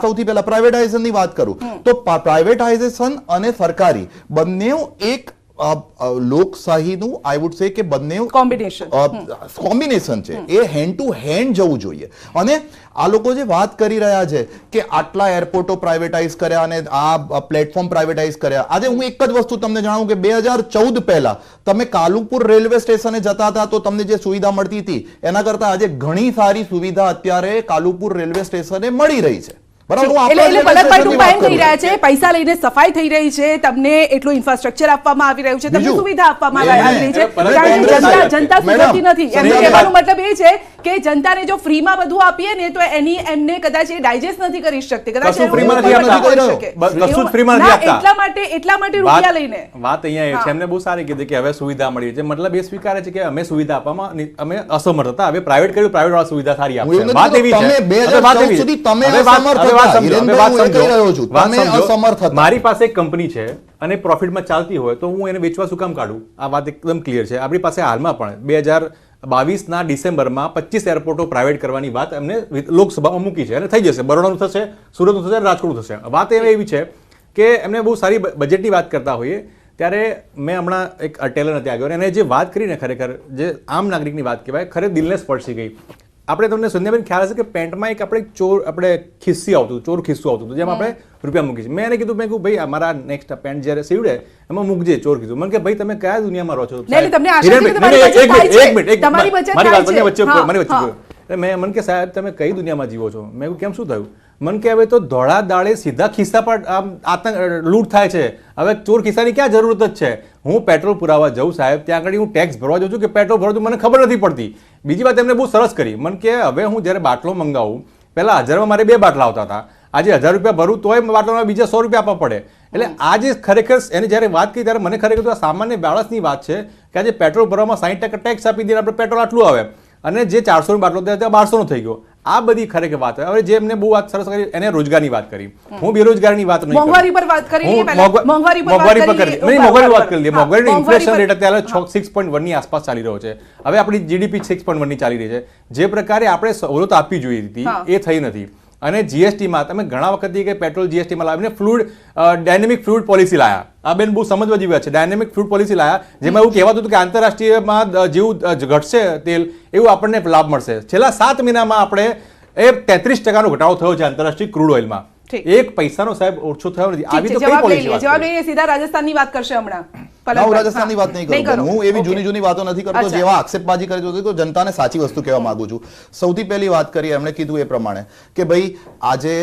સૌથી પહેલા પ્રાઇવેટાઇઝેશનની વાત કરું તો પ્રાઇવેટાઇઝેશન અને સરકારી બંને એક લોકશાહીનું આઈ વુડ સે કે બંને કોમ્બિનેશન છે, એ હેન્ડ ટુ હેન્ડ જવું જોઈએ. અને આ લોકો જે વાત કરી રહ્યા છે કે આટલા એરપોર્ટો પ્રાઇવેટાઇઝ કર્યા અને આ પ્લેટફોર્મ પ્રાઇવેટાઇઝ કર્યા, આજે હું એક જ વસ્તુ તમને જણાવું કે 2014 પહેલા તમે કાલુપુર રેલવે સ્ટેશને જતા હતા તો તમને જે સુવિધા મળતી હતી એના કરતા આજે ઘણી સારી સુવિધા અત્યારે કાલુપુર રેલવે સ્ટેશને મળી રહી છે. પૈસા લઈને સફાઈ થઈ રહી છે, તમને એટલું ઇન્ફ્રાસ્ટ્રક્ચર આપવામાં આવી રહ્યું છે, તમને સુવિધા આપવામાં આવી રહી છે, કારણ કે જનતા સુધરતી નથી. એમનો કહેવાનો મતલબ એ છે કે જનતાને જો ફ્રીમાં બધું આપીએ ને તો એમને કદાચ એ ડાયજેસ્ટ નથી કરી શકતી, કદાચ એટલા માટે રૂપિયા લઈને વાત અહીંયા છે. એમને બહુ સારી કીધી કે હવે સુવિધા મળી છે, મતલબ એ સ્વીકારે છે કે અમે સુવિધા આપવામાં અમે અસમર્થ હતા, હવે પ્રાઇવેટ કર્યું, પ્રાઇવેટ વાળા સુવિધા સારી આપશે. વાત એવી છે મારી પાસે એક કંપની છે અને પ્રોફિટમાં ચાલતી હોય તો હું એને વેચવા શું કામ કાઢું? આ વાત એકદમ ક્લિયર છે. આપણી પાસે હાલમાં પણ 2022ના ડિસેમ્બરમાં 25 એરપોર્ટો પ્રાઇવેટ કરવાની વાત એમને લોકસભામાં મૂકી છે અને થઈ જશે. બરોડાનું થશે, સુરતનું થશે, રાજકોટનું થશે. વાત એવી છે કે એમને બહુ સારી બજેટની વાત કરતા હોઈએ ત્યારે મેં હમણાં એક ટેલર નથી આવ્યો અને જે વાત કરીને ખરેખર જે આમ નાગરિકની વાત કહેવાય, ખરે દિલને સ્પર્શી ગઈ. આપણે તમને સંધ્યાબેન ખ્યાલ હશે કે પેન્ટમાં એક આપણે ખિસ્સી આવતું, ચોર ખિસ્સું આવતું હતું, જેમાં આપણે રૂપિયા મૂકી છે. મેં એને કીધું, ભાઈ અમારા નેક્સ્ટ પેન્ટ જ્યારે સીવડે એમાં મૂકજે ચોર ખિસ્સું. મને કે ભાઈ તમે કયા દુનિયામાં રહો છો? મને કે સાહેબ તમે કઈ દુનિયામાં જીવો છો? મેં કેમ શું થયું? મને કે હવે તો ધોળા દાડે સીધા ખિસ્સા પર આતંક લૂંટ થાય છે, હવે ચોર ખિસ્સાની ક્યાં જરૂરત જ છે? હું પેટ્રોલ પુરાવા જાઉં સાહેબ, ત્યાં આગળ હું ટેક્સ ભરવા જાઉં છું કે પેટ્રોલ ભરવા છું, મને ખબર નથી પડતી. બીજી વાત એમને બહુ સરસ કરી, મને કે હવે હું જ્યારે બાટલો મંગાવું, પહેલા 1000માં મારે 2 બાટલા આવતા હતા, આજે 1000 રૂપિયા ભરું તોય બાટલામાં બીજા 100 રૂપિયા આપવા પડે. એટલે આ જે ખરેખર એની જ્યારે વાત કરી ત્યારે મને ખરેખર આ સામાન્ય માણસની વાત છે કે આજે પેટ્રોલ ભરવામાં 60% ટેક્સ આપી દઈએ, આપણે પેટ્રોલ આટલું આવે અને જે 400 બાટલો ત્યાં 1200 થઈ ગયો. આ બધી ખરેખર વાત. હવે જે એમને બહુ વાત સરસ કરી એને રોજગારની વાત કરી, હું બેરોજગારીની વાત નહીં, મોંઘવારી પર વાત કરી, મોંઘવારી વાત કરી. મોંઘવારીનો ઇન્ફ્લેશન રેટ અત્યારે 6.1 ની આસપાસ ચાલી રહ્યો છે. હવે આપણી જીડીપી 6.1 ની ચાલી રહી છે. જે પ્રકારે આપણે સવલત આપવી જોઈએ હતી એ થઈ નથી. અને જીએસટીમાં તમે ઘણા વખતથી કે પેટ્રોલ જીએસટીમાં લાવીને ડાયનેમિક ફ્લુઇડ પોલિસી લાયા. આ બેન બહુ સમજવા જેવી વાત છે. ડાયનેમિક ફ્લુઇડ પોલિસી લાયા જેમાં એવું કહેવાતું હતું કે આંતરરાષ્ટ્રીયમાં જેવું ઘટશે તેલ એવું આપણને લાભ મળશે. છેલ્લા 7 મહિનામાં આપણે 33% ઘટાડો થયો છે આંતરરાષ્ટ્રીય ક્રૂડ ઓઇલમાં. 1 પૈસાનો સાહેબ ઓછો થયો નથી. આવી તો કઈ પોલિસી વાત? જવાબ લઈએ, સીધા રાજસ્થાનની વાત કરશે હમણાં. હું રાજસ્થાનની વાત નહીં કરું, હું એવી જૂની વાત નથી કરતો જેવા આક્ષેપબાજી કરી હતી. તો જનતાને સાચી વસ્તુ કહેવા માંગુ છું. સૌથી પહેલી વાત કરીએ, એમણે કીધું એ પ્રમાણે કે ભાઈ આજે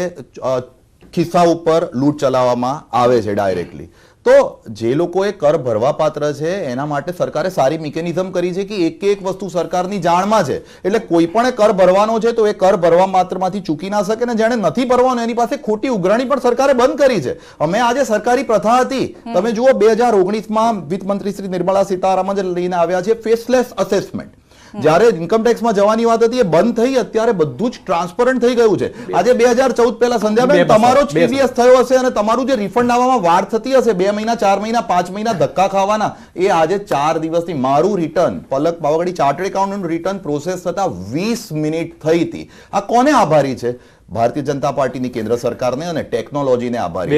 ખિસ્સા ઉપર લૂંટ ચલાવવામાં આવે છે ડાયરેક્ટલી. તો જે લોકોએ કર ભરવા પાત્ર છે એના માટે સરકારે સારી મિકેનિઝમ કરી છે કે એક વસ્તુ સરકારની જાણમાં છે, એટલે કોઈ પણ કર ભરવાનો છે તો એ કર ભરવા માત્રમાંથી ચૂકી ના શકે, ને જેને નથી ભરવાનો એની પાસે ખોટી ઉઘરાણી પણ સરકારે બંધ કરી છે. અમે આજે સરકારી પ્રથા હતી, તમે જુઓ 2019માં વિત્ત મંત્રી શ્રી નિર્મલા સીતારામન લઈને આવ્યા છે ફેસલેસ અસેસમેન્ટ. જ્યારે ઇન્કમટેક્સમાં જવાની વાત હતી એ બંધ થઈ, અત્યારે બધું જ ટ્રાન્સપરન્ટ થઈ ગયું છે. આજે 2014 પહેલા સંધ્યાબેન તમારો જ ટીવીએસ થયો હશે અને તમારું જે રિફંડ આવવામાં વાર થતી હશે 2 મહિના, 4 મહિના, 5 મહિના ધક્કા ખાવાના, એ આજે 4 દિવસથી મારું રિટર્ન પલક પાવાગઢી ચાર્ટર્ડ એકાઉન્ટન્ટનું રિટર્ન પ્રોસેસ થતા 20 મિનિટ થઈ હતી. આ કોને આભારી છે? ભારતીય જનતા પાર્ટીની કેન્દ્ર સરકારને અને ટેકનોલોજીને આભારી છે.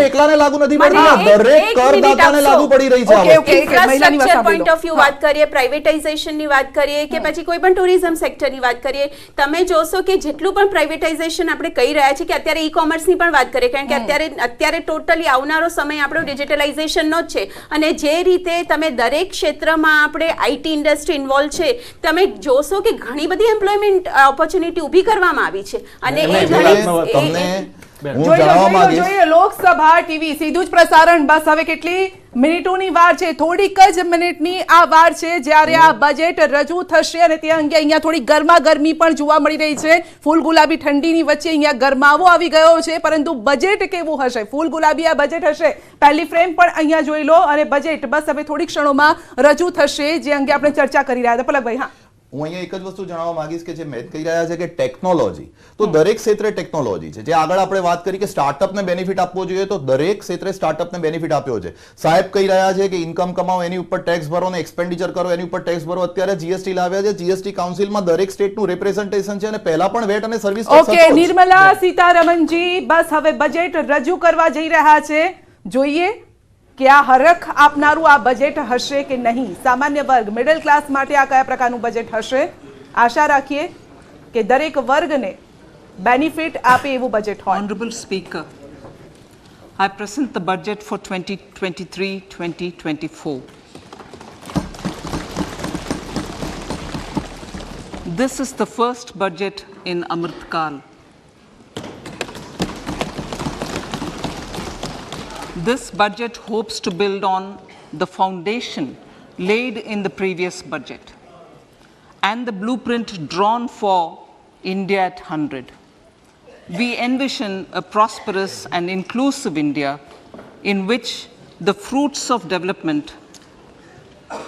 એકલાને લાગુ નથી પડતી, દરેક કરદાતાને લાગુ પડી રહી છે. પોઈન્ટ ઓફ વ્યૂ વાત કરીએ, પ્રાઇવેટાઇઝેશનની વાત કરીએ કે પછી કોઈ પણ ટુરિઝમ સેક્ટરની વાત કરીએ, તમે જોશો કે જેટલું પણ પ્રાઇવેટાઇઝેશન આપણે કહી રહ્યા છીએ કે અત્યારે ઈ કોમર્સની પણ વાત કરીએ, કારણ કે અત્યારે ટોટલી આવનારો સમય આપણો ડિજિટલાઇઝેશનનો જ છે. અને જે રીતે તમે દરેક ક્ષેત્ર આપણે આઈટી ઇન્ડસ્ટ્રી ઇન્વોલ્વ છે, તમે જોશો કે ઘણી બધી એમ્પ્લોયમેન્ટ ઓપોર્ચ્યુનિટી ઊભી કરવામાં આવી છે. અને એ લોકસભા ટીવી સીધું જ પ્રસારણ. બસ હવે કેટલી મિનિટોની વાર છે, થોડીક જ મિનિટની આ વાર છે જ્યારે આ બજેટ રજૂ થશે અને તે અંગે અહીંયા થોડી ગરમાગરમી પણ જોવા મળી રહી છે. ફૂલ ગુલાબી ઠંડીની વચ્ચે અહીંયા ગરમાવો આવી ગયો છે, પરંતુ બજેટ કેવું હશે? ફૂલ ગુલાબી આ બજેટ હશે. પહેલી ફ્રેમ પણ અહીંયા જોઈ લો અને બજેટ બસ હવે થોડી ક્ષણોમાં રજૂ થશે, જે અંગે આપણે ચર્ચા કરી રહ્યા હતા. પલકભાઈ, હા, હું અહીંયા એક જ વસ્તુ જણાવવા માંગીશ કે જે મેં કહી રહ્યા છે કે ટેકનોલોજી તો દરેક ક્ષેત્રે ટેકનોલોજી છે. જે આગળ આપણે વાત કરી કે સ્ટાર્ટઅપને બેનિફિટ આપવો જોઈએ તો દરેક ક્ષેત્રે સ્ટાર્ટઅપને બેનિફિટ આપ્યો છે. સાહેબ કહી રહ્યા છે કે ઇન્કમ કમાવો એની ઉપર ટેક્સ ભરો ને એક્સપેન્ડિચર કરો એની ઉપર ટેક્સ ભરો. અત્યારે જીએસટી લાવ્યા છે. જીએસટી કાઉન્સિલમાં દરેક સ્ટેટનું રિપ્રેઝન્ટેશન છે અને પહેલા પણ વેટ અને સર્વિસ ટેક્સ ઓકે નિર્મલા સીતારમણજી, બસ હવે બજેટ રજૂ કરવા જઈ રહ્યા છે. જોઈએ કે આ હરખ આપનારું આ બજેટ હશે કે નહીં. સામાન્ય વર્ગ મિડલ ક્લાસ માટે આ કયા પ્રકારનું બજેટ હશે? આશા રાખીએ કે દરેક વર્ગને બેનિફિટ આપે એવું બજેટ હોય. Honorable Speaker, I present the budget for 2023-2024. This is the first budget in Amrit Kal. This budget hopes to build on the foundation laid in the previous budget and the blueprint drawn for India at 100. We envision a prosperous and inclusive India in which the fruits of development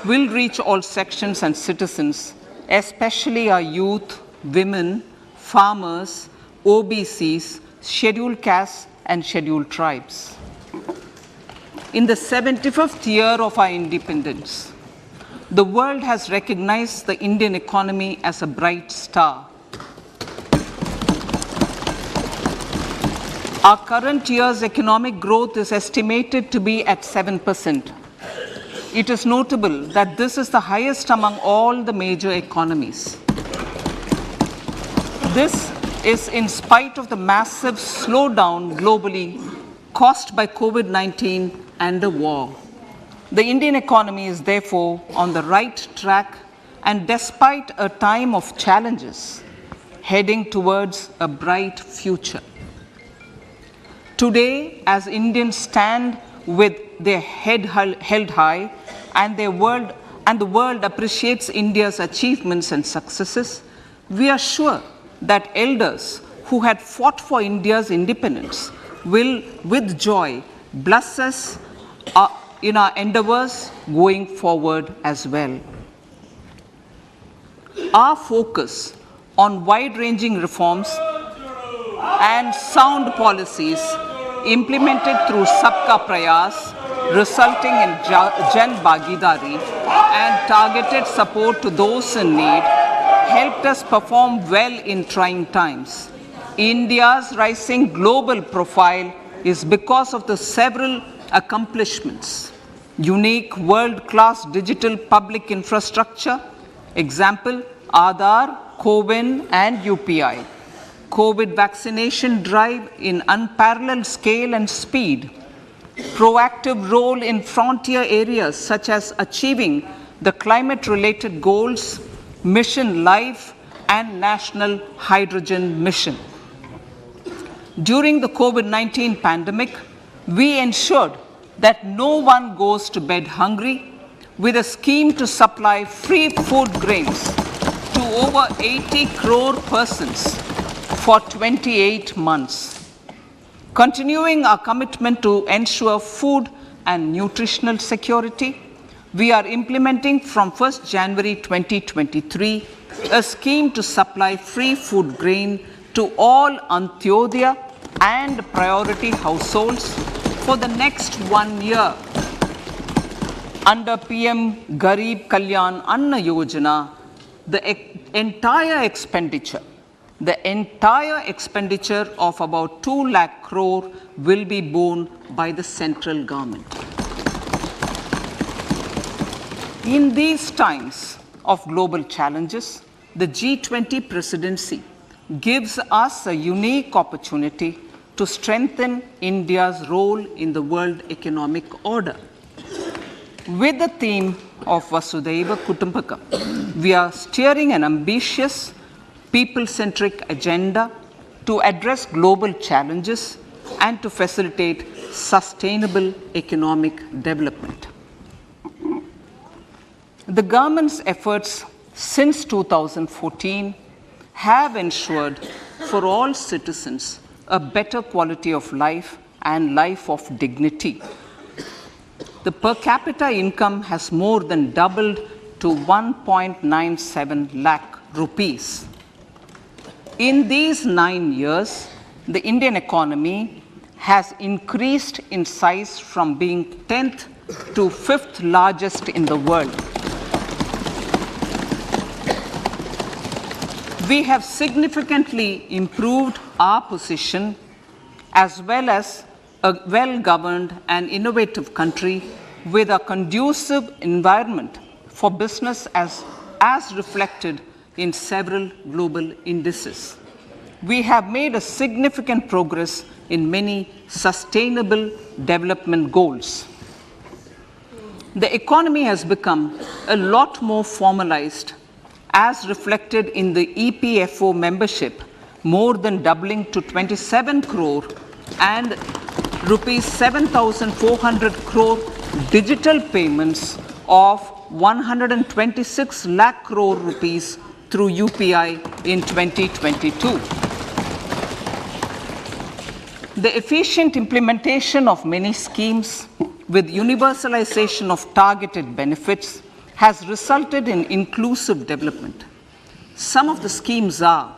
will reach all sections and citizens, especially our youth, women, farmers, OBCs, scheduled castes and scheduled tribes. In the 75th year of our independence, the world has recognized the Indian economy as a bright star. Our current year's economic growth is estimated to be at 7%. It is notable that this is the highest among all the major economies. This is in spite of the massive slowdown globally caused by COVID-19 and the war. The Indian economy is therefore on the right track and despite a time of challenges, heading towards a bright future. Today, as Indians stand with their head held high and the world appreciates India's achievements and successes, we are sure that elders who had fought for India's independence will with joy bless us in our endeavors going forward as well. Our focus on wide-ranging reforms and sound policies implemented through Sabka Prayas, resulting in Jan Bhagidari and targeted support to those in need, helped us perform well in trying times. India's rising global profile is because of the several accomplishments: unique world-class digital public infrastructure, example Aadhaar, CoWIN and UPI, COVID vaccination drive in unparalleled scale and speed, proactive role in frontier areas such as achieving the climate-related goals, Mission Life and National Hydrogen Mission. During the COVID-19 pandemic, we ensured that no one goes to bed hungry with a scheme to supply free food grains to over 80 crore persons for 28 months. Continuing our commitment to ensure food and nutritional security, we are implementing from 1st January 2023 a scheme to supply free food grain to all Antyodaya and priority households for the next 1 year. Under PM Garib Kalyan Anna Yojana, the entire expenditure of about 2 lakh crore will be borne by the central government. In these times of global challenges, the G20 presidency gives us a unique opportunity to strengthen India's role in the world economic order. With the theme of Vasudhaiva Kutumbakam, we are steering an ambitious, people-centric agenda to address global challenges and to facilitate sustainable economic development. The government's efforts since 2014 have ensured for all citizens a better quality of life and life of dignity. The per capita income has more than doubled to 1.97 lakh rupees. In these 9 years, the Indian economy has increased in size from being 10th to 5th largest in the world. We have significantly improved our position as well as a well-governed and innovative country with a conducive environment for business as reflected in several global indices. We have made a significant progress in many sustainable development goals. The economy has become a lot more formalized as reflected in the EPFO membership, more than doubling to 27 crore and rupees 7,400 crore digital payments of 126 lakh crore rupees through UPI in 2022. The efficient implementation of many schemes with universalization of targeted benefits has resulted in inclusive development. Some of the schemes are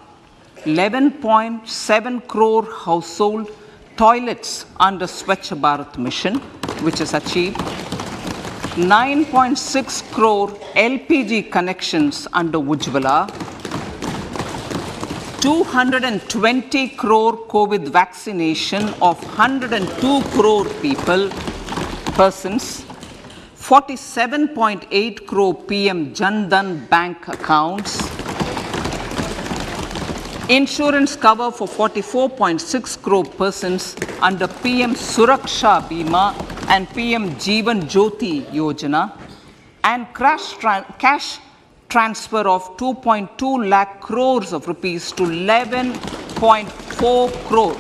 11.7 crore household toilets under Swachh Bharat mission, which is achieved, 9.6 crore LPG connections under Ujjwala, 220 crore COVID vaccination of 102 crore persons, 47.8 crore PM Jan Dhan bank accounts, insurance cover for 44.6 crore persons under PM Suraksha Bima and PM Jeevan Jyoti Yojana, and cash transfer of 2.2 lakh crores of rupees to 11.4 crore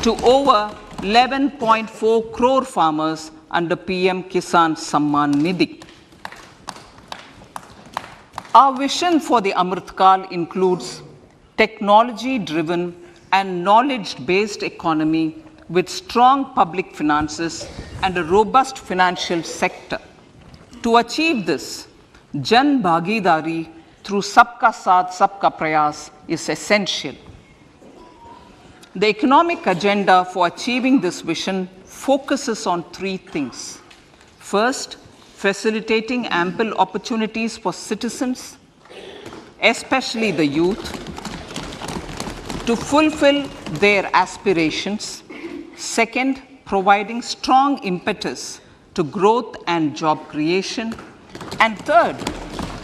to over 11.4 crore farmers under PM Kisan Samman Nidhi. Our vision for the Amrit Kal includes technology-driven and knowledge-based economy with strong public finances and a robust financial sector. To achieve this, Jan Bhagidari through Sabka Saath, Sabka Prayas is essential. The economic agenda for achieving this vision focuses on 3 things. First, facilitating ample opportunities for citizens, especially the youth, to fulfill their aspirations. Second, providing strong impetus to growth and job creation. And third,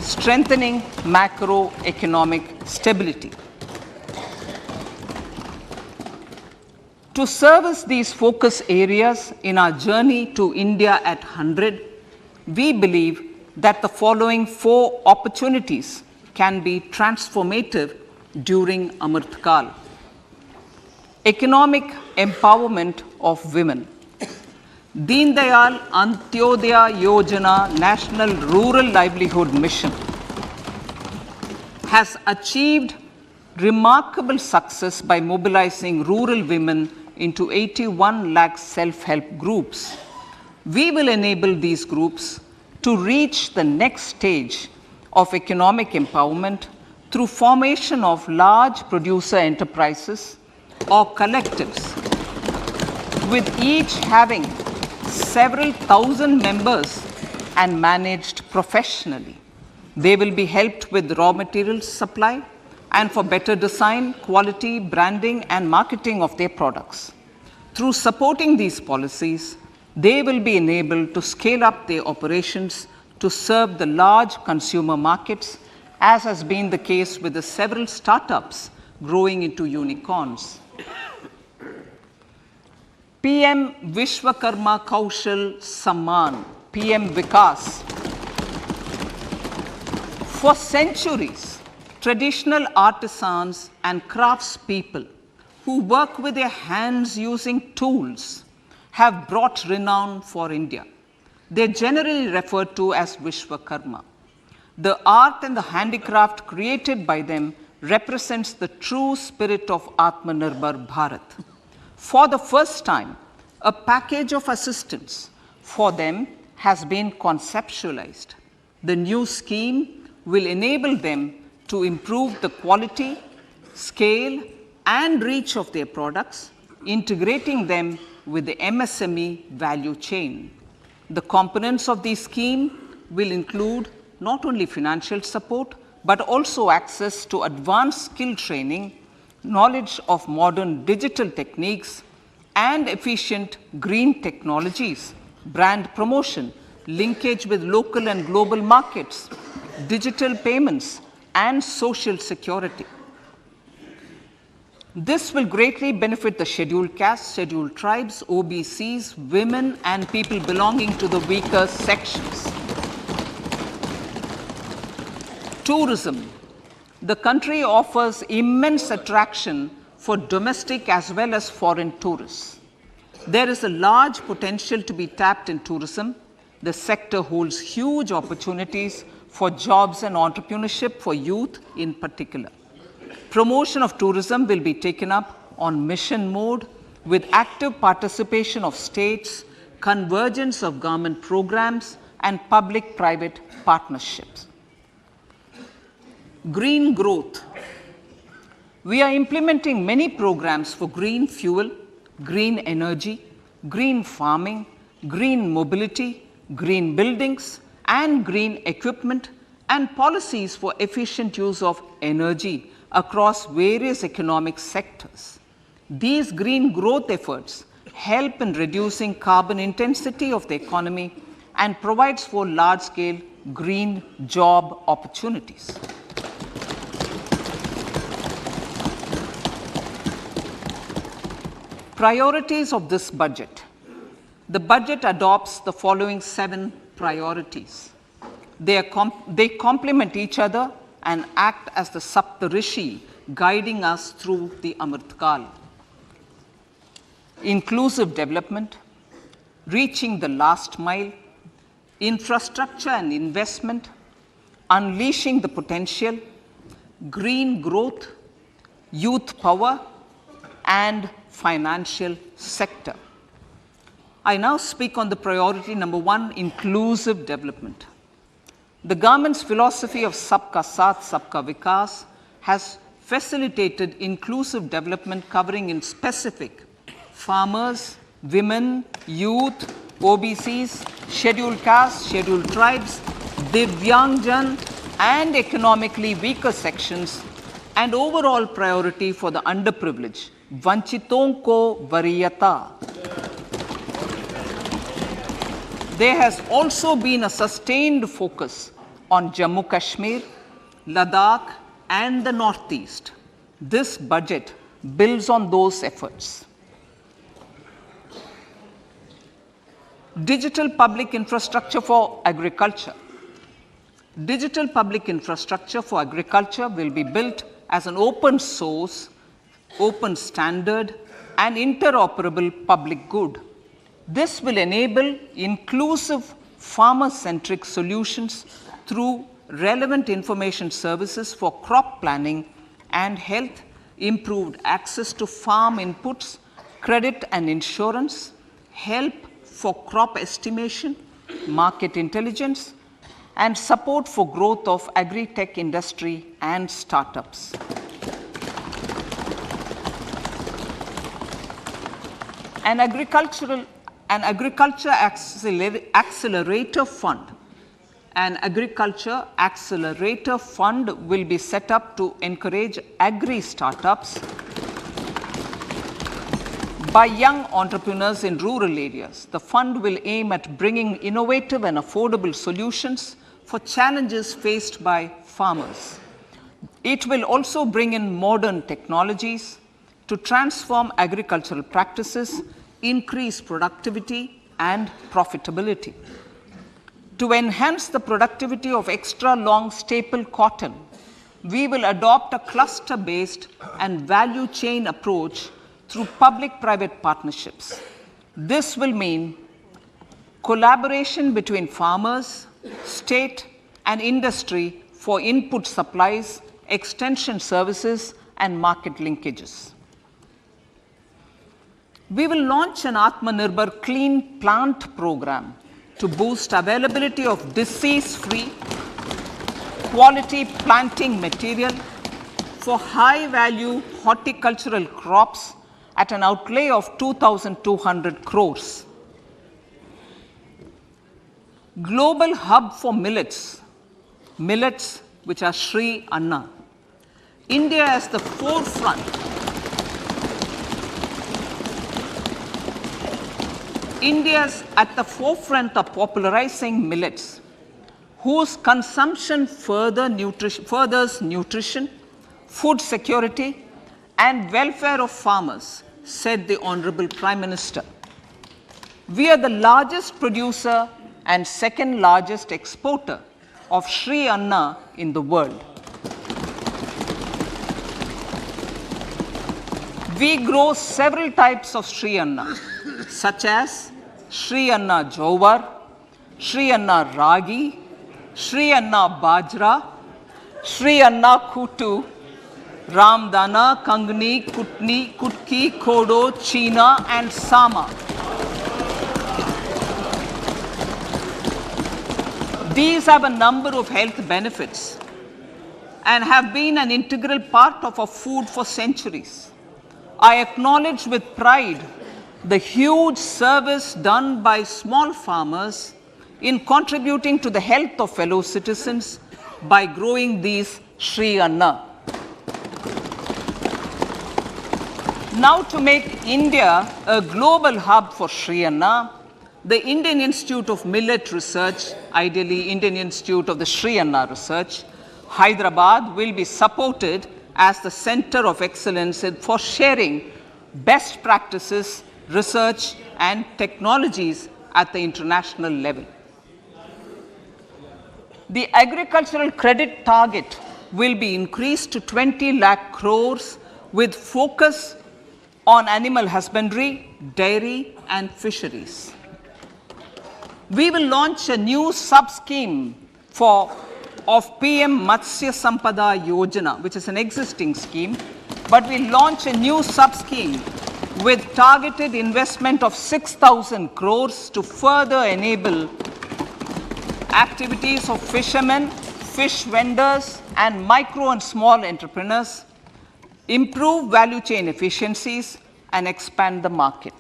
strengthening macroeconomic stability. To service these focus areas in our journey to India at 100, we believe that the following 4 opportunities can be transformative during Amrit Kal. Economic empowerment of women. Deen Dayal Antyodaya Yojana National Rural Livelihood Mission has achieved remarkable success by mobilizing rural women into 81 lakh self-help groups. We will enable these groups to reach the next stage of economic empowerment through formation of large producer enterprises or collectives, with each having several thousand members and managed professionally. They will be helped with raw materials supply and for better design, quality, branding, and marketing of their products. Through supporting these policies, they will be enabled to scale up their operations to serve the large consumer markets, as has been the case with the several startups growing into unicorns. PM Vishwakarma Kaushal Samman, PM Vikas. For centuries, traditional artisans and craftspeople who work with their hands using tools have brought renown for India. They're generally referred to as Vishwakarma. The art and the handicraft created by them represents the true spirit of Atmanirbhar Bharat. For the first time, a package of assistance for them has been conceptualized. The new scheme will enable them to improve the quality, scale, and reach of their products, integrating them with the MSME value chain. The components of the scheme will include not only financial support, but also access to advanced skill training, knowledge of modern digital techniques, and efficient green technologies, brand promotion, linkage with local and global markets, digital payments, and social security. This will greatly benefit the scheduled castes, scheduled tribes, OBCs, women, and people belonging to the weaker sections. Tourism. The country offers immense attraction for domestic as well as foreign tourists. There is a large potential to be tapped in tourism. The sector holds huge opportunities for jobs and entrepreneurship for youth in particular. Promotion of tourism will be taken up on mission mode with active participation of states, convergence of government programs, and public-private partnerships. Green growth. We are implementing many programs for green fuel, green energy, green farming, green mobility, green buildings, and green equipment, and policies for efficient use of energy across various economic sectors. These green growth efforts help in reducing carbon intensity of the economy and provides for large-scale green job opportunities. Priorities of this budget. The budget adopts the following 7 priorities. They complement each other and act as the Saptarishi guiding us through the Amritkal. Inclusive development, reaching the last mile, infrastructure and investment, unleashing the potential, green growth, youth power, and financial sector. I now speak on the priority number 1, inclusive development. The government's philosophy of Sabka Saath, Sabka Vikas has facilitated inclusive development covering in specific farmers, women, youth, OBCs, scheduled castes, scheduled tribes, Divyangjan, and economically weaker sections, and overall priority for the underprivileged, Vanchiton ko Variyata. There has also been a sustained focus on Jammu Kashmir, Ladakh, and the Northeast. This budget builds on those efforts. Digital public infrastructure for agriculture. Digital public infrastructure for agriculture will be built as an open source, open standard, and interoperable public good. This will enable inclusive farmer-centric solutions through relevant information services for crop planning and health, improved access to farm inputs, credit and insurance, help for crop estimation, market intelligence, and support for growth of agri-tech industry and startups. An agriculture accelerator fund. An agriculture accelerator fund will be set up to encourage agri startups by young entrepreneurs in rural areas. The fund will aim at bringing innovative and affordable solutions for challenges faced by farmers. It will also bring in modern technologies to transform agricultural practices, increase productivity and profitability. To enhance the productivity of extra long staple cotton, we will adopt a cluster-based and value chain approach through public-private partnerships. This will mean collaboration between farmers, state, and industry for input supplies, extension services, and market linkages. We will launch an Atmanirbhar Clean Plant program to boost availability of disease-free quality planting material for high-value horticultural crops at an outlay of 2,200 crores. Global hub for millets which are Sri Anna. India is the forefront. India is at the forefront of popularizing millets, whose consumption furthers nutrition, food security, and welfare of farmers, said the Honorable Prime Minister. We are the largest producer and second largest exporter of Sri Anna in the world. We grow several types of Sri Anna, such as Sri Anna Jowar, Sri Anna Ragi, Sri Anna Bajra, Sri Anna Kutu, Ramdana, Kangni, Kutni, Kutki, Kodo, China, and Sama. These have a number of health benefits and have been an integral part of our food for centuries. I acknowledge with pride the huge service done by small farmers in contributing to the health of fellow citizens by growing these Sri Anna. Now, to make India a global hub for Sri Anna, the Indian Institute of Millet Research, ideally Indian Institute of the Sri Anna Research, Hyderabad, will be supported as the center of excellence for sharing best practices, research, and technologies at the international level. The agricultural credit target will be increased to 20 lakh crores with focus on animal husbandry, dairy, and fisheries. We will launch a new sub-scheme of PM Matsya Sampada Yojana, which is an existing scheme, but we'll launch a new sub-scheme with targeted investment of 6,000 crores to further enable activities of fishermen, fish vendors, and micro and small entrepreneurs, improve value chain efficiencies, and expand the market.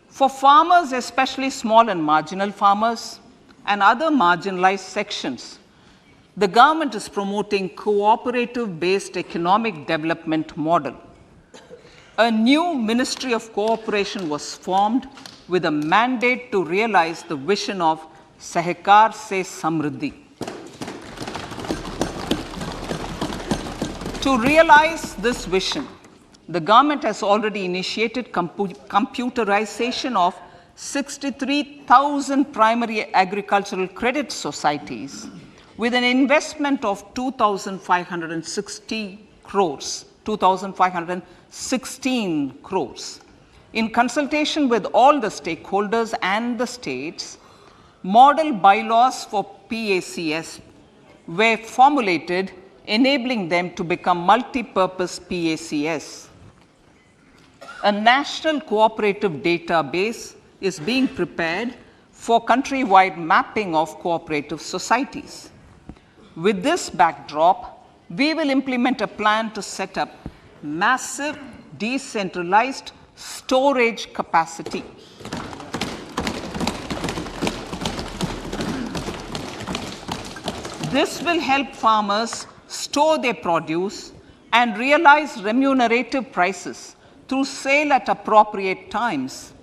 For farmers, especially small and marginal farmers and other marginalized sections, the government is promoting cooperative-based economic development model. A new Ministry of Cooperation was formed with a mandate to realize the vision of Sahkar se Samriddhi. To realize this vision, the government has already initiated computerization of 63,000 primary agricultural credit societies with an investment of 2,516 crores. In consultation with all the stakeholders and the states, model bylaws for PACS were formulated, enabling them to become multi-purpose PACS. A national cooperative database is being prepared for countrywide mapping of cooperative societies. With this backdrop, we will implement a plan to set up massive decentralized storage capacity. This will help farmers store their produce and realize remunerative prices through sale at appropriate times.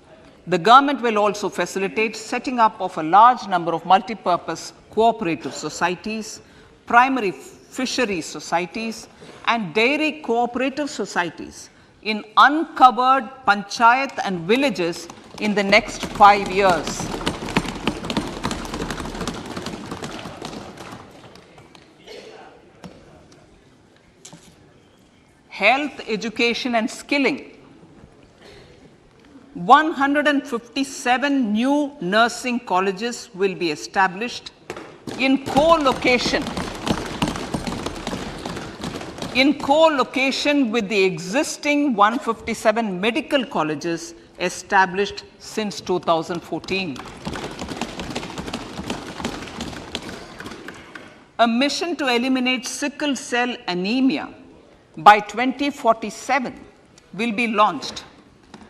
The government will also facilitate setting up of a large number of multi-purpose cooperative societies, primary fishery societies, and dairy cooperative societies in uncovered panchayat and villages in the next 5 years. Health, education, and skilling. 157 new nursing colleges will be established in co-location with the existing 157 medical colleges established since 2014. a mission to eliminate sickle cell anemia by 2047 will be launched.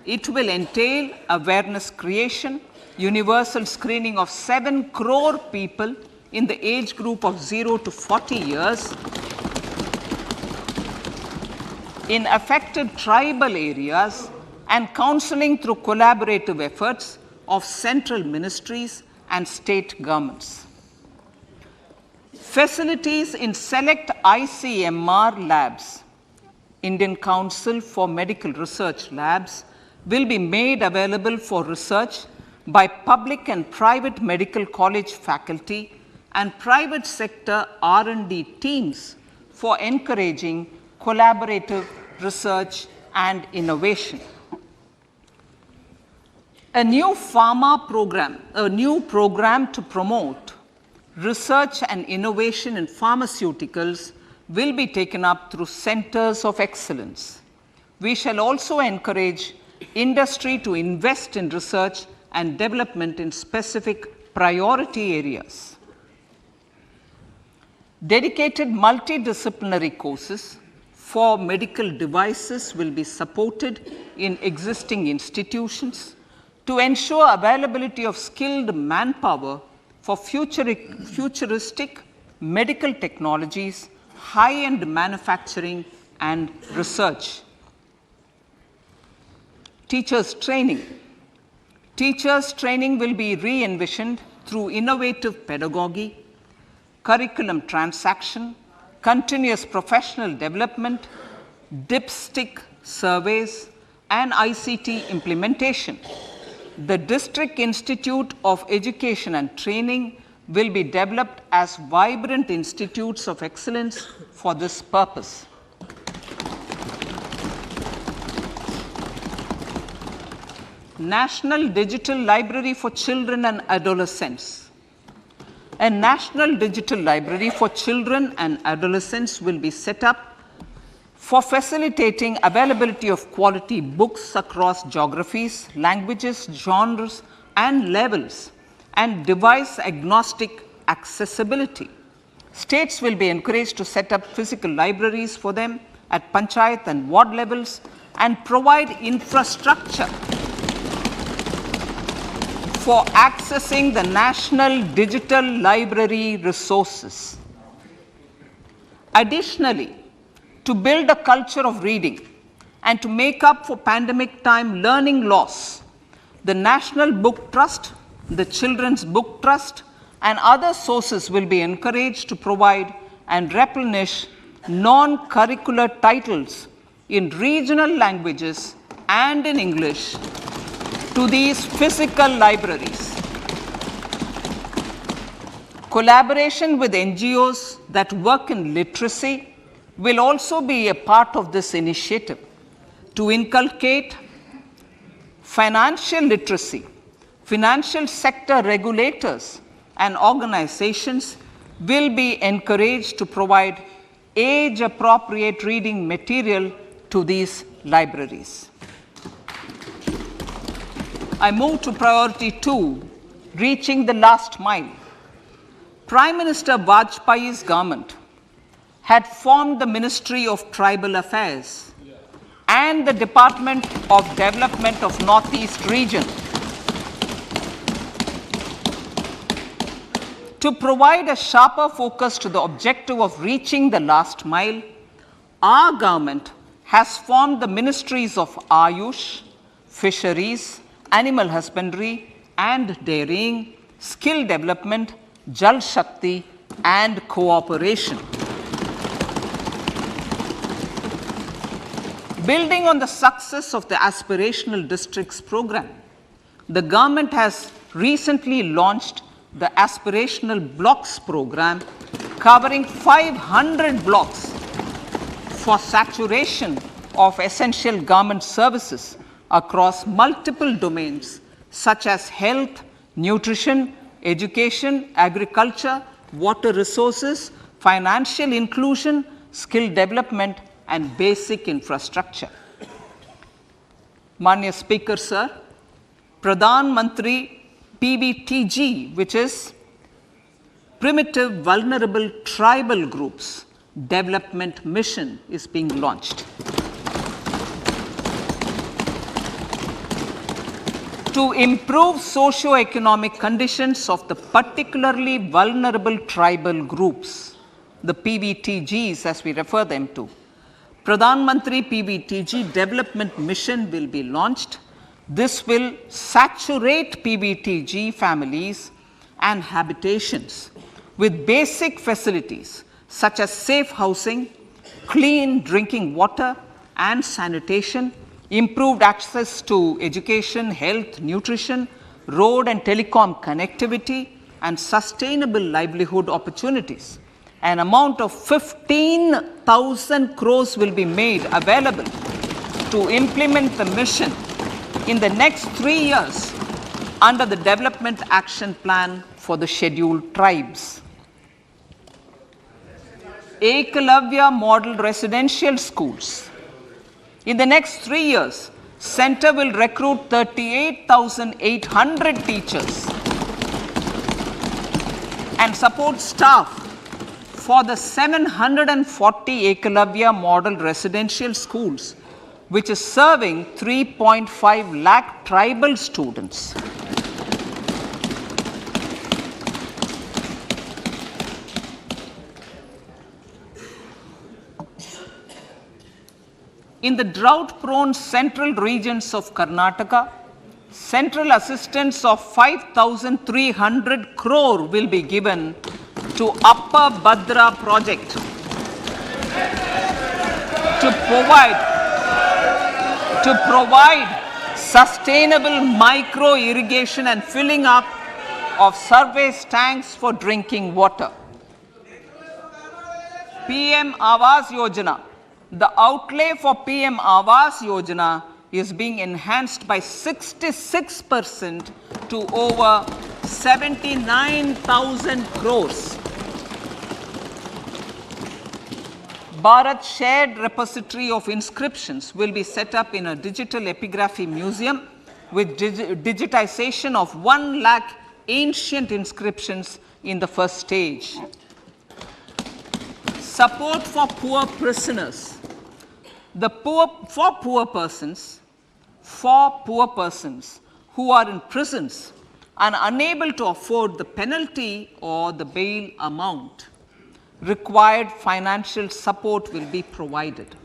It will entail awareness creation, universal screening of 7 crore people in the age group of 0 to 40 years in affected tribal areas, and counseling through collaborative efforts of central ministries and state governments. Facilities in select ICMR labs, Indian Council for Medical Research Labs, will be made available for research by public and private medical college faculty and private sector R&D teams for encouraging collaborative research and innovation. A new program to promote research and innovation in pharmaceuticals will be taken up through centers of excellence. We shall also encourage industry to invest in research and development in specific priority areas. Dedicated multidisciplinary courses for medical devices will be supported in existing institutions to ensure availability of skilled manpower for futuristic medical technologies, high-end manufacturing and research. Teachers training. Teachers training will be re-envisioned through innovative pedagogy, curriculum transaction, continuous professional development, dipstick surveys, and ICT implementation. The District Institute of Education and Training will be developed as vibrant institutes of excellence for this purpose. National Digital Library for Children and Adolescents. A National Digital Library for Children and Adolescents will be set up for facilitating availability of quality books across geographies, languages, genres, and levels, and device-agnostic accessibility. States will be encouraged to set up physical libraries for them at panchayat and ward levels and provide infrastructure for accessing the national digital library resources. Additionally, to build a culture of reading and to make up for pandemic time learning loss, the National Book Trust, the Children's Book Trust, and other sources will be encouraged to provide and replenish non-curricular titles in regional languages and in English to these physical libraries. Collaboration with NGOs that work in literacy will also be a part of this initiative. To inculcate financial literacy, financial sector regulators and organizations will be encouraged to provide age-appropriate reading material to these libraries. I move to priority 2, reaching the last mile. Prime Minister Vajpayee's government had formed the Ministry of Tribal Affairs and the Department of Development of Northeast Region to provide a sharper focus to the objective of reaching the last mile. Our government has formed the Ministries of Ayush, Fisheries, Animal Husbandry and Dairying, Skill Development, Jal Shakti and Cooperation. Building on the success of the Aspirational Districts program, the government has recently launched the Aspirational Blocks program, covering 500 blocks for saturation of essential government services across multiple domains such as health, nutrition, education, agriculture, water resources, financial inclusion, skill development, and basic infrastructure. Manya Speaker, sir, Pradhan Mantri PBTG, which is primitive, vulnerable tribal groups development mission is being launched. To improve socio-economic conditions of the particularly vulnerable tribal groups, the PVTGs as we refer them to, Pradhan Mantri PVTG Development Mission will be launched. This will saturate PVTG families and habitations with basic facilities such as safe housing, clean drinking water and sanitation, improved access to education, health, nutrition, road and telecom connectivity, and sustainable livelihood opportunities. An amount of 15,000 crores will be made available to implement the mission in the next 3 years under the Development Action Plan for the Scheduled Tribes. Ekalavya Model Residential Schools. In the next 3 years, Center will recruit 38,800 teachers and support staff for the 740 Ekalavya Model Residential Schools, which is serving 3.5 lakh tribal students. In the drought-prone central regions of Karnataka, central assistance of 5,300 crore will be given to Upper Bhadra project to provide sustainable micro irrigation and filling up of surface tanks for drinking water. PM Awas Yojana. The outlay for PM Awas Yojana is being enhanced by 66% to over 79,000 crores. Bharat Shared Repository of Inscriptions will be set up in a digital epigraphy museum with digitization of 1 lakh ancient inscriptions in the first stage. Support for poor prisoners. For poor persons who are in prisons and unable to afford the penalty or the bail amount, required financial support will be provided.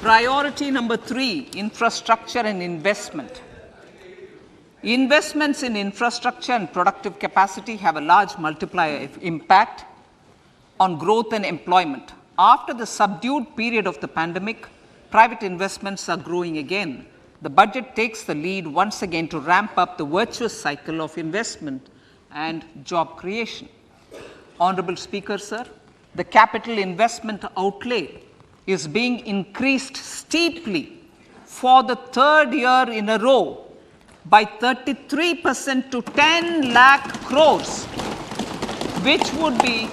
Priority number 3, infrastructure and investment. Investments in infrastructure and productive capacity have a large multiplier impact on growth and employment. After the subdued period of the pandemic, private investments are growing again. The budget takes the lead once again to ramp up the virtuous cycle of investment and job creation. Honorable Speaker, sir, the capital investment outlay is being increased steeply for the 3rd year in a row by 33% to 10 lakh crores, which would be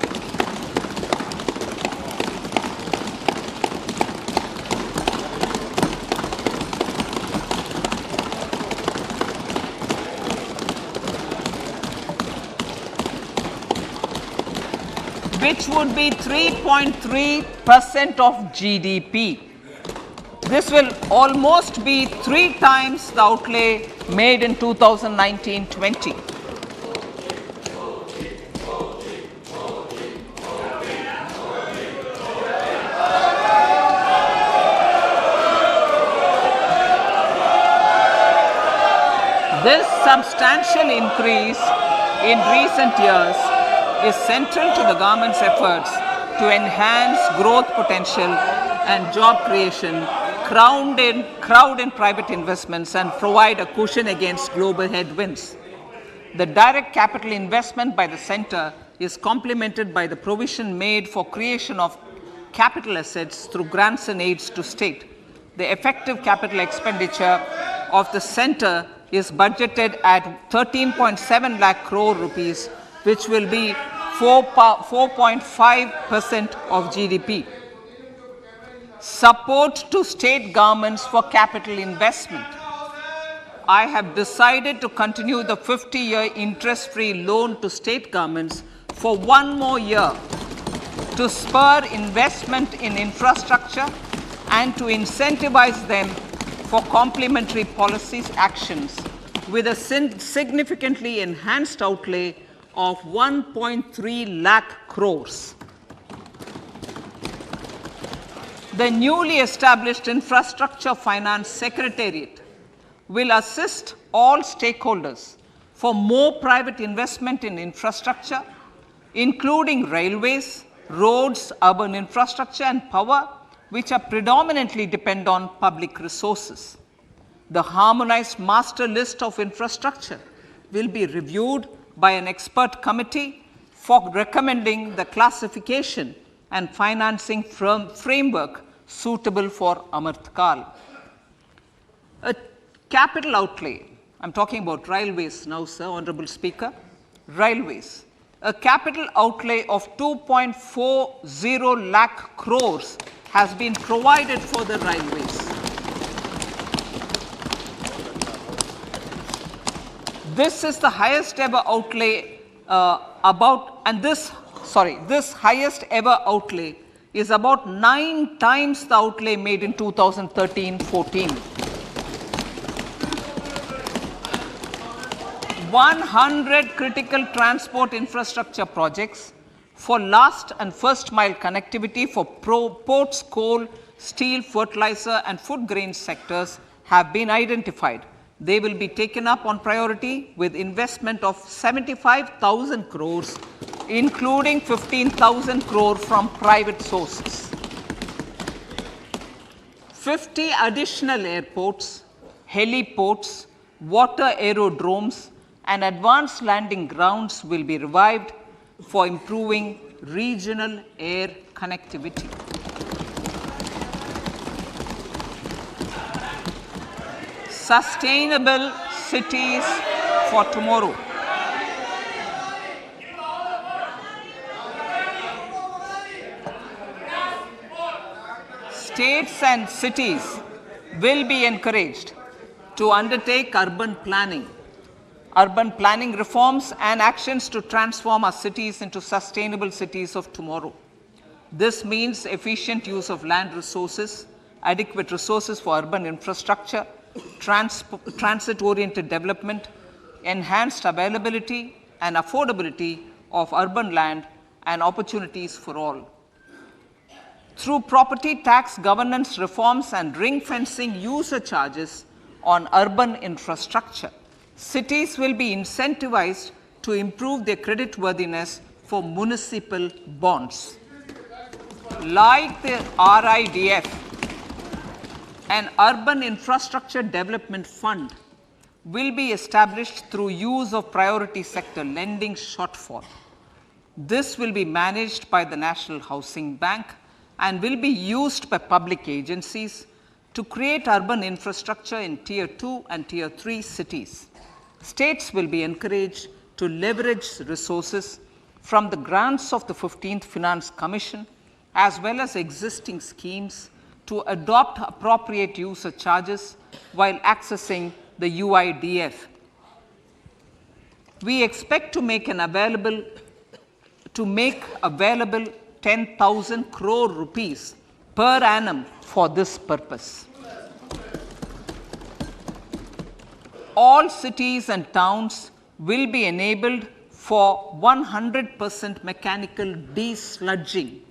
which would be 3.3% of GDP. This will almost be 3 times the outlay made in 2019-20. This substantial increase in recent years is central to the government's efforts to enhance growth potential and job creation, crowd in private investments, and provide a cushion against global headwinds. The direct capital investment by the center is complemented by the provision made for creation of capital assets through grants and aids to state. The effective capital expenditure of the center is budgeted at 13.7 lakh crore rupees, which will be 4.5% of GDP. Support to state governments for capital investment. I have decided to continue the 50-year interest-free loan to state governments for one more year to spur investment in infrastructure and to incentivize them for complementary policies actions with a significantly enhanced outlay of 1.3 lakh crores. The newly established Infrastructure Finance Secretariat will assist all stakeholders for more private investment in infrastructure, including railways, roads, urban infrastructure and power, which are predominantly depend on public resources. The harmonized master list of infrastructure will be reviewed by an expert committee for recommending the classification and financing framework suitable for Amartkal. A capital outlay, I'm talking about railways now, sir, Honorable Speaker, railways. A capital outlay of 2.40 lakh crores has been provided for the railways. This is the highest ever outlay this highest ever outlay is about 9 times the outlay made in 2013-14. 100 critical transport infrastructure projects for last and first mile connectivity for ports, coal, steel, fertilizer and food grain sectors have been identified. They will be taken up on priority with investment of 75,000 crores, including 15,000 crore from private sources. 50 additional airports, heliports, water aerodromes and advanced landing grounds will be revived for improving regional air connectivity. Sustainable cities for tomorrow. States and cities will be encouraged to undertake urban planning reforms and actions to transform our cities into sustainable cities of tomorrow. This means efficient use of land resources, adequate resources for urban infrastructure, transit-oriented development, enhanced availability and affordability of urban land and opportunities for all. Through property tax governance reforms and ring-fencing user charges on urban infrastructure, cities will be incentivized to improve their creditworthiness for municipal bonds. Like the RIDF, an urban infrastructure development fund will be established through use of priority sector lending shortfall. This will be managed by the National Housing Bank and will be used by public agencies to create urban infrastructure in Tier 2 and Tier 3 cities. States will be encouraged to leverage resources from the grants of the 15th Finance Commission as well as existing schemes to adopt appropriate user charges while accessing the UIDF. We expect to make available 10,000 crore rupees per annum for this purpose. All cities and towns will be enabled for 100% mechanical desludging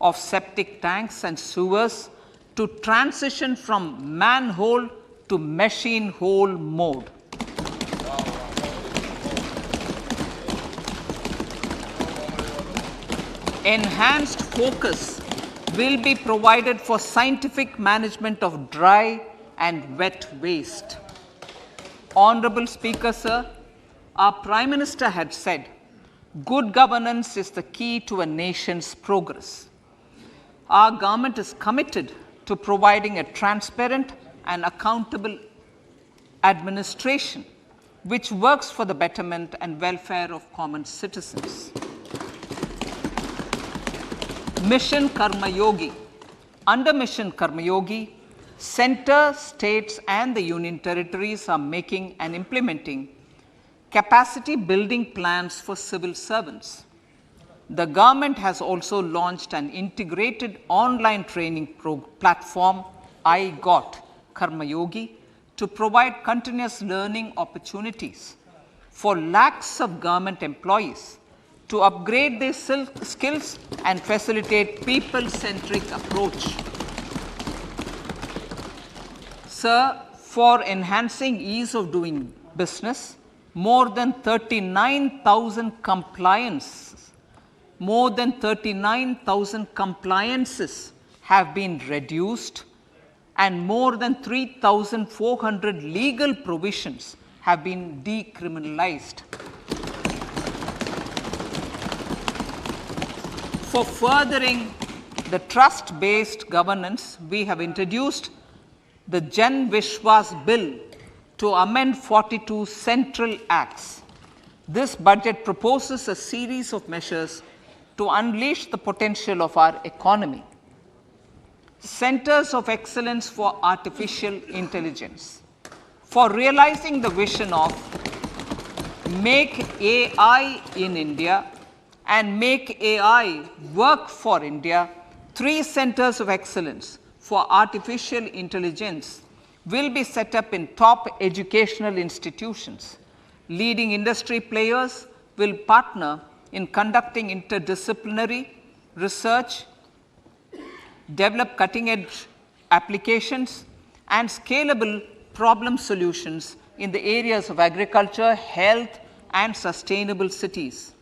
of septic tanks and sewers to transition from manhole to machine hole mode. Enhanced focus will be provided for scientific management of dry and wet waste. Honorable Speaker, sir, our Prime Minister had said, good governance is the key to a nation's progress. Our government is committed to providing a transparent and accountable administration which works for the betterment and welfare of common citizens. Mission Karma Yogi. Under Mission Karma Yogi, Center, states and the union territories are making and implementing capacity building plans for civil servants. The government has also launched an integrated online training platform, I Got Karma Yogi, to provide continuous learning opportunities for lakhs of government employees to upgrade their skills and facilitate people-centric approach. Sir, for enhancing ease of doing business, more than 39,000 compliances have been reduced and more than 3,400 legal provisions have been decriminalized. For furthering the trust-based governance, we have introduced the Jan Vishwas Bill to amend 42 central acts. This budget proposes a series of measures to unleash the potential of our economy. Centers of Excellence for Artificial Intelligence. For realizing the vision of Make AI in India and Make AI Work for India, 3 centers of excellence for artificial intelligence will be set up in top educational institutions. Leading industry players will partner in conducting interdisciplinary research, develop cutting-edge applications, and scalable problem solutions in the areas of agriculture, health, and sustainable cities.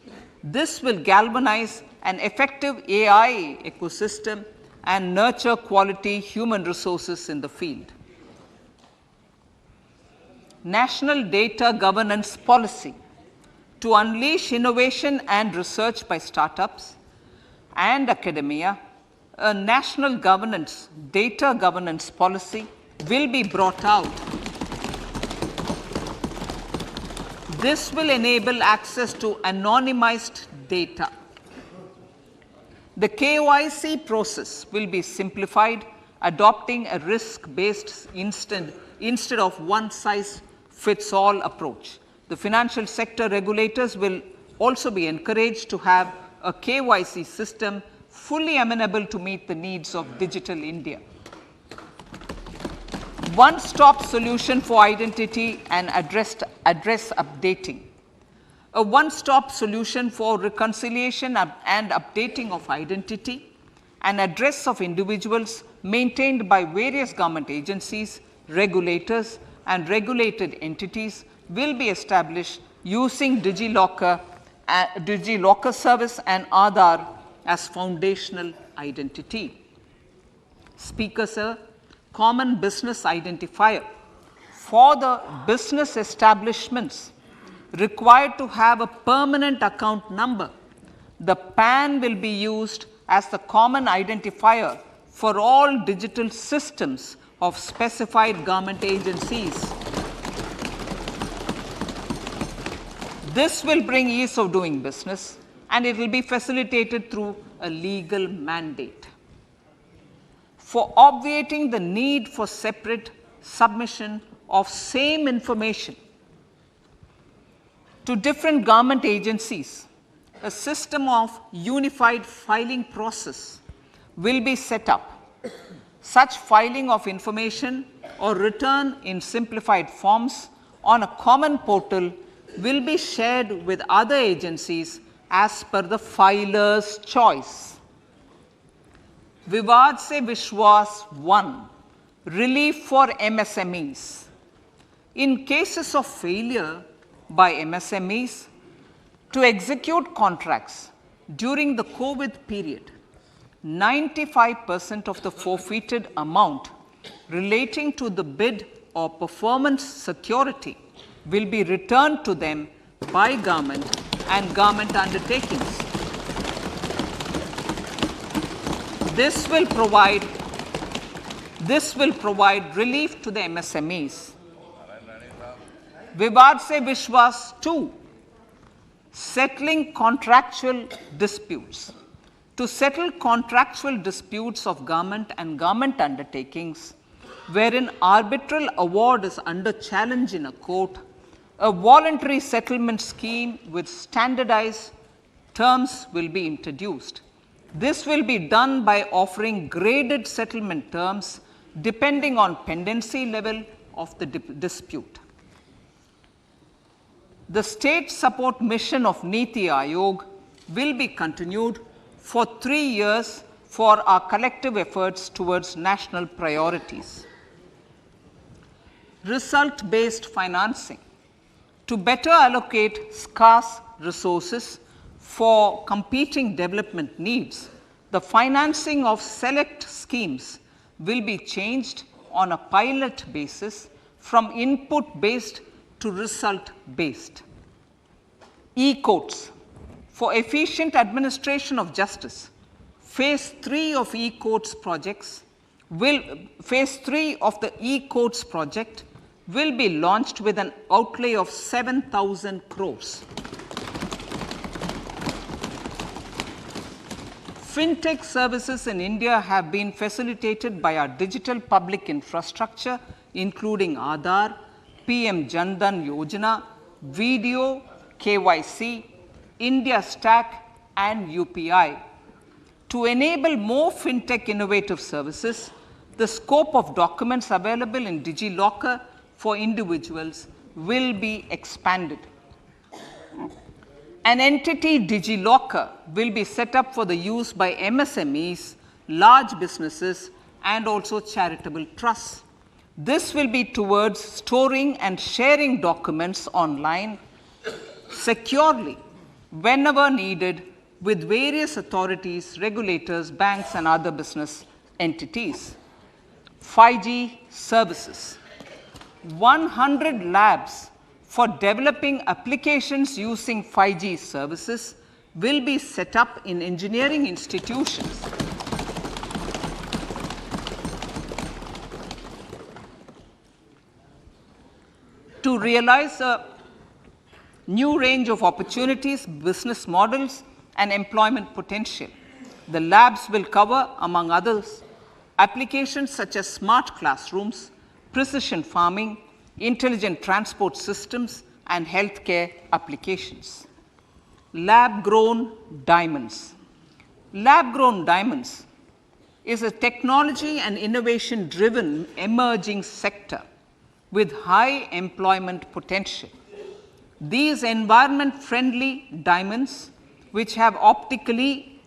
This will galvanize an effective AI ecosystem and nurture quality human resources in the field. National Data Governance Policy to unleash innovation and research by startups and academia. A national data governance policy will be brought out. This will enable access to anonymized data. The KYC process will be simplified, adopting a risk-based instead of one-size-fits-all approach. The financial sector regulators will also be encouraged to have a KYC system fully amenable to meet the needs of digital India. One-stop solution for identity and address updating. A one-stop solution for reconciliation and updating of identity and address of individuals maintained by various government agencies, regulators, and regulated entities will be established using DigiLocker service and Aadhaar as foundational identity. Speaker, sir, common business identifier. For the business establishments required to have a permanent account number, the PAN will be used as the common identifier for all digital systems of specified government agencies. This will bring ease of doing business and it will be facilitated through a legal mandate. For obviating the need for separate submission of same information to different government agencies, a system of unified filing process will be set up. Such filing of information or return in simplified forms on a common portal will be shared with other agencies as per the filer's choice. Vivad se Vishwas 1, relief for MSMEs. In cases of failure by MSMEs to execute contracts during the COVID period, 95% of the forfeited amount relating to the bid or performance security will be returned to them by government and government undertakings. This will provide relief to the MSMEs. Vivad se Vishwas 2, settling contractual disputes. To settle contractual disputes of government and government undertakings, wherein arbitral award is under challenge in a court, a voluntary settlement scheme with standardized terms will be introduced. This will be done by offering graded settlement terms depending on pendency level of the dispute. The state support mission of Niti Aayog will be continued for 3 years for our collective efforts towards national priorities. Result-based financing. To better allocate scarce resources for competing development needs, the financing of select schemes will be changed on a pilot basis from input-based to result-based. E-courts. For efficient administration of justice, Phase 3 of e-courts projects Phase 3 of the e-courts project will be launched with an outlay of 7,000 crores. Fintech services in India have been facilitated by our digital public infrastructure, including Aadhaar, PM Jan Dhan Yojana, Video, KYC, India Stack, and UPI. To enable more fintech innovative services, the scope of documents available in DigiLocker for individuals will be expanded. An entity DigiLocker will be set up for the use by MSMEs, large businesses, and also charitable trusts. This will be towards storing and sharing documents online securely whenever needed with various authorities, regulators, banks, and other business entities. 5G services. 100 labs for developing applications using 5G services will be set up in engineering institutions. To realize a new range of opportunities, business models, and employment potential. The labs will cover, among others, applications such as smart classrooms, precision farming, intelligent transport systems, and healthcare applications. Lab-grown diamonds. Lab-grown diamonds is a technology and innovation-driven emerging sector with high employment potential. These environment-friendly diamonds, which have optically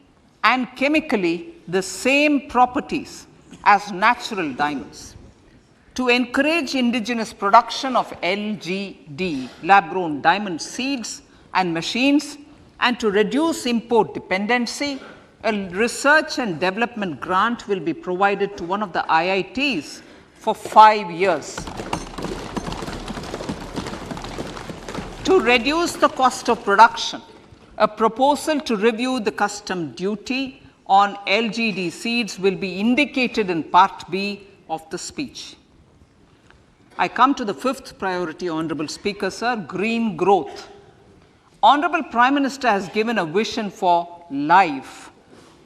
and chemically the same properties as natural diamonds. To encourage indigenous production of LGD, lab-grown diamond seeds and machines, and to reduce import dependency, a research and development grant will be provided to one of the IITs for 5 years. To reduce the cost of production, a proposal to review the custom duty on LGD seeds will be indicated in Part B of the speech. I come to the fifth priority, Honorable Speaker, sir, green growth. Honorable Prime Minister has given a vision for life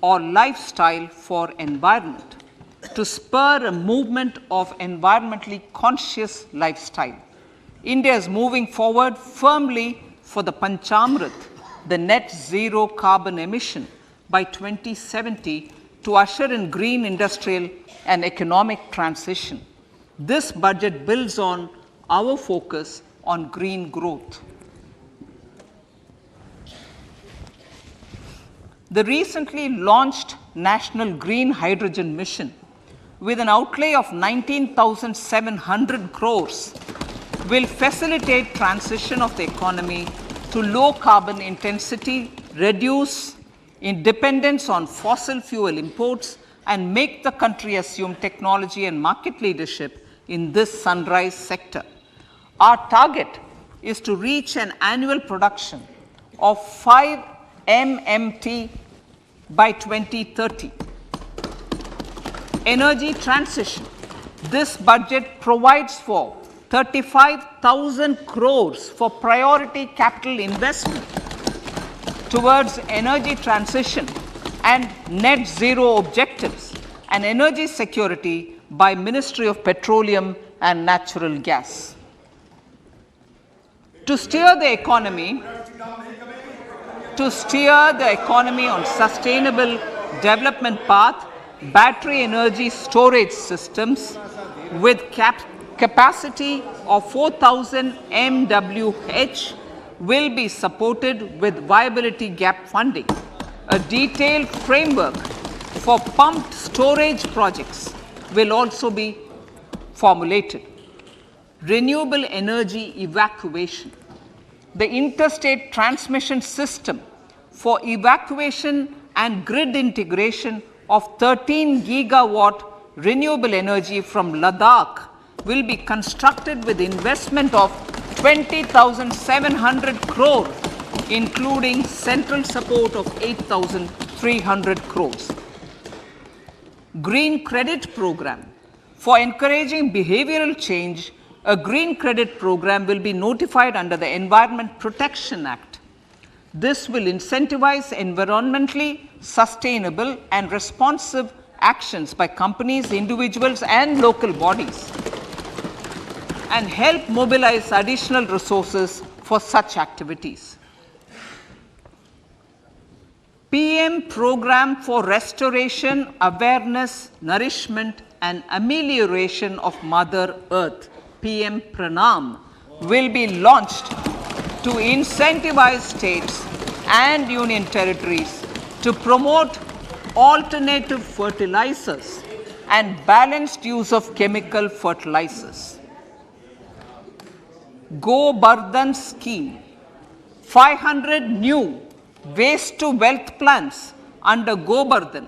or lifestyle for environment to spur a movement of environmentally conscious lifestyle. India is moving forward firmly for the Panchamrit, the net zero carbon emission by 2070 to usher in green industrial and economic transition. This budget builds on our focus on green growth. The recently launched National Green Hydrogen Mission, with an outlay of 19,700 crores, will facilitate transition of the economy to low carbon intensity, reduce dependence on fossil fuel imports, and make the country assume technology and market leadership in this sunrise sector. Our target is to reach an annual production of 5 MMT by 2030. Energy transition. This budget provides for 35,000 crores for priority capital investment towards energy transition and net zero objectives and energy security by Ministry of Petroleum and Natural Gas. To steer the economy on sustainable development path, battery energy storage systems with capacity of 4,000 MWH will be supported with viability gap funding. A detailed framework for pumped storage projects will also be formulated. Renewable energy evacuation. The interstate transmission system for evacuation and grid integration of 13 gigawatt renewable energy from Ladakh will be constructed with investment of 20,700 crore, including central support of 8,300 crores. Green credit program. For encouraging behavioral change, a green credit program will be notified under the Environment Protection Act. This will incentivize environmentally sustainable and responsive actions by companies, individuals, and local bodies, and help mobilize additional resources for such activities. PM Program for Restoration, Awareness, Nourishment, and Amelioration of Mother Earth, PM Pranam, will be launched to incentivize states and union territories to promote alternative fertilizers and balanced use of chemical fertilizers. Go Bardhan scheme. 500 new waste to wealth plants under Go Bardhan,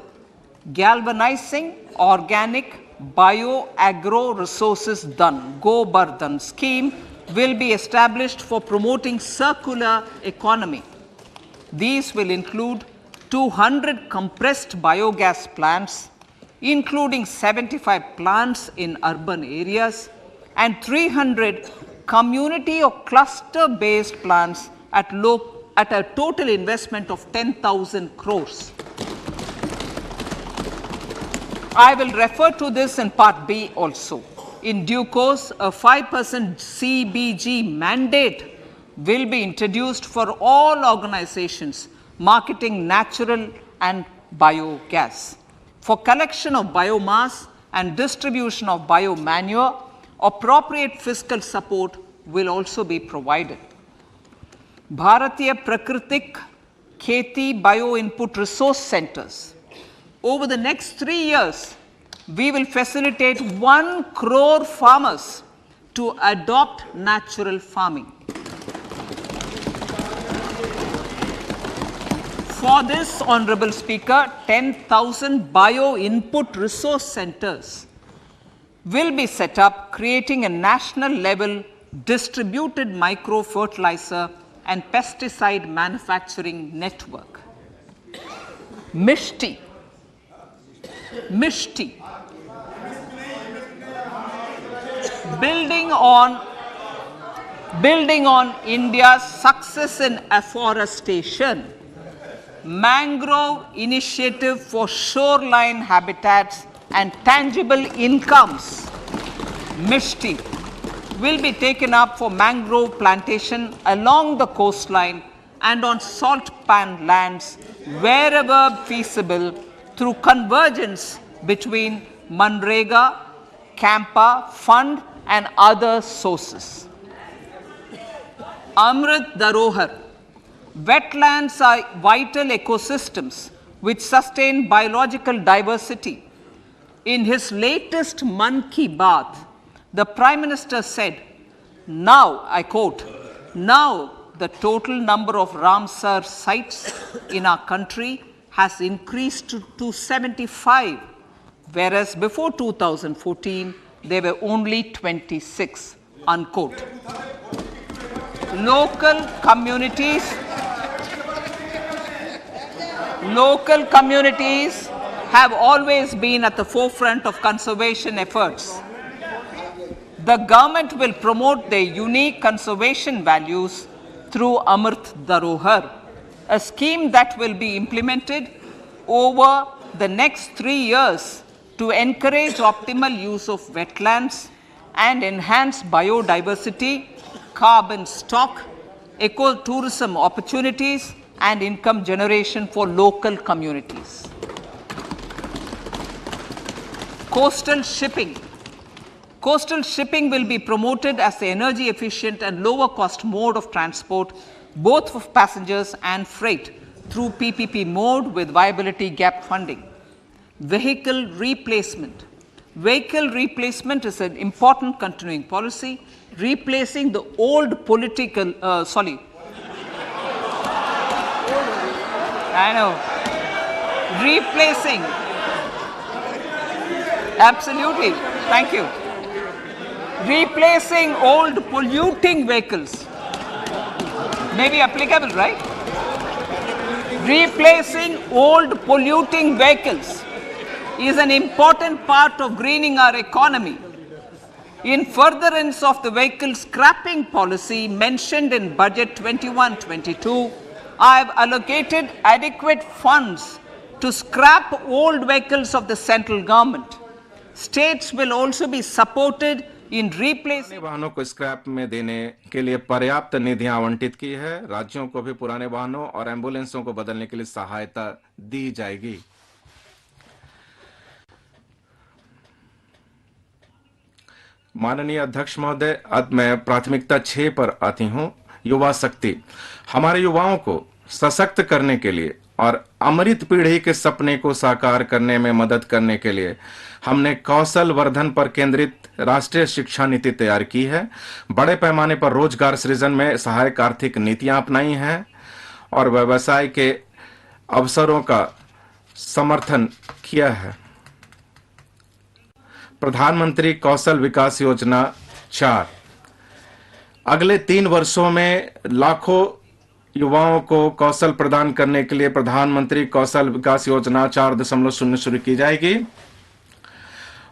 galvanizing organic bio-agro resources done. Go Bardhan scheme will be established for promoting circular economy. These will include 200 compressed biogas plants, including 75 plants in urban areas, and 300 community or cluster-based plants at a total investment of 10,000 crores. I will refer to this in part B also. In due course, a 5% CBG mandate will be introduced for all organizations marketing natural and biogas. For collection of biomass and distribution of biomanure, appropriate fiscal support will also be provided. Bharatiya Prakritik Kheti Bio Input Resource Centers. Over the next 3 years, we will facilitate 1 crore farmers to adopt natural farming. For this, Honorable Speaker, 10,000 bio input resource centers will be set up, creating a national level distributed micro fertilizer and pesticide manufacturing network. Mishti. Building on India's success in afforestation, mangrove initiative for shoreline habitats and tangible incomes, Mishti, will be taken up for mangrove plantation along the coastline and on salt pan lands wherever feasible through convergence between Manrega, Campa, Fund and other sources. Amrit Dharohar. Wetlands are vital ecosystems which sustain biological diversity. In his latest Mann Ki Baat, the Prime Minister said, now, I quote, now the total number of Ramsar sites in our country has increased to 75, whereas before 2014, there were only 26, unquote. Local communities have always been at the forefront of conservation efforts. The government will promote their unique conservation values through Amrit Dharohar, a scheme that will be implemented over the next 3 years to encourage optimal use of wetlands and enhance biodiversity, carbon stock, ecotourism opportunities, and income generation for local communities. Coastal shipping. Coastal shipping will be promoted as the energy efficient and lower cost mode of transport, both for passengers and freight, through PPP mode with viability gap funding. Vehicle replacement. Vehicle replacement is an important continuing policy, replacing the old replacing. Absolutely. Thank you. Replacing old polluting vehicles. May be applicable, right? Replacing old polluting vehicles is an important part of greening our economy. In furtherance of the vehicle scrapping policy mentioned in Budget 21-22, I have allocated adequate funds to scrap old vehicles of the central government. States will also be supported in replacing वाहनों को scrap में देने के लिए पर्याप्त निधियां आवंटित की है। राज्यों को भी पुराने वाहनों और एम्बुलेंसों को बदलने के लिए सहायता दी जाएगी। माननीय अध्यक्ष महोदय, अब मैं प्राथमिकता 6 पर आती हूं। युवा शक्ति। हमारे युवाओं को सशक्त करने के लिए और अमृत पीढ़ी के सपने को साकार करने में मदद करने के लिए हमने कौशल वर्धन पर केंद्रित राष्ट्रीय शिक्षा नीति तैयार की है। बड़े पैमाने पर रोजगार सृजन में सहायक आर्थिक नीतियां अपनाई हैं और व्यवसाय के अवसरों का समर्थन किया है। प्रधानमंत्री कौशल विकास योजना 4 अगले 3 वर्षों में लाखों युवाओं को कौशल प्रदान करने के लिए प्रधानमंत्री कौशल विकास योजना 4.0 शुरू की जाएगी।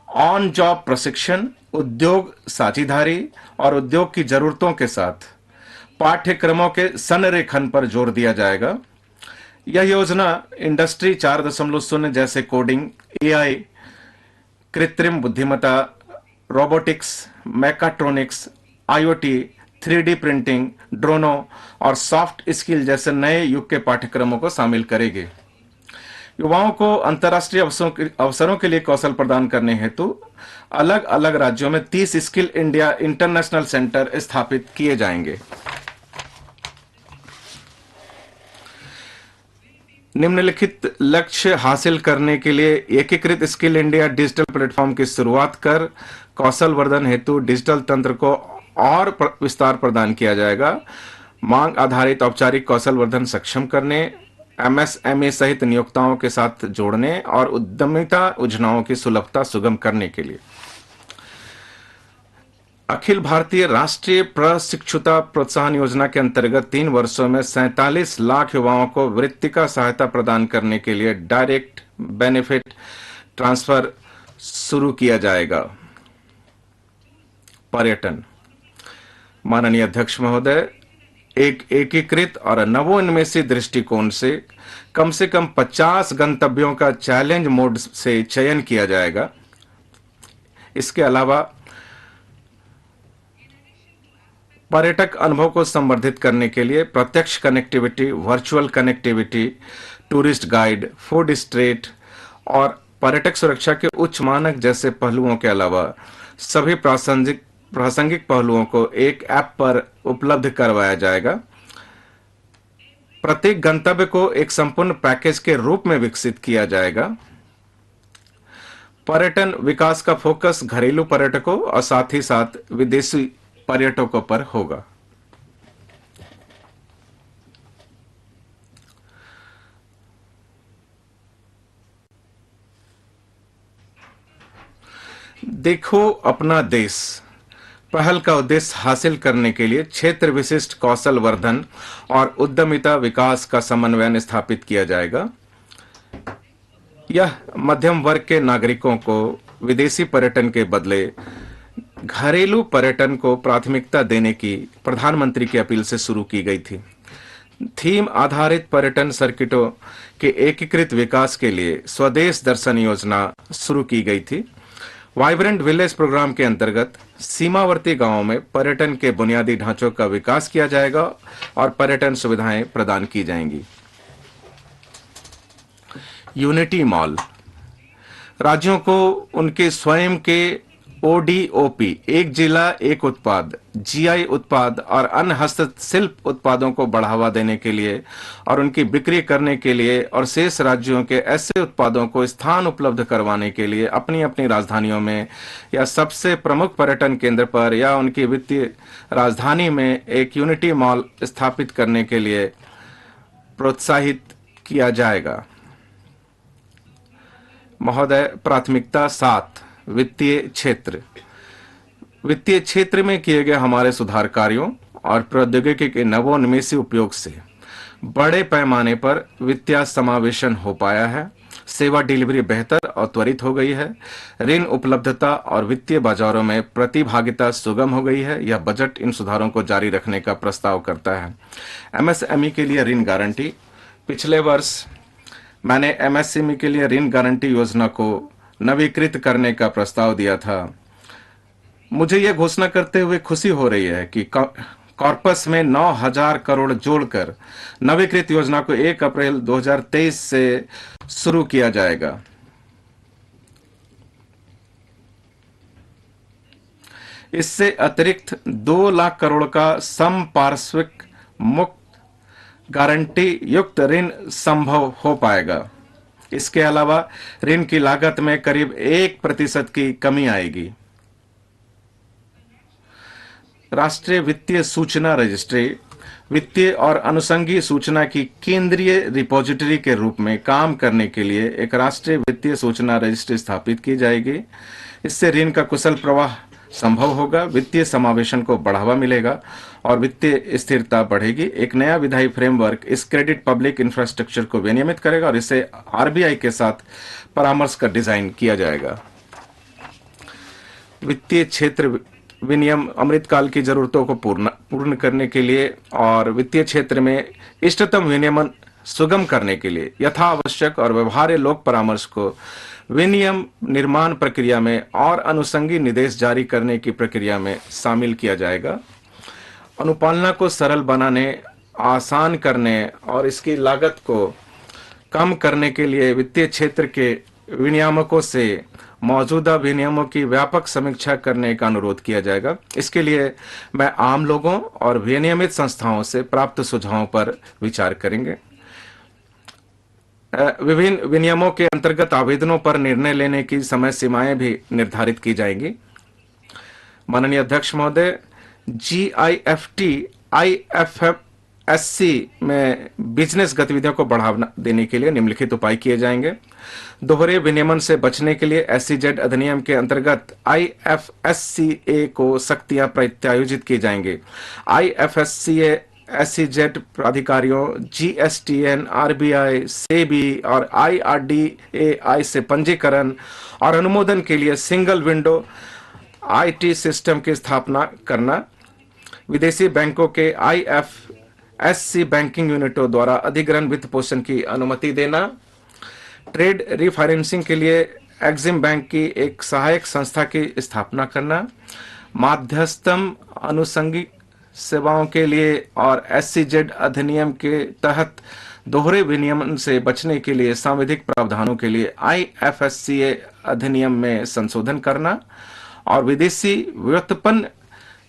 ऑन जॉब प्रशिक्षण, उद्योग साझेदारी और उद्योग की जरूरतों के साथ पाठ्यक्रमों के संरेखन पर जोर दिया जाएगा। यह योजना इंडस्ट्री 4.0 जैसे कोडिंग, एआई, कृत्रिम बुद्धिमत्ता, robotics, mechatronics, IoT, 3D printing, ड्रोनों और सॉफ्ट स्किल जैसे नए युग के पाठ्यक्रमों को शामिल करेगी। युवाओं को अंतर्राष्ट्रीय अवसरों के लिए कौशल प्रदान करने हेतु अलग अलग राज्यों में 30 स्किल इंडिया इंटरनेशनल सेंटर स्थापित किए जाएंगे। निम्नलिखित लक्ष्य हासिल करने के लिए एकीकृत स्किल इंडिया डिजिटल प्लेटफॉर्म की शुरुआत कर कौशल वर्धन हेतु डिजिटल तंत्र को और विस्तार प्रदान किया जाएगा। मांग आधारित औपचारिक कौशल वर्धन सक्षम करने, एमएसएमई सहित नियोक्ताओं के साथ जोड़ने और उद्यमिता योजनाओं की सुलभता सुगम करने के लिए अखिल भारतीय राष्ट्रीय प्रशिक्षुता प्रोत्साहन योजना के अंतर्गत 3 वर्षों में 47 लाख युवाओं को वृत्तिका सहायता प्रदान करने के लिए डायरेक्ट बेनिफिट ट्रांसफर शुरू किया जाएगा। पर्यटन। माननीय अध्यक्ष महोदय, एक एकीकृत और नवोन्मेषी दृष्टिकोण से कम 50 गंतव्यों का चैलेंज मोड से चयन किया जाएगा। इसके अलावा पर्यटक अनुभव को संवर्धित करने के लिए प्रत्यक्ष connectivity, virtual connectivity, tourist guide, food street और पर्यटक सुरक्षा के उच्च मानक जैसे पहलुओं के अलावा सभी प्रासंगिक पहलुओं को एक ऐप पर उपलब्ध करवाया जाएगा। प्रत्येक गंतव्य को एक संपूर्ण पैकेज के रूप में विकसित किया जाएगा। पर्यटन विकास का फोकस घरेलू पर्यटकों और साथ ही साथ विदेशी पर्यटकों पर होगा। देखो अपना देश पहल का उद्देश्य हासिल करने के लिए क्षेत्र विशिष्ट कौशल वर्धन और उद्यमिता विकास का समन्वय स्थापित किया जाएगा। यह मध्यम वर्ग के नागरिकों को विदेशी पर्यटन के बदले घरेलू पर्यटन को प्राथमिकता देने की प्रधानमंत्री की अपील से शुरू की गई थी। थीम आधारित पर्यटन सर्किटों के एकीकृत विकास के लिए स्वदेश दर्शन योजना शुरू की गई थी। वाइब्रेंट विलेज प्रोग्राम के अंतर्गत सीमावर्ती गांवों में पर्यटन के बुनियादी ढांचों का विकास किया जाएगा और पर्यटन सुविधाएं प्रदान की जाएंगी। यूनिटी मॉल राज्यों को उनके स्वयं के ODOP एक जिला एक उत्पाद, GI उत्पाद और अन्य हस्तशिल्प उत्पादों को बढ़ावा देने के लिए और उनकी बिक्री करने के लिए और शेष राज्यों के ऐसे उत्पादों को स्थान उपलब्ध करवाने के लिए अपनी अपनी राजधानियों में या सबसे प्रमुख पर्यटन केंद्र पर या उनकी वित्तीय राजधानी में एक यूनिटी मॉल स्थापित करने के लिए प्रोत्साहित किया जाएगा। महोदय, प्राथमिकता 7 वित्तीय क्षेत्र। वित्तीय क्षेत्र में किए गए हमारे सुधार कार्यों और प्रौद्योगिकी के नवोन्मेषी उपयोग से बड़े पैमाने पर वित्तीय समावेशन हो पाया है। सेवा डिलीवरी बेहतर और त्वरित हो गई है। ऋण उपलब्धता और वित्तीय बाजारों में प्रतिभागिता सुगम हो गई है। यह बजट इन सुधारों को जारी रखने का प्रस्ताव करता है। MSME के लिए ऋण गारंटी। पिछले वर्ष मैंने MSME के लिए ऋण गारंटी योजना को नवीकृत करने का प्रस्ताव दिया था। मुझे यह घोषणा करते हुए खुशी हो रही है कि कॉर्पस में 9,000 करोड़ जोड़कर नवीकृत योजना को 1 अप्रैल 2023 से शुरू किया जाएगा। इससे अतिरिक्त 2 लाख करोड़ का समपार्श्विक मुक्त गारंटी युक्त ऋण संभव हो पाएगा। इसके अलावा ऋण की लागत में करीब 1% की कमी आएगी। राष्ट्रीय वित्तीय सूचना रजिस्ट्री वित्तीय और अनुषंगी सूचना की केंद्रीय रिपोजिटरी के रूप में काम करने के लिए एक राष्ट्रीय वित्तीय सूचना रजिस्ट्री स्थापित की जाएगी। इससे ऋण का कुशल प्रवाह संभव होगा, वित्तीय समावेशन को बढ़ावा मिलेगा और वित्तीय स्थिरता बढ़ेगी। एक नया विधायी फ्रेमवर्क इस क्रेडिट पब्लिक इंफ्रास्ट्रक्चर को विनियमित करेगा और इसे RBI के साथ परामर्श कर डिजाइन किया जाएगा। वित्तीय क्षेत्र विनियम अमृतकाल की जरूरतों को पूर्ण करने के लिए और वित्तीय क्षेत्र में इष्टतम विनियमन सुगम करने के लिए यथावश्यक और व्यवहार्य लोक परामर्श को विनियम निर्माण प्रक्रिया में और अनुषंगी निर्देश जारी करने की प्रक्रिया में शामिल किया जाएगा। अनुपालना को सरल बनाने, आसान करने और इसकी लागत को कम करने के लिए वित्तीय क्षेत्र के विनियामकों से मौजूदा विनियमों की व्यापक समीक्षा करने का अनुरोध किया जाएगा। इसके लिए मैं आम लोगों और विनियमित संस्थाओं से प्राप्त सुझावों पर विचार करेंगे। विभिन्न विनियमों के अंतर्गत आवेदनों पर निर्णय लेने की समय सीमाएं भी निर्धारित की जाएंगी। माननीय अध्यक्ष महोदय, GIFT IFSC में बिजनेस गतिविधियों को बढ़ावा देने के लिए निम्नलिखित उपाय किए जाएंगे। दोहरे विनियमन से बचने के लिए SEZ अधिनियम के अंतर्गत IFSCA को सख्तियां प्रत्यायोजित की जाएंगी। IFSCA SEZ प्राधिकारियों GSTN, RBI, SEBI और IRDAI से पंजीकरण और अनुमोदन के लिए सिंगल विंडो IT सिस्टम की स्थापना करना, विदेशी बैंकों के IFSC बैंकिंग यूनिटों द्वारा अधिग्रहण वित्त पोषण की अनुमति देना, ट्रेड रिफाइनेंसिंग के लिए एक्सिम बैंक की एक सहायक संस्था की स्थापना करना, माध्यस्थम अनुषंगिक सेवाओं के लिए और SEZ अधिनियम के तहत दोहरे विनियमन से बचने के लिए सांविधिक प्रावधानों के लिए IFSCA अधिनियम में संशोधन करना और विदेशी व्युत्पन्न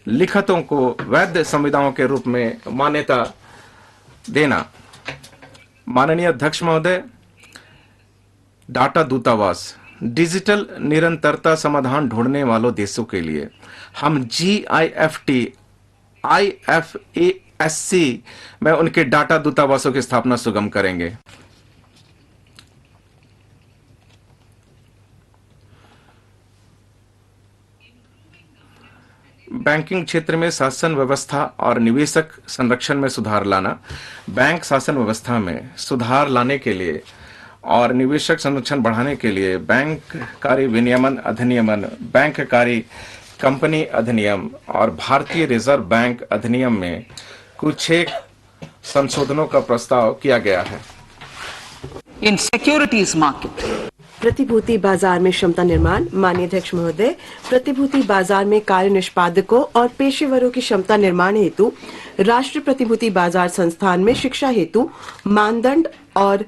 लिखतों को वैध संविदाओं के रूप में मान्यता देना। माननीय अध्यक्ष महोदय, डाटा दूतावास डिजिटल निरंतरता समाधान ढूंढने वालों देशों के लिए हम GIFT IFASC में उनके डाटा दूतावासों की स्थापना सुगम करेंगे। बैंकिंग क्षेत्र में शासन व्यवस्था और निवेशक संरक्षण में सुधार लाना। बैंक शासन व्यवस्था में सुधार लाने के लिए और निवेशक संरक्षण बढ़ाने के लिए बैंककारी विनियमन अधिनियम, बैंककारी कंपनी अधिनियम और भारतीय रिजर्व बैंक अधिनियम में कुछ एक संशोधनों का प्रस्ताव किया गया है। In securities market, प्रतिभूति बाजार में क्षमता निर्माण। माननीय अध्यक्ष महोदय, प्रतिभूति बाजार में कार्य निष्पादकों और पेशेवरों की क्षमता निर्माण हेतु राष्ट्रीय प्रतिभूति बाजार संस्थान में शिक्षा हेतु मानदंड और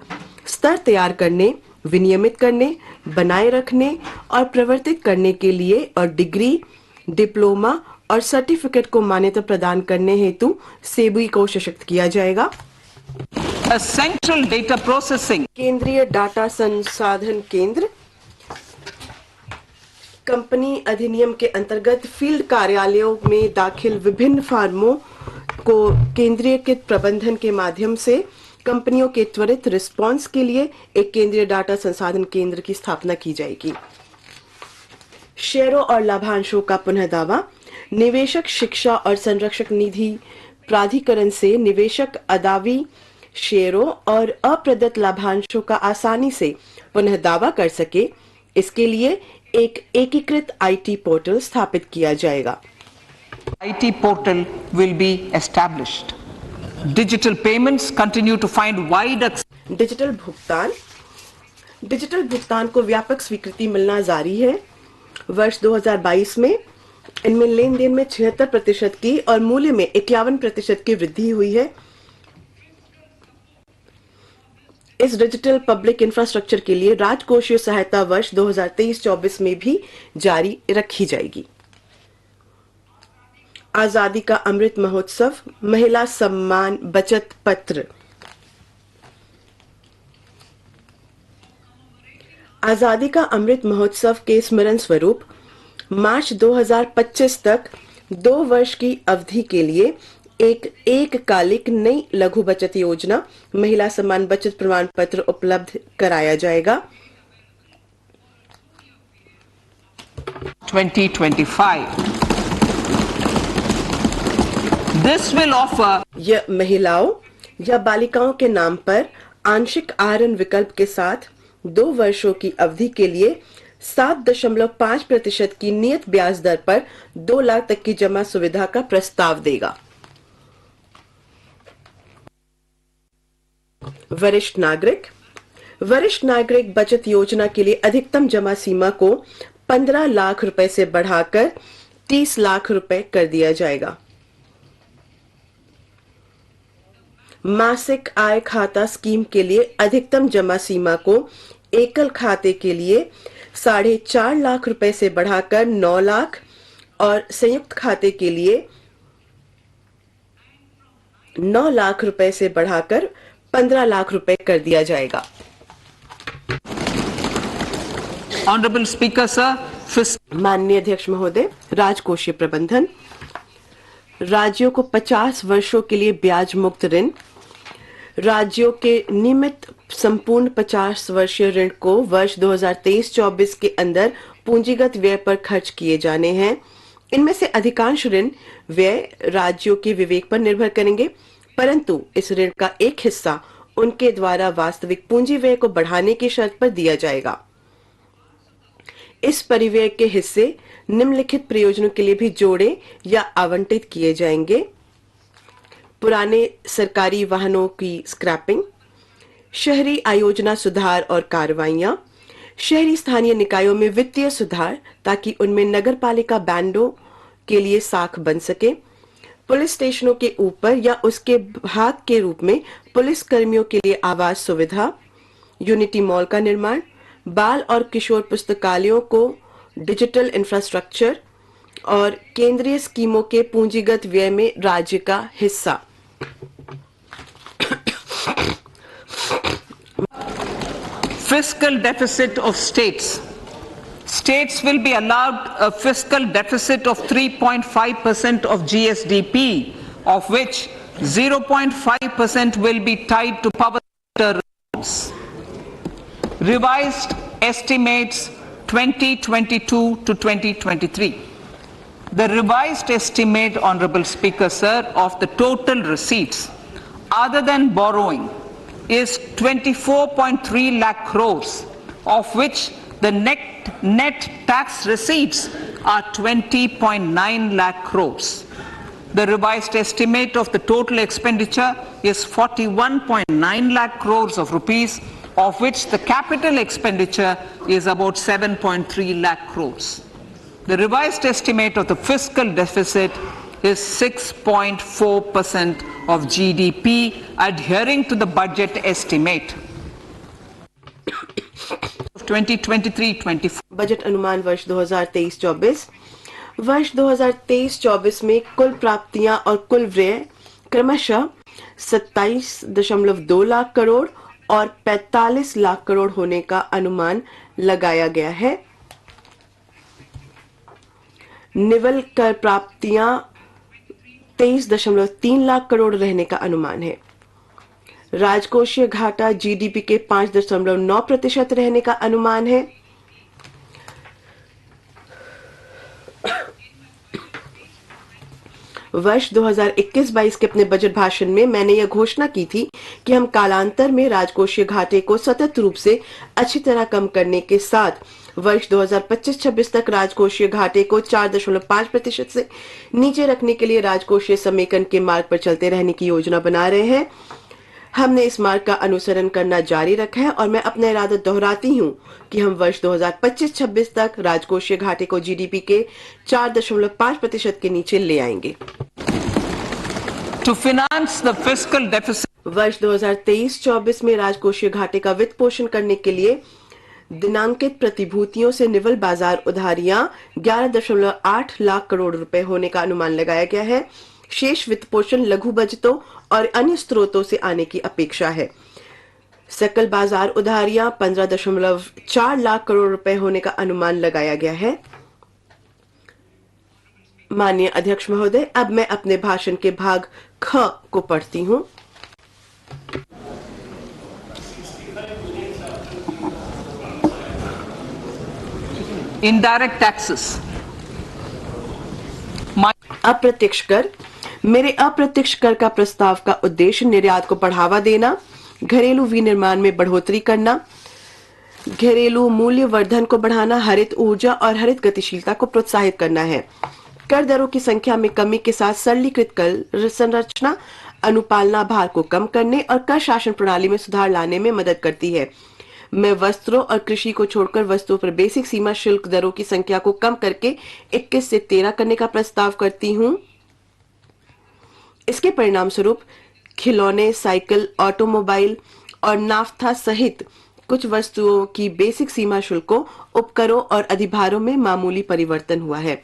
स्तर तैयार करने, विनियमित करने, बनाए रखने और प्रवर्तित करने के लिए और डिग्री, डिप्लोमा और सर्टिफिकेट को मान्यता प्रदान करने हेतु सेबी को सशक्त किया जाएगा। a central data processing केंद्रीय डाटा संसाधन केंद्र। कंपनी अधिनियम के अंतर्गत फील्ड कार्यालयों में दाखिल विभिन्न फर्मों को केंद्रीयकृत प्रबंधन के माध्यम से कंपनियों के त्वरित रिस्पांस के लिए एक केंद्रीय डाटा संसाधन केंद्र की स्थापना की जाएगी। शेयरों और लाभांशों का पुनः दावा। निवेशक शिक्षा और संरक्षक निधि प्राधिकरण से निवेशक अदावी शेयरों और अप्रदत्त लाभांशों का आसानी से पुनः दावा कर सके, इसके लिए एक एकीकृत आईटी पोर्टल स्थापित किया जाएगा। IT portal will be established. Digital payments continue to find wide acceptance. Digital भुगतान को व्यापक स्वीकृति मिलना जारी है। वर्ष 2022 में इनमें लेन देन में 76% की और मूल्य में 51% की वृद्धि हुई है। इस डिजिटल पब्लिक इंफ्रास्ट्रक्चर के लिए राजकोषीय सहायता वर्ष 2023-24 में भी जारी रखी जाएगी। आजादी का अमृत महोत्सव, महिला सम्मान बचत पत्र। आजादी का अमृत महोत्सव के स्मरण स्वरूप मार्च 2025 तक 2 वर्ष की अवधि के लिए एक कालिक नई लघु बचत योजना महिला सम्मान बचत प्रमाण पत्र उपलब्ध कराया जाएगा। 2025. This will offer यह महिलाओं या बालिकाओं के नाम पर आंशिक आहरण विकल्प के साथ 2 वर्षों की अवधि के लिए 7.5% की नियत ब्याज दर पर 2 लाख तक की जमा सुविधा का प्रस्ताव देगा। वरिष्ठ नागरिक बचत योजना के लिए अधिकतम जमा सीमा को 15 लाख रुपए से बढ़ाकर 30 लाख रुपए कर दिया जाएगा। मासिक आय खाता स्कीम के लिए अधिकतम जमा सीमा को एकल खाते के लिए 4.5 लाख रुपए से बढ़ाकर 9 लाख और संयुक्त खाते के लिए 9 लाख रुपए से बढ़ाकर 15 लाख रुपए कर दिया जाएगा। Honorable Speaker, sir, माननीय अध्यक्ष महोदय, राजकोषीय प्रबंधन। राज्यों को 50 वर्षों के लिए ब्याज मुक्त ऋण। राज्यों के नियमित संपूर्ण 50 वर्षीय ऋण को वर्ष 2023-24 के अंदर पूंजीगत व्यय पर खर्च किए जाने हैं। इनमें से अधिकांश ऋण व्यय राज्यों के विवेक पर निर्भर करेंगे, परंतु इस ऋण का एक हिस्सा उनके द्वारा वास्तविक पूंजी व्यय को बढ़ाने की शर्त पर दिया जाएगा। इस परिव्यय के हिस्से निम्नलिखित प्रयोजनों के लिए भी जोड़े या आवंटित किए जाएंगे: पुराने सरकारी वाहनों की स्क्रैपिंग, शहरी आयोजना सुधार और कार्रवाइयां, शहरी स्थानीय निकायों में वित्तीय सुधार ताकि उनमें नगरपालिका बैंडों के लिए साख बन सके, पुलिस स्टेशनों के ऊपर या उसके भाग के रूप में पुलिस कर्मियों के लिए आवास सुविधा, यूनिटी मॉल का निर्माण, बाल और किशोर पुस्तकालयों को डिजिटल इंफ्रास्ट्रक्चर और केंद्रीय स्कीमों के पूंजीगत व्यय में राज्य का हिस्सा। fiscal deficit of states. States will be allowed a fiscal deficit of 3.5% of GSDP, of which 0.5% will be tied to power sector revenues. Revised estimates 2022 to 2023. The revised estimate, Honorable Speaker, sir, of the total receipts other than borrowing is 24.3 lakh crores, of which the net tax receipts are 20.9 lakh crores. The revised estimate of the total expenditure is 41.9 lakh crores of rupees, of which the capital expenditure is about 7.3 lakh crores. The revised estimate of the fiscal deficit is 6.4% of GDP, adhering to the budget estimate. 2023-24 budget अनुमान वर्ष 2023-24। वर्ष 2023-24 में कुल प्राप्तियां और कुल व्यय क्रमशः 27.2 लाख करोड़ और 45 लाख करोड़ होने का अनुमान लगाया गया है। निवल कर प्राप्तियां 23.3 लाख करोड़ रहने का अनुमान है। राजकोषीय घाटा जीडीपी के 5.9% रहने का अनुमान है। वर्ष 2021-22 के अपने बजट भाषण में मैंने यह घोषणा की थी कि हम कालांतर में राजकोषीय घाटे को सतत रूप से अच्छी तरह कम करने के साथ वर्ष 2025-26 तक राजकोषीय घाटे को 4.5% से नीचे रखने के लिए राजकोषीय समेकन के मार्ग पर चलते रहने की योजना बना रहे हैं। हमने इस मार्ग का अनुसरण करना जारी रखा है और मैं अपना इरादा दोहराती हूं कि हम वर्ष 2025-26 तक राजकोषीय घाटे को जीडीपी के 4.5% के नीचे ले आएंगे। To finance the fiscal deficit, वर्ष 2023-24 में राजकोषीय घाटे का वित्त पोषण करने के लिए दिनांकित प्रतिभूतियों से निवल बाजार उधारियां 11.8 लाख करोड़ रुपए होने का अनुमान लगाया गया है। शेष वित्त पोषण लघु बचतों और अन्य स्रोतों से आने की अपेक्षा है। सकल बाजार उधारियां 15.4 लाख करोड़ रुपए होने का अनुमान लगाया गया है। माननीय अध्यक्ष महोदय, अब मैं अपने भाषण के भाग ख को पढ़ती हूं। indirect taxes. अप्रत्यक्ष कर। मेरे अप्रत्यक्ष कर का प्रस्ताव का उद्देश्य निर्यात को बढ़ावा देना, घरेलू विनिर्माण में बढ़ोतरी करना, घरेलू मूल्य वर्धन को बढ़ाना, हरित ऊर्जा और हरित गतिशीलता को प्रोत्साहित करना है। कर दरों की संख्या में कमी के साथ सरलीकृत कर संरचना अनुपालना भार को कम करने और कर शासन प्रणाली में सुधार लाने में मदद करती है। मैं वस्त्रों और कृषि को छोड़कर वस्तुओं पर बेसिक सीमा शुल्क दरों की संख्या को कम करके 21 से 13 करने का प्रस्ताव करती हूं। इसके परिणाम स्वरूप खिलौने, साइकिल, ऑटोमोबाइल और नाफ्ता सहित कुछ वस्तुओं की बेसिक सीमा शुल्कों, उपकरों और अधिभारों में मामूली परिवर्तन हुआ है।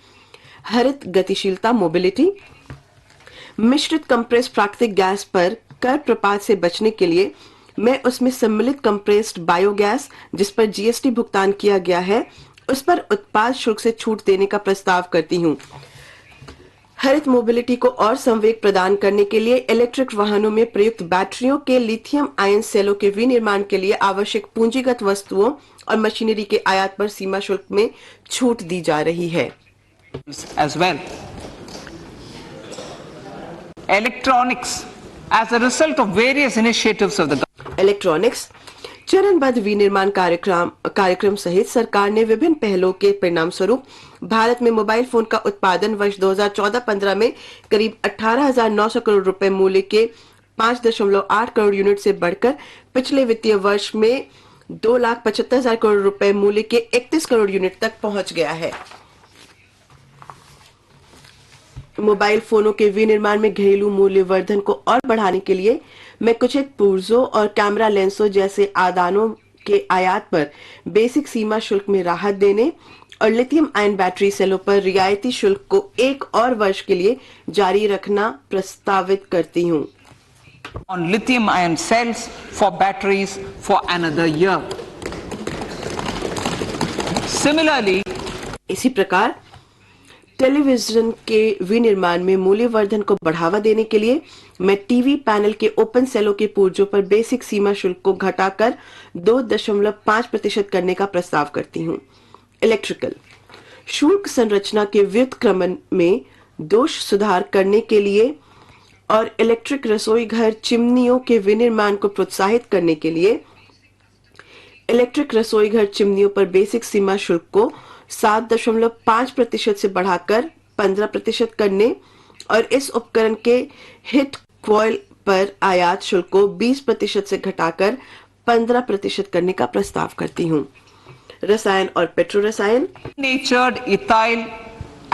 हरित गतिशीलता मोबिलिटी। मिश्रित कंप्रेस्ड प्राकृतिक गैस पर कर प्रपात से बचने के लिए मैं उसमें सम्मिलित कंप्रेस्ड बायोगैस, जिस पर जीएसटी भुगतान किया गया है, उस पर उत्पाद शुल्क से छूट देने का प्रस्ताव करती हूं। हरित मोबिलिटी को और संवेग प्रदान करने के लिए इलेक्ट्रिक वाहनों में प्रयुक्त बैटरियों के लिथियम आयन सेलों के विनिर्माण के लिए आवश्यक पूंजीगत वस्तुओं और मशीनरी के आयात पर सीमा शुल्क में छूट दी जा रही है। as well. Electronics, as a result of various initiatives of the government. Electronics. चरणबद्ध विनिर्माण कार्यक्रम सहित सरकार ने विभिन्न पहलों के परिणाम स्वरूप भारत में मोबाइल फोन का उत्पादन वर्ष 2014-15 में करीब 18,900 करोड़ रुपए मूल्य के 5.8 करोड़ यूनिट से बढ़कर पिछले वित्तीय वर्ष में 2,75,000 करोड़ रुपए मूल्य के 31 करोड़ यूनिट तक पहुंच गया है। मोबाइल फोनों के विनिर्माण में घरेलू मूल्य वर्धन को और बढ़ाने के लिए मैं कुछ एक पुर्जों और कैमरा लेंसों जैसे आदानों के आयात पर बेसिक सीमा शुल्क में राहत देने और लिथियम आयन बैटरी सेलों पर रियायती शुल्क को 1 और वर्ष के लिए जारी रखना प्रस्तावित करती हूं। On lithium ion cells for batteries for another year. Similarly, इसी प्रकार टेलीविजन के विनिर्माण में मूल्य वर्धन को बढ़ावा देने के लिए मैं टीवी पैनल के ओपन सेलों के पुर्जों पर बेसिक सीमा शुल्क को घटाकर 2.5% करने का प्रस्ताव करती हूं। इलेक्ट्रिकल शुल्क संरचना के व्युत्क्रमण में दोष सुधार करने के लिए और इलेक्ट्रिक रसोई घर चिमनियों के विनिर्माण को प्रोत्साहित करने के लिए इलेक्ट्रिक रसोई घर चिमनियों पर बेसिक सीमा शुल्क को 7.5% से बढ़ाकर 15% करने और इस उपकरण के हिट क्वाइल पर आयात शुल्क को 20% से घटाकर 15% करने का प्रस्ताव करती हूँ। रसायन और पेट्रो रसायन। Denatured ethyl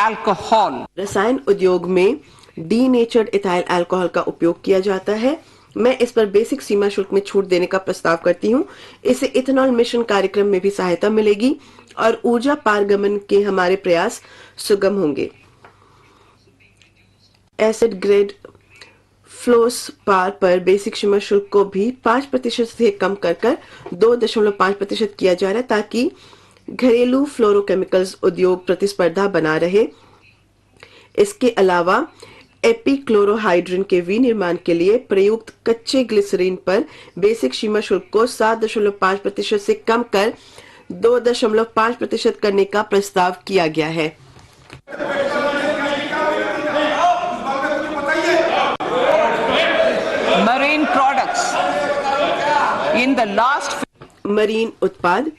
alcohol. रसायन उद्योग में डीनेचर्ड इथाइल अल्कोहल का उपयोग किया जाता है। मैं इस पर बेसिक सीमा शुल्क में छूट देने का प्रस्ताव करती हूँ। इससे इथेनॉल मिशन कार्यक्रम में भी सहायता मिलेगी और ऊर्जा पारगमन के हमारे प्रयास सुगम होंगे। एसिड ग्रेड फ्लोस पार पर बेसिक सीमा शुल्क को भी 5% से कम कर 2.5% किया जा रहा है ताकि घरेलू फ्लोरोकेमिकल्स उद्योग प्रतिस्पर्धा बना रहे। इसके अलावा एपीक्लोरोहाइड्रिन के विनिर्माण के लिए प्रयुक्त कच्चे ग्लिसरीन पर बेसिक सीमा शुल्क को 7.5% से कम कर 2.5% करने का प्रस्ताव किया गया है। Marine products. In the last marine उत्पाद।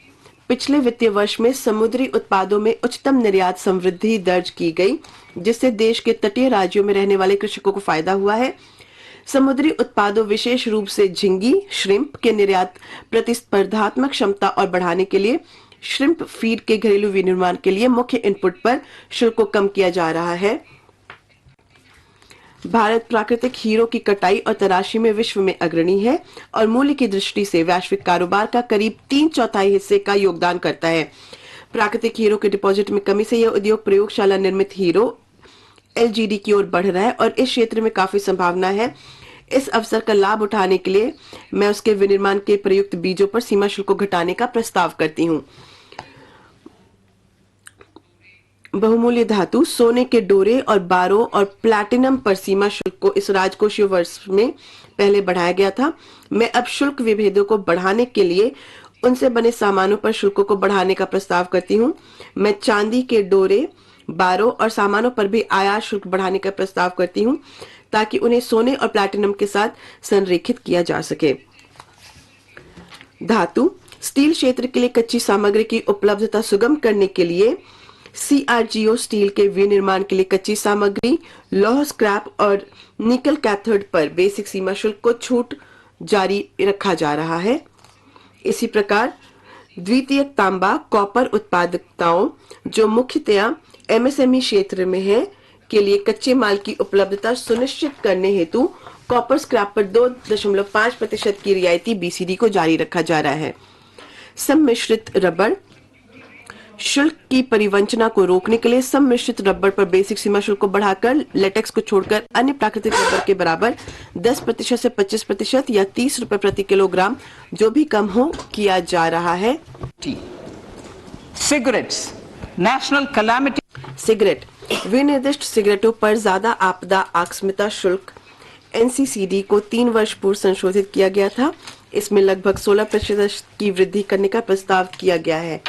पिछले वित्तीय वर्ष में समुद्री उत्पादों में उच्चतम निर्यात समृद्धि दर्ज की गई, जिससे देश के तटीय राज्यों में रहने वाले कृषकों को फायदा हुआ है। समुद्री उत्पादों विशेष रूप से झींगी श्रिम्प के निर्यात प्रतिस्पर्धात्मक क्षमता और बढ़ाने के लिए श्रिम्प फीड के घरेलू विनिर्माण के लिए मुख्य इनपुट पर शुल्क को कम किया जा रहा है। भारत प्राकृतिक हीरो की कटाई और तराशी में विश्व में अग्रणी है और मूल्य की दृष्टि से वैश्विक कारोबार का करीब 3/4 हिस्से का योगदान करता है। प्राकृतिक हीरो के डिपॉजिट में कमी से यह उद्योग प्रयोगशाला निर्मित हीरो एलजीडी की ओर बढ़ रहा है और इस क्षेत्र में काफी संभावना है। इस अवसर का लाभ उठाने के लिए मैं उसके विनिर्माण के प्रयुक्त बीजों पर सीमा शुल्क को घटाने का प्रस्ताव करती हूँ। बहुमूल्य धातु, सोने के डोरे और बारों और प्लैटिनम पर सीमा शुल्क को इस राजकोषीय वर्ष में पहले बढ़ाया गया था। मैं अब शुल्क विभेदों को बढ़ाने के लिए उनसे बने सामानों पर शुल्कों को बढ़ाने का प्रस्ताव करती हूँ। मैं चांदी के डोरे, बारों और सामानों पर भी आयात शुल्क बढ़ाने का प्रस्ताव करती हूँ ताकि उन्हें सोने और प्लैटिनम के साथ संरेखित किया जा सके। धातु, स्टील क्षेत्र के लिए कच्ची सामग्री की उपलब्धता सुगम करने के लिए सीआरजीओ स्टील के विनिर्माण के लिए कच्ची सामग्री, लौह स्क्रैप और निकल कैथोड पर बेसिक सीमा शुल्क को छूट जारी रखा जा रहा है। इसी प्रकार द्वितीयक तांबा कॉपर उत्पादकताओं जो मुख्यतया एमएसएमई क्षेत्र में है के लिए कच्चे माल की उपलब्धता सुनिश्चित करने हेतु कॉपर स्क्रैप पर 2.5% की रियायती बीसीडी को जारी रखा जा रहा है। सम्मिश्रित रबड़, शुल्क की परिवंचना को रोकने के लिए सम्मिश्रित रबड़ पर बेसिक सीमा शुल्क को बढ़ाकर लेटेक्स को छोड़कर अन्य प्राकृतिक रबड़ के बराबर 10% से 25% या 30 रुपए प्रति किलोग्राम जो भी कम हो किया जा रहा है। cigarettes, national calamity. सिगरेट, विनिर्दिष्ट सिगरेटों पर ज्यादा आपदा आकस्मिकता शुल्क एनसीसीडी को 3 वर्ष पूर्व संशोधित किया गया था। इसमें लगभग 16% की वृद्धि करने का प्रस्ताव किया गया है।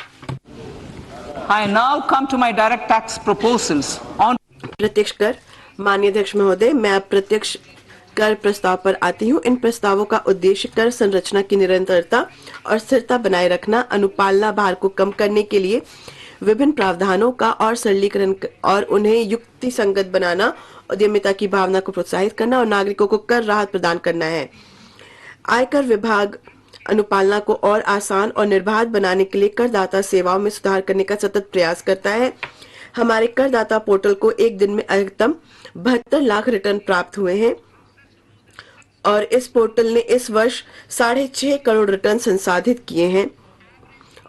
I now come to my direct tax proposals on प्रत्यक्ष कर। माननीय अध्यक्ष महोदय, मैं अब प्रत्यक्ष कर प्रस्ताव पर आती हूँ। इन प्रस्तावों का उद्देश्य कर संरचना की निरंतरता और स्थिरता बनाए रखना, अनुपालना भार को कम करने के लिए विभिन्न प्रावधानों का और सरलीकरण और उन्हें युक्ति संगत बनाना, उद्यमिता की भावना को प्रोत्साहित करना और नागरिकों को कर राहत प्रदान करना है। आयकर विभाग अनुपालना को और आसान और निर्बाध बनाने के लिए करदाता सेवाओं में सुधार करने का सतत प्रयास करता है। हमारे करदाता पोर्टल को एक दिन में अधिकतम 72 लाख रिटर्न प्राप्त हुए हैं और इस पोर्टल ने इस वर्ष 6.5 करोड़ रिटर्न संसाधित किए हैं।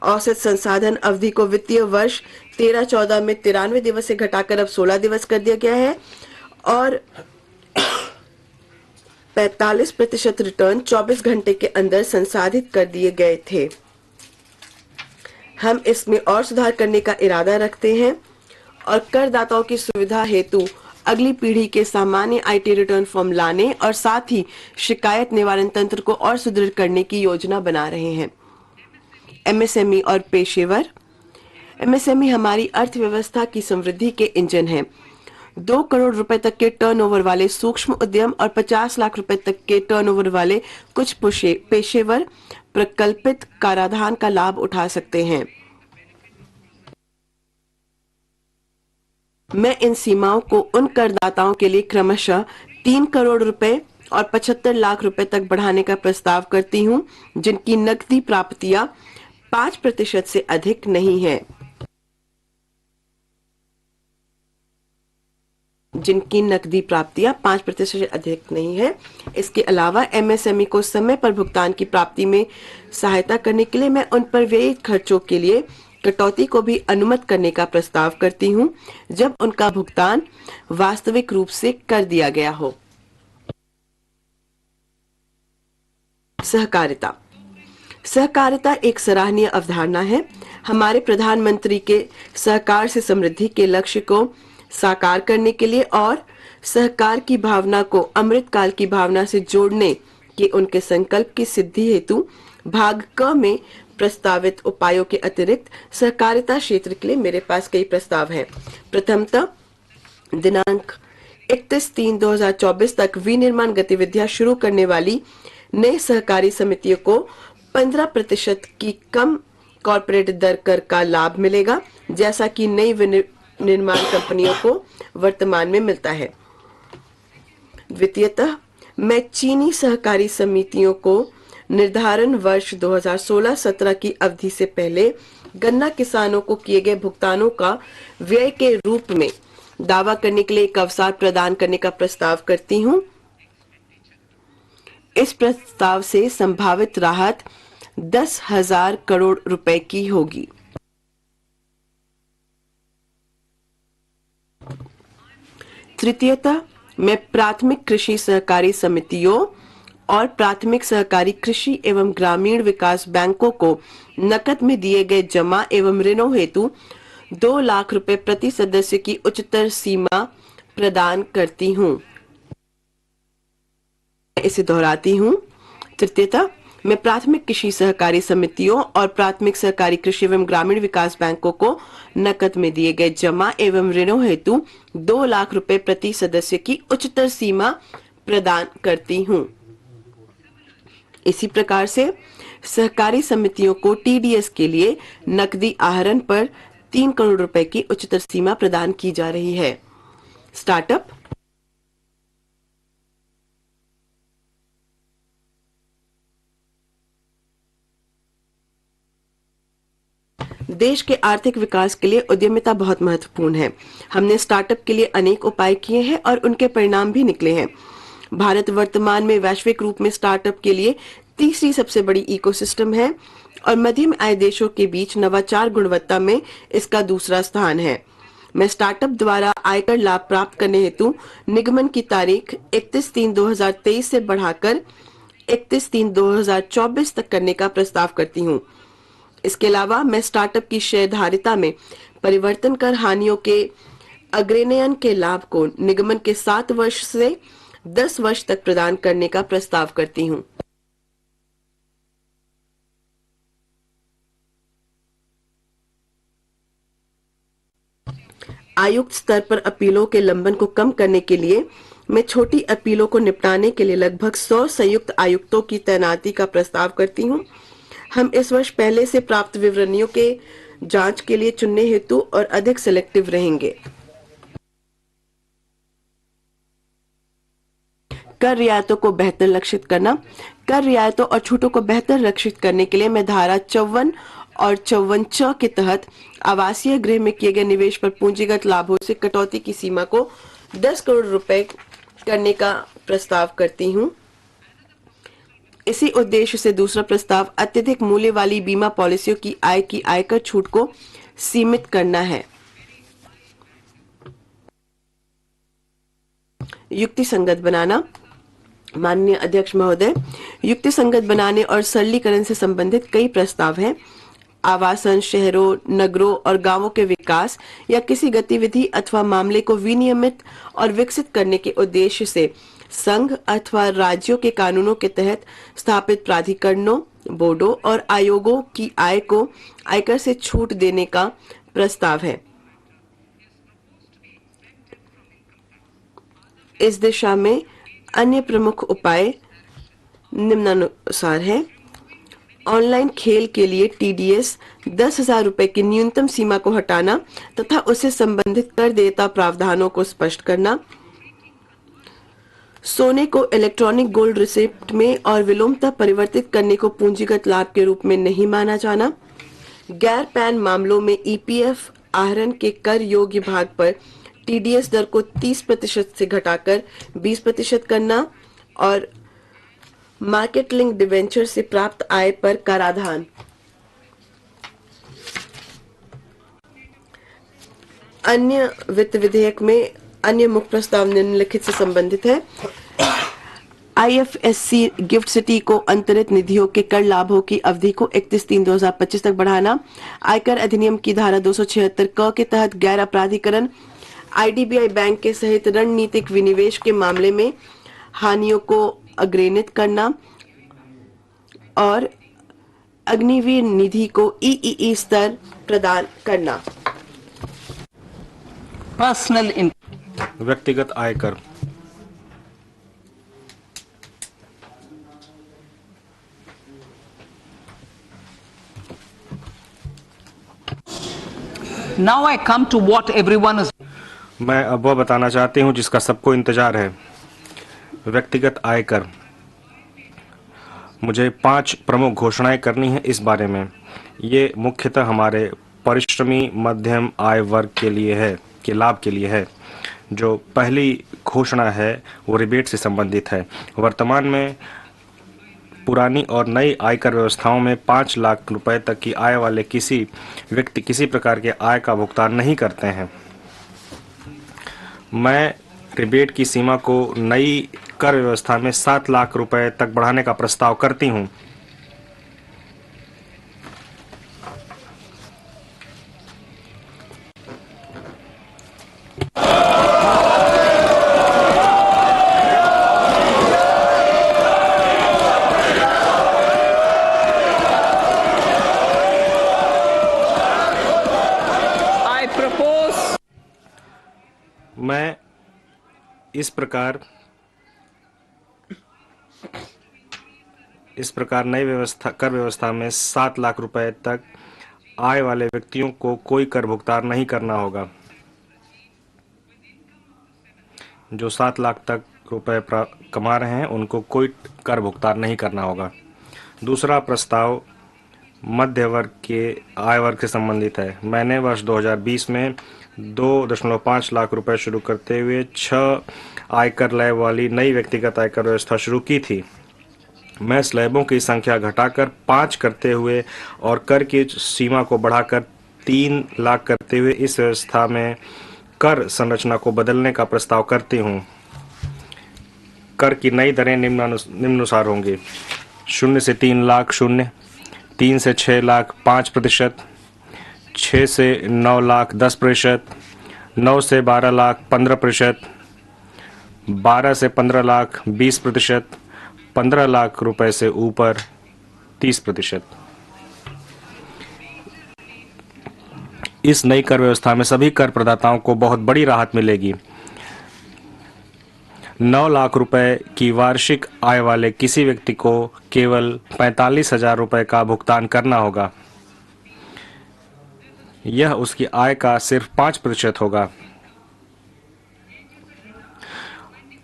औसत संसाधन अवधि को वित्तीय वर्ष 13-14 में 93 दिवस से घटाकर अब 16 दिवस कर दिया गया है और 45% रिटर्न 24 घंटे के अंदर संसाधित कर दिए गए थे। हम इसमें और सुधार करने का इरादा रखते हैं और करदाताओं की सुविधा हेतु अगली पीढ़ी के सामान्य आईटी रिटर्न फॉर्म लाने और साथ ही शिकायत निवारण तंत्र को और सुदृढ़ करने की योजना बना रहे हैं। एमएसएमई और पेशेवर। एमएसएमई हमारी अर्थव्यवस्था की समृद्धि के इंजन हैं। 2 करोड़ रुपए तक के टर्नओवर वाले सूक्ष्म उद्यम और 50 लाख रुपए तक के टर्नओवर वाले कुछ पेशेवर प्रकल्पित कराधान का लाभ उठा सकते हैं। मैं इन सीमाओं को उन करदाताओं के लिए क्रमशः 3 करोड़ रुपए और 75 लाख रुपए तक बढ़ाने का प्रस्ताव करती हूं, जिनकी नकदी प्राप्तियां 5% से अधिक नहीं है। जिनकी नकदी प्राप्तियां 5% से अधिक नहीं है। इसके अलावा एमएसएमई को समय पर भुगतान की प्राप्ति में सहायता करने के लिए मैं उन पर व्यय खर्चों के लिए कटौती को भी अनुमत करने का प्रस्ताव करती हूं, जब उनका भुगतान वास्तविक रूप से कर दिया गया हो। सहकारिता। सहकारिता एक सराहनीय अवधारणा है। हमारे प्रधानमंत्री के सहकार से समृद्धि के लक्ष्य को साकार करने के लिए और सहकार की भावना को अमृतकाल की भावना से जोड़ने के उनके संकल्प की सिद्धि हेतु भाग क में प्रस्तावित उपायों के अतिरिक्त सहकारिता क्षेत्र के लिए मेरे पास कई प्रस्ताव हैं। प्रथमतः दिनांक 31/3/2024 तक विनिर्माण गतिविधियां शुरू करने वाली नई सहकारी समितियों को 15% की कम कॉर्पोरेट दर कर का लाभ मिलेगा, जैसा कि नई निर्माण कंपनियों को वर्तमान में मिलता है। द्वितीयतः मैं चीनी सहकारी समितियों को निर्धारण वर्ष 2016-17 की अवधि से पहले गन्ना किसानों को किए गए भुगतानों का व्यय के रूप में दावा करने के लिए एक अवसर प्रदान करने का प्रस्ताव करती हूं। इस प्रस्ताव से संभावित राहत 10,000 करोड़ रुपए की होगी। तृतीयतः मैं प्राथमिक कृषि सहकारी समितियों और प्राथमिक सहकारी कृषि एवं ग्रामीण विकास बैंकों को नकद में दिए गए जमा एवं ऋणों हेतु 2 लाख रुपए प्रति सदस्य की उच्चतर सीमा प्रदान करती हूं। इसे दोहराती हूं। तृतीयतः मैं प्राथमिक कृषि सहकारी समितियों और प्राथमिक सहकारी कृषि एवं ग्रामीण विकास बैंकों को नकद में दिए गए जमा एवं ऋणों हेतु 2 लाख रुपए प्रति सदस्य की उच्चतर सीमा प्रदान करती हूं। इसी प्रकार से सहकारी समितियों को टीडीएस के लिए नकदी आहरण पर 3 करोड़ रुपए की उच्चतर सीमा प्रदान की जा रही है। स्टार्टअप। देश के आर्थिक विकास के लिए उद्यमिता बहुत महत्वपूर्ण है। हमने स्टार्टअप के लिए अनेक उपाय किए हैं और उनके परिणाम भी निकले हैं। भारत वर्तमान में वैश्विक रूप में स्टार्टअप के लिए तीसरी सबसे बड़ी इकोसिस्टम है और मध्यम आय देशों के बीच नवाचार गुणवत्ता में इसका दूसरा स्थान है। मैं स्टार्टअप द्वारा आयकर लाभ प्राप्त करने हेतु निगमन की तारीख 31/3/2023 से बढ़ाकर 31/3/2024 तक करने का प्रस्ताव करती हूँ। इसके अलावा मैं स्टार्टअप की शेयरधारिता में परिवर्तन कर हानियों के अग्रनयन के लाभ को निगमन के 7 वर्ष से 10 वर्ष तक प्रदान करने का प्रस्ताव करती हूँ। आयुक्त स्तर पर अपीलों के लंबन को कम करने के लिए मैं छोटी अपीलों को निपटाने के लिए लगभग 100 संयुक्त आयुक्तों की तैनाती का प्रस्ताव करती हूँ। हम इस वर्ष पहले से प्राप्त विवरणियों के जांच के लिए चुनने हेतु और अधिक सिलेक्टिव रहेंगे। कर रियायतों को बेहतर लक्षित करना। कर रियायतों और छूटों को बेहतर लक्षित करने के लिए मैं धारा 54 और 54 के तहत आवासीय गृह में किए गए निवेश पर पूंजीगत लाभों से कटौती की सीमा को 10 करोड़ रुपए करने का प्रस्ताव करती हूँ। इसी उद्देश्य से दूसरा प्रस्ताव अत्यधिक मूल्य वाली बीमा पॉलिसियों की आयकर छूट को सीमित करना है। युक्तिसंगत बनाना। माननीय अध्यक्ष महोदय, युक्तिसंगत बनाने और सरलीकरण से संबंधित कई प्रस्ताव हैं। आवासन, शहरों, नगरों और गांवों के विकास या किसी गतिविधि अथवा मामले को विनियमित और विकसित करने के उद्देश्य से संघ अथवा राज्यों के कानूनों के तहत स्थापित प्राधिकरणों, बोर्डों और आयोगों की आय को आयकर से छूट देने का प्रस्ताव है। इस दिशा में अन्य प्रमुख उपाय निम्नानुसार है। ऑनलाइन खेल के लिए टीडीएस 10,000 रुपए की न्यूनतम सीमा को हटाना तथा उससे संबंधित कर देयता प्रावधानों को स्पष्ट करना, सोने को इलेक्ट्रॉनिक गोल्ड रिसिप्ट में और विलोमतः परिवर्तित करने को पूंजीगत लाभ के रूप में नहीं माना जाना, गैर पैन मामलों में ईपीएफ आहरण के कर योग्य भाग पर टीडीएस दर को 30% से घटाकर 20% करना और मार्केट लिंक डिवेंचर से प्राप्त आय पर कराधान। अन्य वित्त विधेयक में अन्य मुख्य प्रस्ताव निम्नलिखित से संबंधित है। आईएफएससी गिफ्ट सिटी को अंतरित निधियों के कर लाभों की अवधि को 31/3/2025 तक बढ़ाना, आयकर अधिनियम की धारा 276 क के तहत गैर अपराधीकरण, आईडीबीआई बैंक के सहित रणनीतिक विनिवेश के मामले में हानियों को अग्रेनित करना और अग्निवीर निधि को ईईई स्तर प्रदान करना। Personal in व्यक्तिगत आयकर। Now I come to what everyone is. मैं अब वह बताना चाहती हूँ जिसका सबको इंतजार है, व्यक्तिगत आयकर। मुझे 5 प्रमुख घोषणाएं करनी है इस बारे में। ये मुख्यतः हमारे परिश्रमी मध्यम आय वर्ग के लिए है, के लाभ के लिए है। जो पहली घोषणा है वो रिबेट से संबंधित है। वर्तमान में पुरानी और नई आयकर व्यवस्थाओं में 5 लाख रुपए तक की आय वाले किसी व्यक्ति किसी प्रकार के आय का भुगतान नहीं करते हैं। मैं रिबेट की सीमा को नई कर व्यवस्था में 7 लाख रुपए तक बढ़ाने का प्रस्ताव करती हूं। मैं इस प्रकार नई कर व्यवस्था में 7 लाख रुपए तक आय वाले व्यक्तियों को कोई कर भुगतान नहीं करना होगा। जो 7 लाख तक रुपए कमा रहे हैं उनको कोई कर भुगतान नहीं करना होगा। दूसरा प्रस्ताव मध्य वर्ग के आय वर्ग से संबंधित है। मैंने वर्ष 2020 में 2.5 लाख रुपए शुरू करते हुए 6 आयकर लय वाली नई व्यक्तिगत आयकर व्यवस्था शुरू की थी। मैं स्लैबों की संख्या घटाकर 5 करते हुए और कर की सीमा को बढ़ाकर 3 लाख करते हुए इस व्यवस्था में कर संरचना को बदलने का प्रस्ताव करती हूँ। कर की नई दरें निम्नानुसार होंगी। 0 से 3 लाख 0, 3 से 6 लाख 5%, 6 से 9 लाख 10%, 9 से 12 लाख 15%, 12 से 15 लाख 20%, 15 लाख रुपए से ऊपर 30%। इस नई कर व्यवस्था में सभी कर प्रदाताओं को बहुत बड़ी राहत मिलेगी। 9 लाख रुपए की वार्षिक आय वाले किसी व्यक्ति को केवल 45,000 रुपए का भुगतान करना होगा। यह उसकी आय का सिर्फ 5% होगा।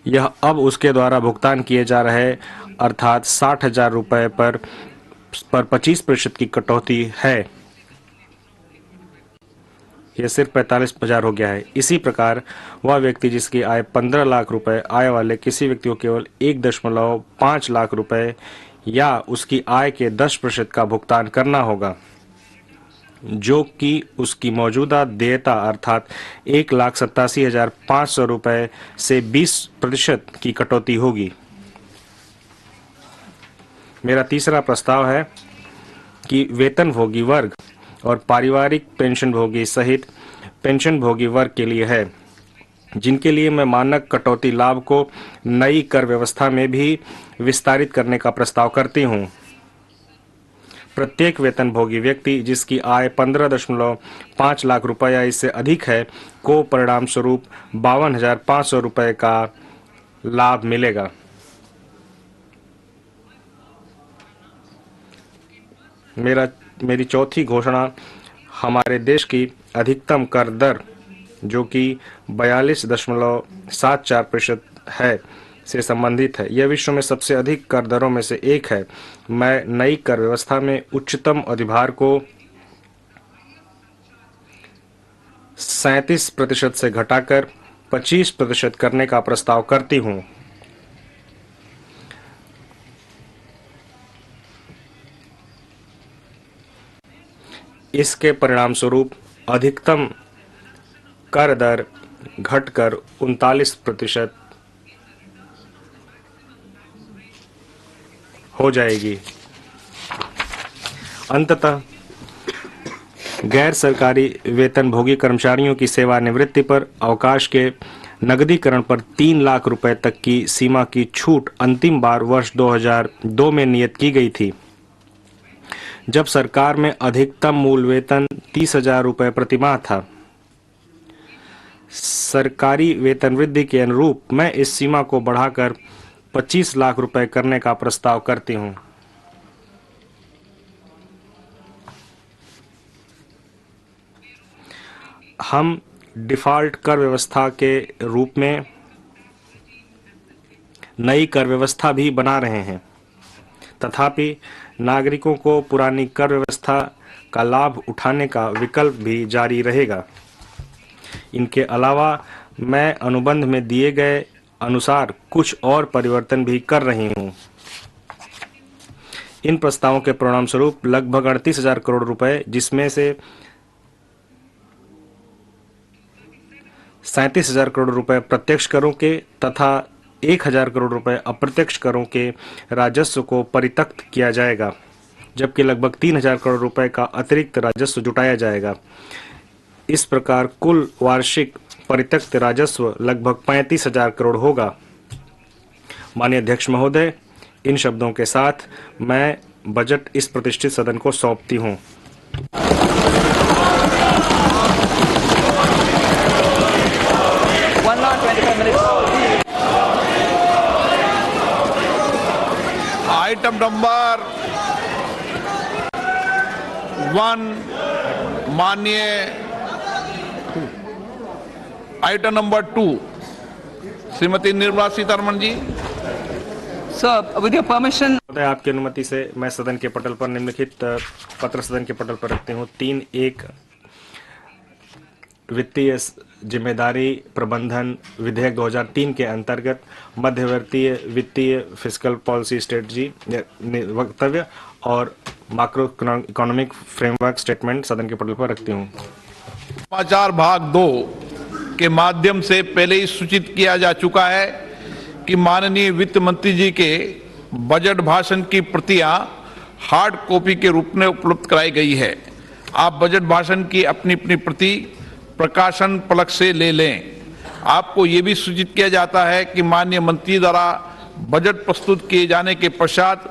यह अब उसके द्वारा भुगतान किए जा रहे अर्थात 60,000 रुपए पर 25% की कटौती है। यह सिर्फ 45,000 हो गया है। इसी प्रकार वह व्यक्ति जिसकी आय 15 लाख रुपए आय वाले किसी व्यक्ति को केवल 1.5 लाख रुपए या उसकी आय के 10% का भुगतान करना होगा, जो कि उसकी मौजूदा देयता अर्थात 1,87,500 रुपए से 20% की कटौती होगी। मेरा तीसरा प्रस्ताव है कि वेतनभोगी वर्ग और पारिवारिक पेंशनभोगी सहित पेंशनभोगी वर्ग के लिए है, जिनके लिए मैं मानक कटौती लाभ को नई कर व्यवस्था में भी विस्तारित करने का प्रस्ताव करती हूँ। प्रत्येक वेतनभोगी व्यक्ति जिसकी आय 15.5 लाख रुपए या इससे अधिक है को परिणाम स्वरूप 52,500 रुपए का लाभ मिलेगा। मेरी चौथी घोषणा हमारे देश की अधिकतम कर दर जो कि 42.74% है से संबंधित है। यह विश्व में सबसे अधिक कर दरों में से एक है। मैं नई कर व्यवस्था में उच्चतम अधिभार को 37% से घटाकर 25% करने का प्रस्ताव करती हूं। इसके परिणाम स्वरूप अधिकतम कर दर घटकर 39% हो जाएगी। अंततः गैर सरकारी वेतनभोगी कर्मचारियों की सेवानिवृत्ति पर अवकाश के नकदीकरण पर 3 लाख रुपए तक की सीमा की छूट अंतिम बार वर्ष 2002 में नियत की गई थी, जब सरकार में अधिकतम मूल वेतन 30,000 रुपए प्रतिमाह था। सरकारी वेतन वृद्धि के अनुरूप मैं इस सीमा को बढ़ाकर 25 लाख रुपए करने का प्रस्ताव करती हूं। हम डिफॉल्ट कर व्यवस्था के रूप में नई कर व्यवस्था भी बना रहे हैं, तथापि नागरिकों को पुरानी कर व्यवस्था का लाभ उठाने का विकल्प भी जारी रहेगा। इनके अलावा मैं अनुबंध में दिए गए अनुसार कुछ और परिवर्तन भी कर रही हूं। इन प्रस्तावों के परिणाम स्वरूप लगभग 38,000 करोड़ रुपए, जिसमें से 37,000 करोड़ रुपए प्रत्यक्ष करों के तथा 1,000 करोड़ रुपए अप्रत्यक्ष करों के राजस्व को परित्यक्त किया जाएगा, जबकि लगभग 3,000 करोड़ रुपए का अतिरिक्त राजस्व जुटाया जाएगा। इस प्रकार कुल वार्षिक परित्यक्त राजस्व लगभग 35,000 करोड़ होगा। माननीय अध्यक्ष महोदय, इन शब्दों के साथ मैं बजट इस प्रतिष्ठित सदन को सौंपती हूं। आइटम नंबर 1 माननीय item number 2 Shrimati Nirmala Sitharaman ji. Sir, with your permission, आपकी अनुमति से मैं सदन के पटल पर निम्नलिखित पत्र सदन के पटल पर रखती हूँ। 3.1 वित्तीय जिम्मेदारी प्रबंधन विधेयक 2003 के अंतर्गत मध्यवर्तीय वित्तीय फिस्कल पॉलिसी स्ट्रेटजी वक्तव्य और मैक्रो इकोनॉमिक फ्रेमवर्क स्टेटमेंट सदन के पटल पर रखती हूँ। समाचार भाग 2 के माध्यम से पहले ही सूचित किया जा चुका है कि माननीय वित्त मंत्री जी के बजट भाषण की प्रतियां हार्ड कॉपी के रूप में उपलब्ध कराई गई है। आप बजट भाषण की अपनी अपनी प्रति प्रकाशन पलक से ले लें। आपको ये भी सूचित किया जाता है कि माननीय मंत्री द्वारा बजट प्रस्तुत किए जाने के पश्चात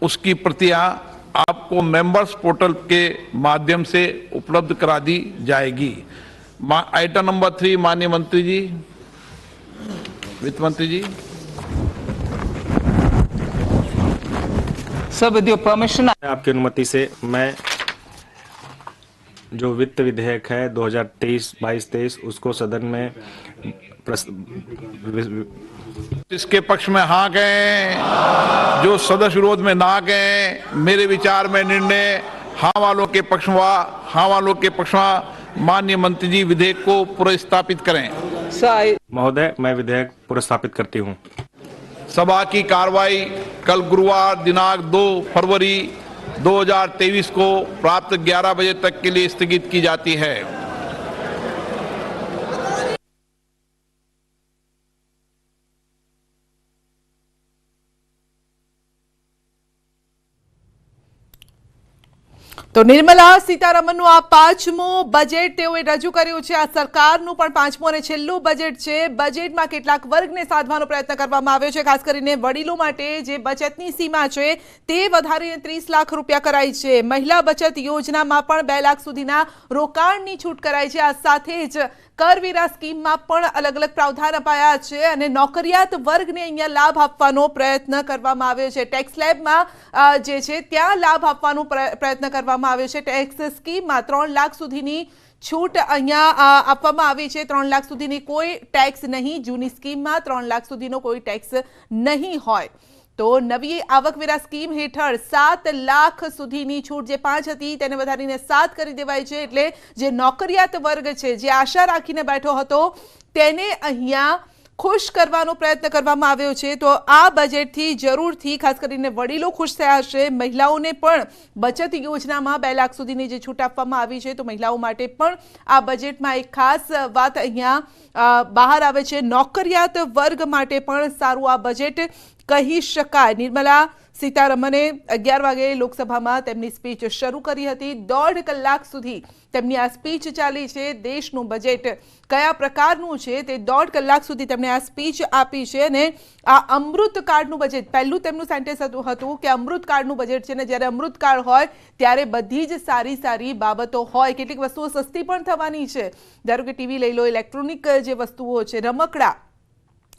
उसकी प्रतियां आपको मेंबर्स पोर्टल के माध्यम से उपलब्ध करा दी जाएगी। आइटम नंबर 3 माननीय मंत्री जी, वित्त मंत्री जी। sir, with your permission, आपकी अनुमति से मैं जो वित्त विधेयक है 2023-22-23 उसको सदन में इसके पक्ष में हाँ गए, जो सदस्य विरोध में ना गए, मेरे विचार में निर्णय हाँ वालों के पक्ष में माननीय मंत्री जी विधेयक को पुरस्तापित करें। महोदय, मैं विधेयक पुरस्तापित करती हूँ। सभा की कार्रवाई कल गुरुवार दिनांक 2 फरवरी 2023 को प्राप्त 11 बजे तक के लिए स्थगित की जाती है। તો નિર્મલા સીતારમણનું આ પાંચમું બજેટ તેઓએ રજૂ કર્યું છે. આ સરકારનું પણ પાંચમું અને છેલ્લું બજેટ છે. બજેટમાં કેટલાક વર્ગને સાધવાનો પ્રયત્ન કરવામાં આવ્યો છે. ખાસ કરીને વડીલો માટે જે બચતની સીમા છે તે વધારીને 30 લાખ રૂપિયા કરાઈ છે. મહિલા બચત યોજનામાં પણ 2 લાખ સુધીના રોકાણની છૂટ કરાઈ છે. આ સાથે જ કરવેરા સ્કીમમાં પણ અલગ અલગ પ્રાવધાન અપાયા છે અને નોકરિયાત વર્ગને અહીંયા લાભ આપવાનો પ્રયત્ન કરવામાં આવ્યો છે. ટેક્સ સ્લેબમાં જે છે ત્યાં લાભ આપવાનો પ્રયત્ન કરવામાં આવ્યો છે. ટેક્સ સ્કીમમાં 3 લાખ સુધીની છૂટ અહીંયા આપવામાં આવી છે. 3 લાખ સુધીની કોઈ ટેક્સ નહીં. જૂની સ્કીમમાં 3 લાખ સુધીનો કોઈ ટેક્સ નહીં હોય. તો નવી આવકવેરા સ્કીમ હેઠળ 7 લાખ સુધીની છૂટ જે 5 હતી તેને વધારીને 7 કરી દેવાય છે. એટલે જે નોકરિયાત વર્ગ છે, જે આશા રાખીને બેઠો હતો, તેને અહીંયા ખુશ કરવાનો પ્રયત્ન કરવામાં આવ્યો છે. તો આ બજેટથી જરૂરથી ખાસ કરીને વડીલો ખુશ થયા હશે. મહિલાઓને પણ બચત યોજનામાં 2 લાખ સુધીની જે છૂટ આપવામાં આવી છે, તો મહિલાઓ માટે પણ આ બજેટમાં એક ખાસ વાત અહીંયા બહાર આવે છે. નોકરિયાત વર્ગ માટે પણ સારું આ બજેટ કહી શકાય. નિર્મલા સીતારમણે 11 વાગે લોકસભામાં તેમની સ્પીચ શરૂ કરી હતી. 1.5 કલાક સુધી તેમની આ સ્પીચ ચાલી છે. દેશનું બજેટ કયા પ્રકારનું છે તે 1.5 કલાક સુધી તેમણે આ સ્પીચ આપી છે. અને આ અમૃતકાળનું બજેટ, પહેલું તેમનું સેન્ટેન્સ હતું કે અમૃતકાળનું બજેટ છે ને જ્યારે અમૃતકાળ હોય ત્યારે બધી જ સારી સારી બાબતો હોય. કેટલીક વસ્તુઓ સસ્તી પણ થવાની છે. ધારો કે ટીવી લઈ લો, ઇલેક્ટ્રોનિક જે વસ્તુઓ છે, રમકડા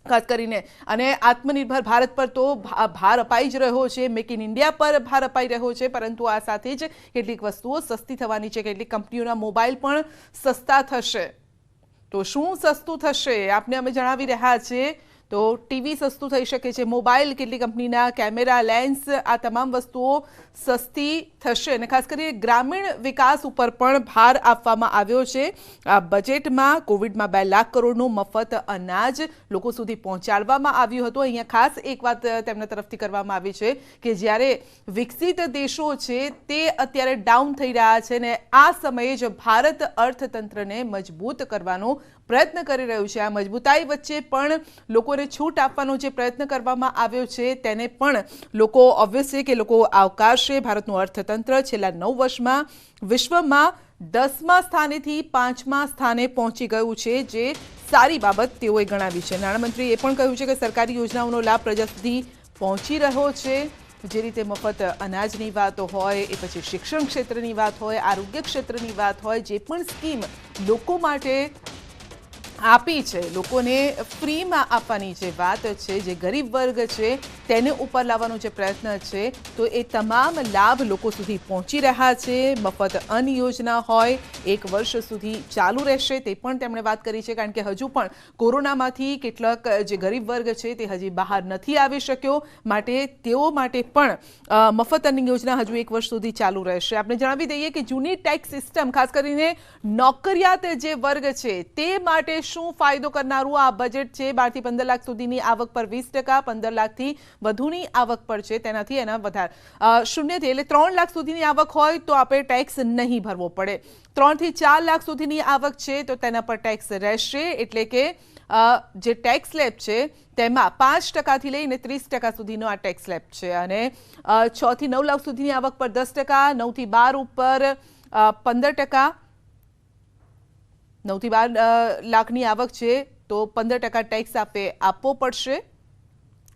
ખાસ કરીને, અને આત્મનિર્ભર ભારત પર તો ભાર અપાઈ જ રહ્યો છે. મેક ઇન ઇન્ડિયા પર ભાર અપાઈ રહ્યો છે. પરંતુ આ સાથે જ કેટલીક વસ્તુઓ સસ્તી થવાની છે. કેટલીક કંપનીઓના મોબાઈલ પણ સસ્તા થશે. તો શું સસ્તું થશે આપને અમે જણાવી રહ્યા છીએ. તો ટીવી સસ્તું થઈ શકે છે, મોબાઈલ, કેટલી કંપનીના કેમેરા, લેન્સ, આ તમામ વસ્તુઓ સસ્તી થશે. અને ખાસ કરીને ગ્રામીણ વિકાસ ઉપર પણ ભાર આપવામાં આવ્યો છે. આ બજેટમાં કોવિડમાં 2 લાખ કરોડનું મફત અનાજ લોકો સુધી પહોંચાડવામાં આવ્યું હતું. અહીંયા ખાસ એક વાત તેમના તરફથી કરવામાં આવી છે કે જ્યારે વિકસિત દેશો છે તે અત્યારે ડાઉન થઈ રહ્યા છે ને આ સમયે જ ભારત અર્થતંત્રને મજબૂત કરવાનો પ્રયત્ન કરી રહ્યું છે. આ મજબૂતાઈ વચ્ચે પણ લોકોને છૂટ આપવાનો જે પ્રયત્ન કરવામાં આવ્યો છે તેને પણ લોકો ઓબ્વિયસલી કે લોકો આવકારશે. ભારતનું અર્થતંત્ર છેલ્લા 9 વર્ષમાં વિશ્વમાં 10મા સ્થાનેથી 5મા સ્થાને પહોંચી ગયું છે, જે સારી બાબત તેઓએ ગણાવી છે. નાણામંત્રીએ એ પણ કહ્યું છે કે સરકારી યોજનાઓનો લાભ પ્રજા સુધી પહોંચી રહ્યો છે. જે રીતે મફત અનાજની વાતો હોય, એ પછી શિક્ષણ ક્ષેત્રની વાત હોય, આરોગ્ય ક્ષેત્રની વાત હોય, જે પણ સ્કીમ લોકો માટે આપી છે, લોકોને ફ્રીમાં આપવાની જે વાત છે, જે ગરીબ વર્ગ છે તેને ઉપર લાવવાનો જે પ્રયત્ન છે, તો એ તમામ લાભ લોકો સુધી પહોંચી રહ્યા છે. મફત અન્ન યોજના હોય 1 વર્ષ સુધી ચાલુ રહેશે તે પણ તેમણે વાત કરી છે. કારણ કે હજુ પણ કોરોનામાંથી કેટલાક જે ગરીબ વર્ગ છે તે હજી બહાર નથી આવી શક્યો, માટે તેઓ માટે પણ મફત અન્ન યોજના હજુ 1 વર્ષ સુધી ચાલુ રહેશે. આપણે જણાવી દઈએ કે જૂની ટેક્સ સિસ્ટમ, ખાસ કરીને નોકરિયાત જે વર્ગ છે તે માટે શું ફાયદો કરનારું આ બજેટ છે. 12 થી 15 લાખ સુધીની આવક પર 20%, 15 લાખથી વધુની આવક પર છે તેનાથી એના વધારે 0 થી, એટલે 3 લાખ સુધીની આવક હોય તો આપણે ટેક્સ નહીં ભરવો પડે. 3 થી 4 લાખ સુધીની આવક છે તો તેના પર ટેક્સ રહેશે. એટલે કે જે ટેક્સ સ્લેબ છે તેમાં 5% થી લઈને 30% સુધીનો આ ટેક્સ સ્લેબ છે. અને 6 થી 9 લાખ સુધીની આવક પર 10%, 9 થી 12 ઉપર 15%, 9 થી 12 લાખની આવક છે તો 15% ટેક્સ આપવો પડશે.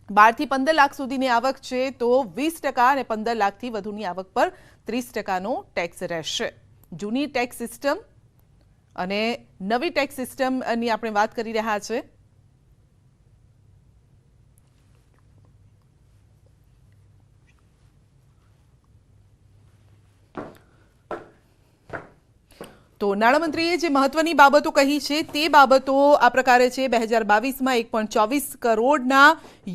12 થી 15 લાખ સુધીની આવક છે તો 20%, અને 15 લાખથી વધુની આવક પર 30%નો ટેક્સ રહેશે. જૂની ટેક્સ સિસ્ટમ અને નવી ટેક્સ સિસ્ટમની આપણે વાત કરી રહ્યા છે. તો નાણામંત્રીએ જે મહત્વની બાબતો કહી છે તે બાબતો આ પ્રકારે છે. 2022માં 1.24 કરોડના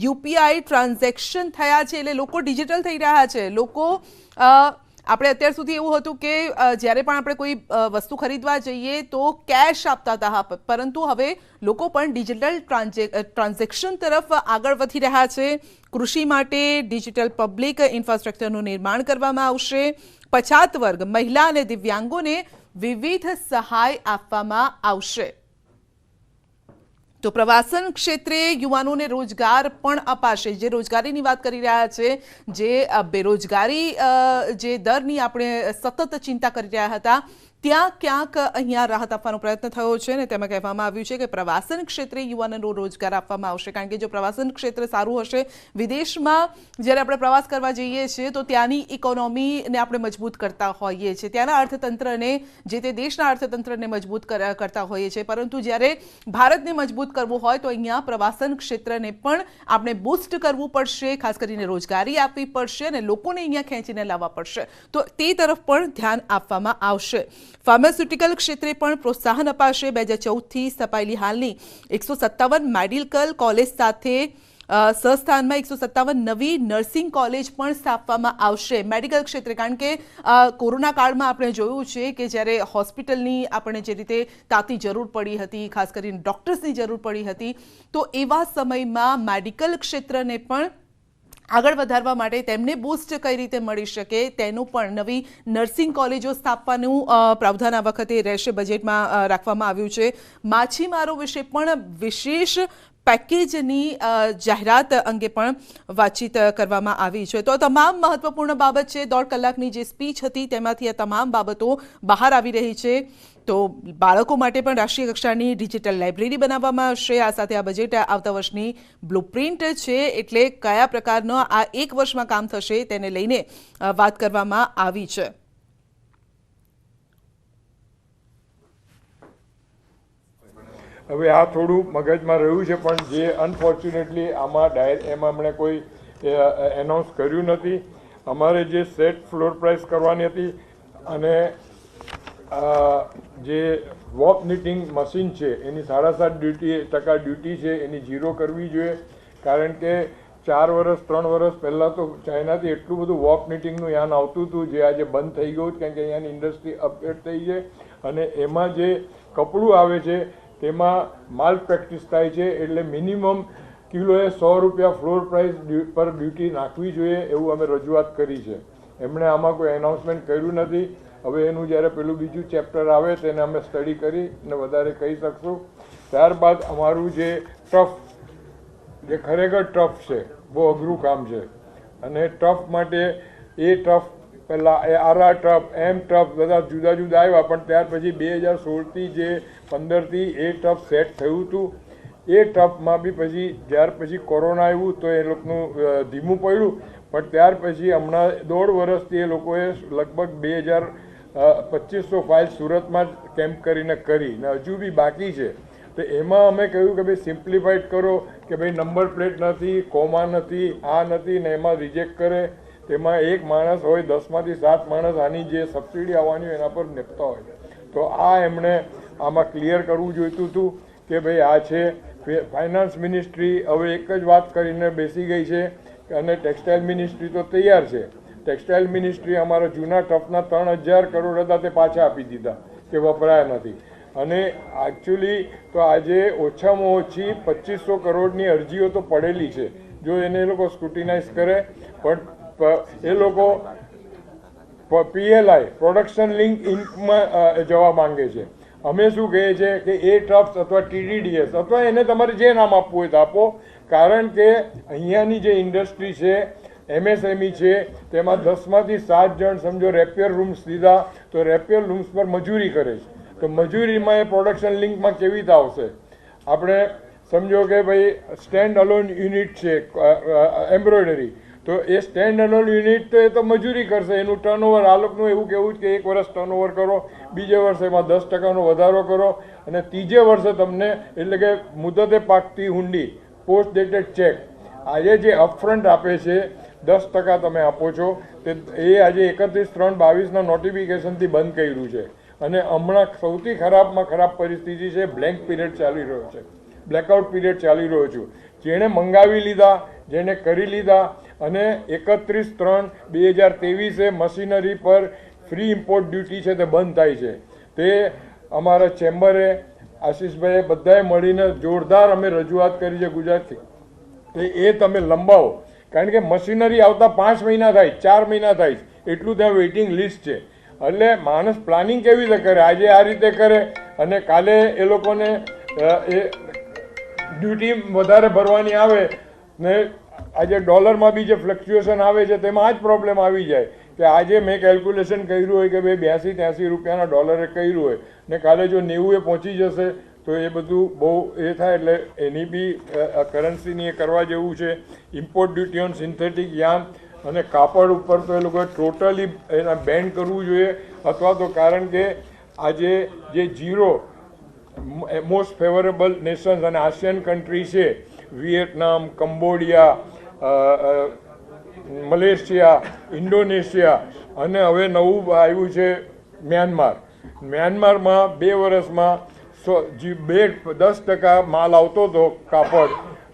યુપીઆઈ ટ્રાન્ઝેક્શન થયા છે. એટલે લોકો ડિજિટલ થઈ રહ્યા છે. લોકો આપણે અત્યાર સુધી એવું હતું કે જ્યારે પણ આપણે કોઈ વસ્તુ ખરીદવા જઈએ તો કેશ આપતા હતા, પરંતુ હવે લોકો પણ ડિજિટલ ટ્રાન્ઝેક્શન તરફ આગળ વધી રહ્યા છે. કૃષિ માટે ડિજિટલ પબ્લિક ઇન્ફ્રાસ્ટ્રક્ચરનું નિર્માણ કરવામાં આવશે. પછાત વર્ગ, મહિલા અને દિવ્યાંગોને વિવિધ સહાય આપવામાં આવશે. તો પ્રવાસન ક્ષેત્રે યુવાનોને રોજગાર પણ અપાશે. જે રોજગારીની વાત કરી રહ્યા છે, જે બેરોજગારી જે દરની આપણે સતત ચિંતા કરી રહ્યા હતા, ત્યાં ક્યાંક અહીંયા રાહત આપવાનો પ્રયત્ન થયો છે અને તેમાં કહેવામાં આવ્યું છે કે પ્રવાસન ક્ષેત્રે યુવાનોનો રોજગાર આપવામાં આવશે. કારણ કે જો પ્રવાસન ક્ષેત્ર સારું હશે, વિદેશમાં જ્યારે આપણે પ્રવાસ કરવા જઈએ છીએ તો ત્યાંની ઇકોનોમીને આપણે મજબૂત કરતા હોઈએ છીએ, ત્યાંના અર્થતંત્રને, જે તે દેશના અર્થતંત્રને મજબૂત કરતા હોઈએ છીએ. પરંતુ જ્યારે ભારતને મજબૂત કરવું હોય તો અહીંયા પ્રવાસન ક્ષેત્રને પણ આપણે બૂસ્ટ કરવું પડશે, ખાસ કરીને રોજગારી આપવી પડશે અને લોકોને અહીંયા ખેંચીને લાવવા પડશે. તો તે તરફ પણ ધ્યાન આપવામાં આવશે. ફાર્માસ્યુટિકલ ક્ષેત્રે પણ પ્રોત્સાહન અપાશે. 2014થી સ્થપાયેલી હાલની 157 મેડિકલ કોલેજ સાથે સંસ્થાનમાં 157 નવી નર્સિંગ કોલેજ પણ સ્થાપવામાં આવશે મેડિકલ ક્ષેત્રે. કારણ કે કોરોના કાળમાં આપણે જોયું છે કે જ્યારે હોસ્પિટલની આપણને જે રીતે તાતી જરૂર પડી હતી, ખાસ કરીને ડૉક્ટર્સની જરૂર પડી હતી, તો એવા સમયમાં મેડિકલ ક્ષેત્રને પણ આગળ વધારવા માટે તેમને બૂસ્ટ કઈ રીતે મળી શકે તેનું પણ નવી નર્સિંગ કોલેજો સ્થાપવાનું પ્રાવધાન આ વખતે રહેશે, બજેટમાં રાખવામાં આવ્યું છે. માછીમારો વિશે પણ વિશેષ પેકેજની જાહેરાત અંગે પણ વાતચીત કરવામાં આવી છે. તો આ તમામ મહત્વપૂર્ણ બાબત છે. 1.5 કલાકની જે સ્પીચ હતી તેમાંથી આ તમામ બાબતો બહાર આવી રહી છે. તો બાળકો માટે પણ રાષ્ટ્રીય કક્ષાની ડિજિટલ લાઇબ્રેરી બનાવવામાં આવશે. આ સાથે આ બજેટ આવતા વર્ષની બ્લુપ્રિન્ટ છે, એટલે કયા પ્રકારનો આ એક વર્ષમાં કામ થશે તેને લઈને વાત કરવામાં આવી છે. હવે આ થોડું મગજમાં રહ્યું છે, પણ જે અનફોર્ચ્યુનેટલી આમાં એમણે કોઈ એનાઉન્સ કર્યું નથી. અમારે જે સેટ ફ્લોર પ્રાઇસ કરવાની હતી અને જે વોક નીટિંગ મશીન છે એની 7.5% ડ્યુટી છે એની 0 કરવી જોઈએ. કારણ કે 4 વર્ષ 3 વર્ષ પહેલાં તો ચાઇનાથી એટલું બધું વોક નીટિંગનું યાન આવતું હતું, જે આજે બંધ થઈ ગયું, કારણ કે અહીંયાની ઇન્ડસ્ટ્રી અપડેટ થઈ છે અને એમાં જે કપડું આવે છે તેમાં માલ પ્રેક્ટિસ થાય છે. એટલે મિનિમમ કિલોએ 100 રૂપિયા ફ્લોર પ્રાઇસ પર ડ્યુટી નાખવી જોઈએ એવું અમે રજૂઆત કરી છે. એમણે આમાં કોઈ એનાઉન્સમેન્ટ કર્યું નથી. હવે એનું જ્યારે પેલું બીજું ચેપ્ટર આવે તેને અમે સ્ટડી કરીને વધારે કહી શકશું. ત્યારબાદ અમારું જે ટફ, જે ખરેખર ટફ છે, બહુ અઘરું કામ છે અને ટફ માટે એ ટફ પહેલાં આરા ટફ, એમ ટફ બધા જુદા જુદા આવ્યા, પણ ત્યાર પછી 2016થી જે 15થી એ ટફ સેટ થયું હતું. એ ટફમાં બી પછી પછી કોરોના આવ્યું તો એ લોકોનું ધીમું પડ્યું, પણ ત્યાર પછી હમણાં 1.5 વર્ષથી એ લોકોએ લગભગ 2500 ફાઇલ સુરતમાં જ કેમ્પ કરીને કરી ને હજુ બી બાકી છે. તો એમાં અમે કહ્યું કે ભાઈ સિમ્પ્લિફાઈડ કરો, કે ભાઈ નંબર પ્લેટ નથી, કોમા નથી, આ નથી ને એમાં રિજેક્ટ કરે. તેમાં એક માણસ હોય, 10માંથી 7 માણસ આની જે સબસિડી આવવાની હોય એના પર નેપતા હોય. તો આ એમણે આમાં ક્લિયર કરવું જોઈતું હતું કે ભાઈ આ છે. ફાઇનાન્સ મિનિસ્ટ્રી હવે એક જ વાત કરીને બેસી ગઈ છે અને ટેક્સટાઇલ મિનિસ્ટ્રી તો તૈયાર છે. ટેક્સટાઇલ મિનિસ્ટ્રી અમારા જૂના ટફના 3000 કરોડ હતા તે પાછા આપી દીધા કે વપરાયા નથી. અને એકચ્યુઅલી તો આજે ઓછામાં ઓછી 2500 કરોડની અરજીઓ તો પડેલી છે. જો એને એ લોકો સ્ક્રુટિનાઇઝ કરે, પણ એ લોકો PLI પ્રોડક્શન લિંક ઇન્કમાં જવા માંગે છે. અમે શું કહીએ છીએ કે એ ટ્રસ્ટ અથવા TDDS અથવા એને તમારે જે નામ આપવું હોય તો આપો. કારણ કે અહીંયાની જે ઇન્ડસ્ટ્રી છે, MSME છે, તેમાં 10માંથી 7 જણ સમજો રેપિયર રૂમ્સ લીધા તો રેપિયર રૂમ્સ પર મજૂરી કરે છે. તો મજૂરીમાં એ પ્રોડક્શન લિંકમાં કેવી રીતે આવશે? આપણે સમજો કે ભાઈ સ્ટેન્ડ અલોન યુનિટ છે એમ્બ્રોઇડરી, તો એ સ્ટેન્ડ અલોન યુનિટ તો એ તો મજૂરી કરશે. એનું ટર્નઓવર આ લોકોનું એવું કહેવું કે 1 વર્ષ ટર્નઓવર કરો, બીજે વર્ષે એમાં 10% વધારો કરો અને ત્રીજે વર્ષે તમને એટલે કે મુદતે પાકતી હુંડી, પોસ્ટ ડેટેડ ચેક, આજે જે અપફ્રન્ટ આપે છે 10% તમે આપો છો, તે એ આજે 31/3/22ના નોટિફિકેશનથી બંધ કર્યું છે. અને હમણાં સૌથી ખરાબમાં ખરાબ પરિસ્થિતિ છે, બ્લેન્ક પીરિયડ ચાલી રહ્યો છે, બ્લેકઆઉટ પીરિયડ ચાલી રહ્યો છે. જેણે મંગાવી લીધા, જેણે કરી લીધા અને 31/3/2023 મશીનરી પર ફ્રી ઇમ્પોર્ટ ડ્યુટી છે તે બંધ થાય છે. તે અમારા ચેમ્બરે આશીષભાઈએ બધાએ મળીને જોરદાર અમે રજૂઆત કરી છે ગુજરાતથી કે એ તમે લંબાવો. કારણ કે મશીનરી આવતા 5 મહિના થાય, 4 મહિના થાય, એટલું ત્યાં વેઇટિંગ લિસ્ટ છે. એટલે માણસ પ્લાનિંગ કેવી રીતે કરે? આજે આ રીતે કરે અને કાલે એ લોકોને ડ્યુટી વધારે ભરવાની આવે ને આજે ડોલરમાં બી જે ફ્લક્ચ્યુએશન આવે છે તેમાં આ જ પ્રોબ્લેમ આવી જાય કે આજે મેં કેલ્ક્યુલેશન કર્યું હોય કે ભાઈ 82-83 રૂપિયાના ડોલરે કર્યું હોય ને કાલે જો 90 પહોંચી જશે તો એ બધું બહુ એ થાય, એટલે એની બી કરન્સીની એ કરવા જેવું છે. Import duty on synthetic yarn અને કાપડ ઉપર તો એ લોકોએ ટોટલી એના બેન કરવું જોઈએ, અથવા તો કારણ કે આજે જે ઝીરો મોસ્ટ ફેવરેબલ નેશન્સ અને આસિયન કન્ટ્રી છે, વિયેટનામ, કંબોડિયા, મલેશિયા, ઇન્ડોનેશિયા અને હવે નવું આવ્યું છે મ્યાનમાર. મ્યાનમારમાં 2 વર્ષમાં 10% માલ આવતો હતો કાપડ,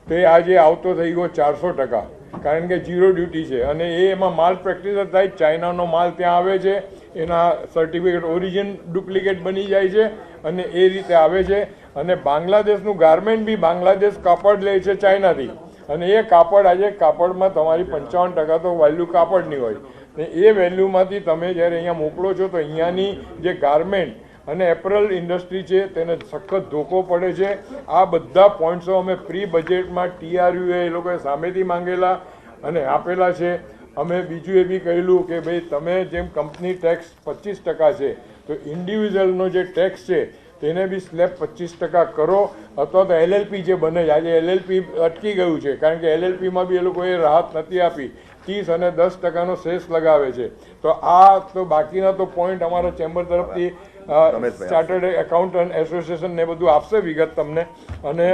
તે આજે આવતો થઈ ગયો 400%, કારણ કે ઝીરો ડ્યુટી છે. અને એમાં માલ પ્રેક્ટિસ થાય, ચાઇનાનો માલ ત્યાં આવે છે, એના સર્ટિફિકેટ ઓરિજિન ડુપ્લિકેટ બની જાય છે અને એ રીતે આવે છે. અને બાંગ્લાદેશનું ગાર્મેન્ટ બી બાંગ્લાદેશ કાપડ લે છે ચાઇનાથી, અને એ કાપડ આજે કાપડમાં તમારી 55% તો વેલ્યુ કાપડની હોય ને એ વેલ્યુમાંથી તમે જ્યારે અહીંયા મોકલો છો તો અહીંયાની જે ગાર્મેન્ટ અને એપરલ ઇન્ડસ્ટ્રી છે તેને સખત ધોકો પડે છે. આ બધા પોઈન્ટ્સો અમે પ્રી બજેટમાં TRUએ એ લોકોએ સામેથી માંગેલા અને આપેલા છે. અમે બીજું એ બી કહેલું કે ભાઈ તમે જેમ કંપની ટેક્સ 25% છે તો ઇન્ડિવિજ્યુઅલનો જે ટેક્સ છે તેને બી સ્લેબ 25% કરો, અથવા તો LLP જે બને છે, આજે LLP અટકી ગયું છે કારણ કે LLPમાં બી એ લોકોએ રાહત નથી આપી, 30 અને 10%નો સેસ લગાવે છે. તો આ તો બાકીના તો પોઈન્ટ અમારા ચેમ્બર તરફથી ચાર્ટર્ડ એકાઉન્ટન્ટ એસોસિએશન ને બધું આપશે વિગત તમને. અને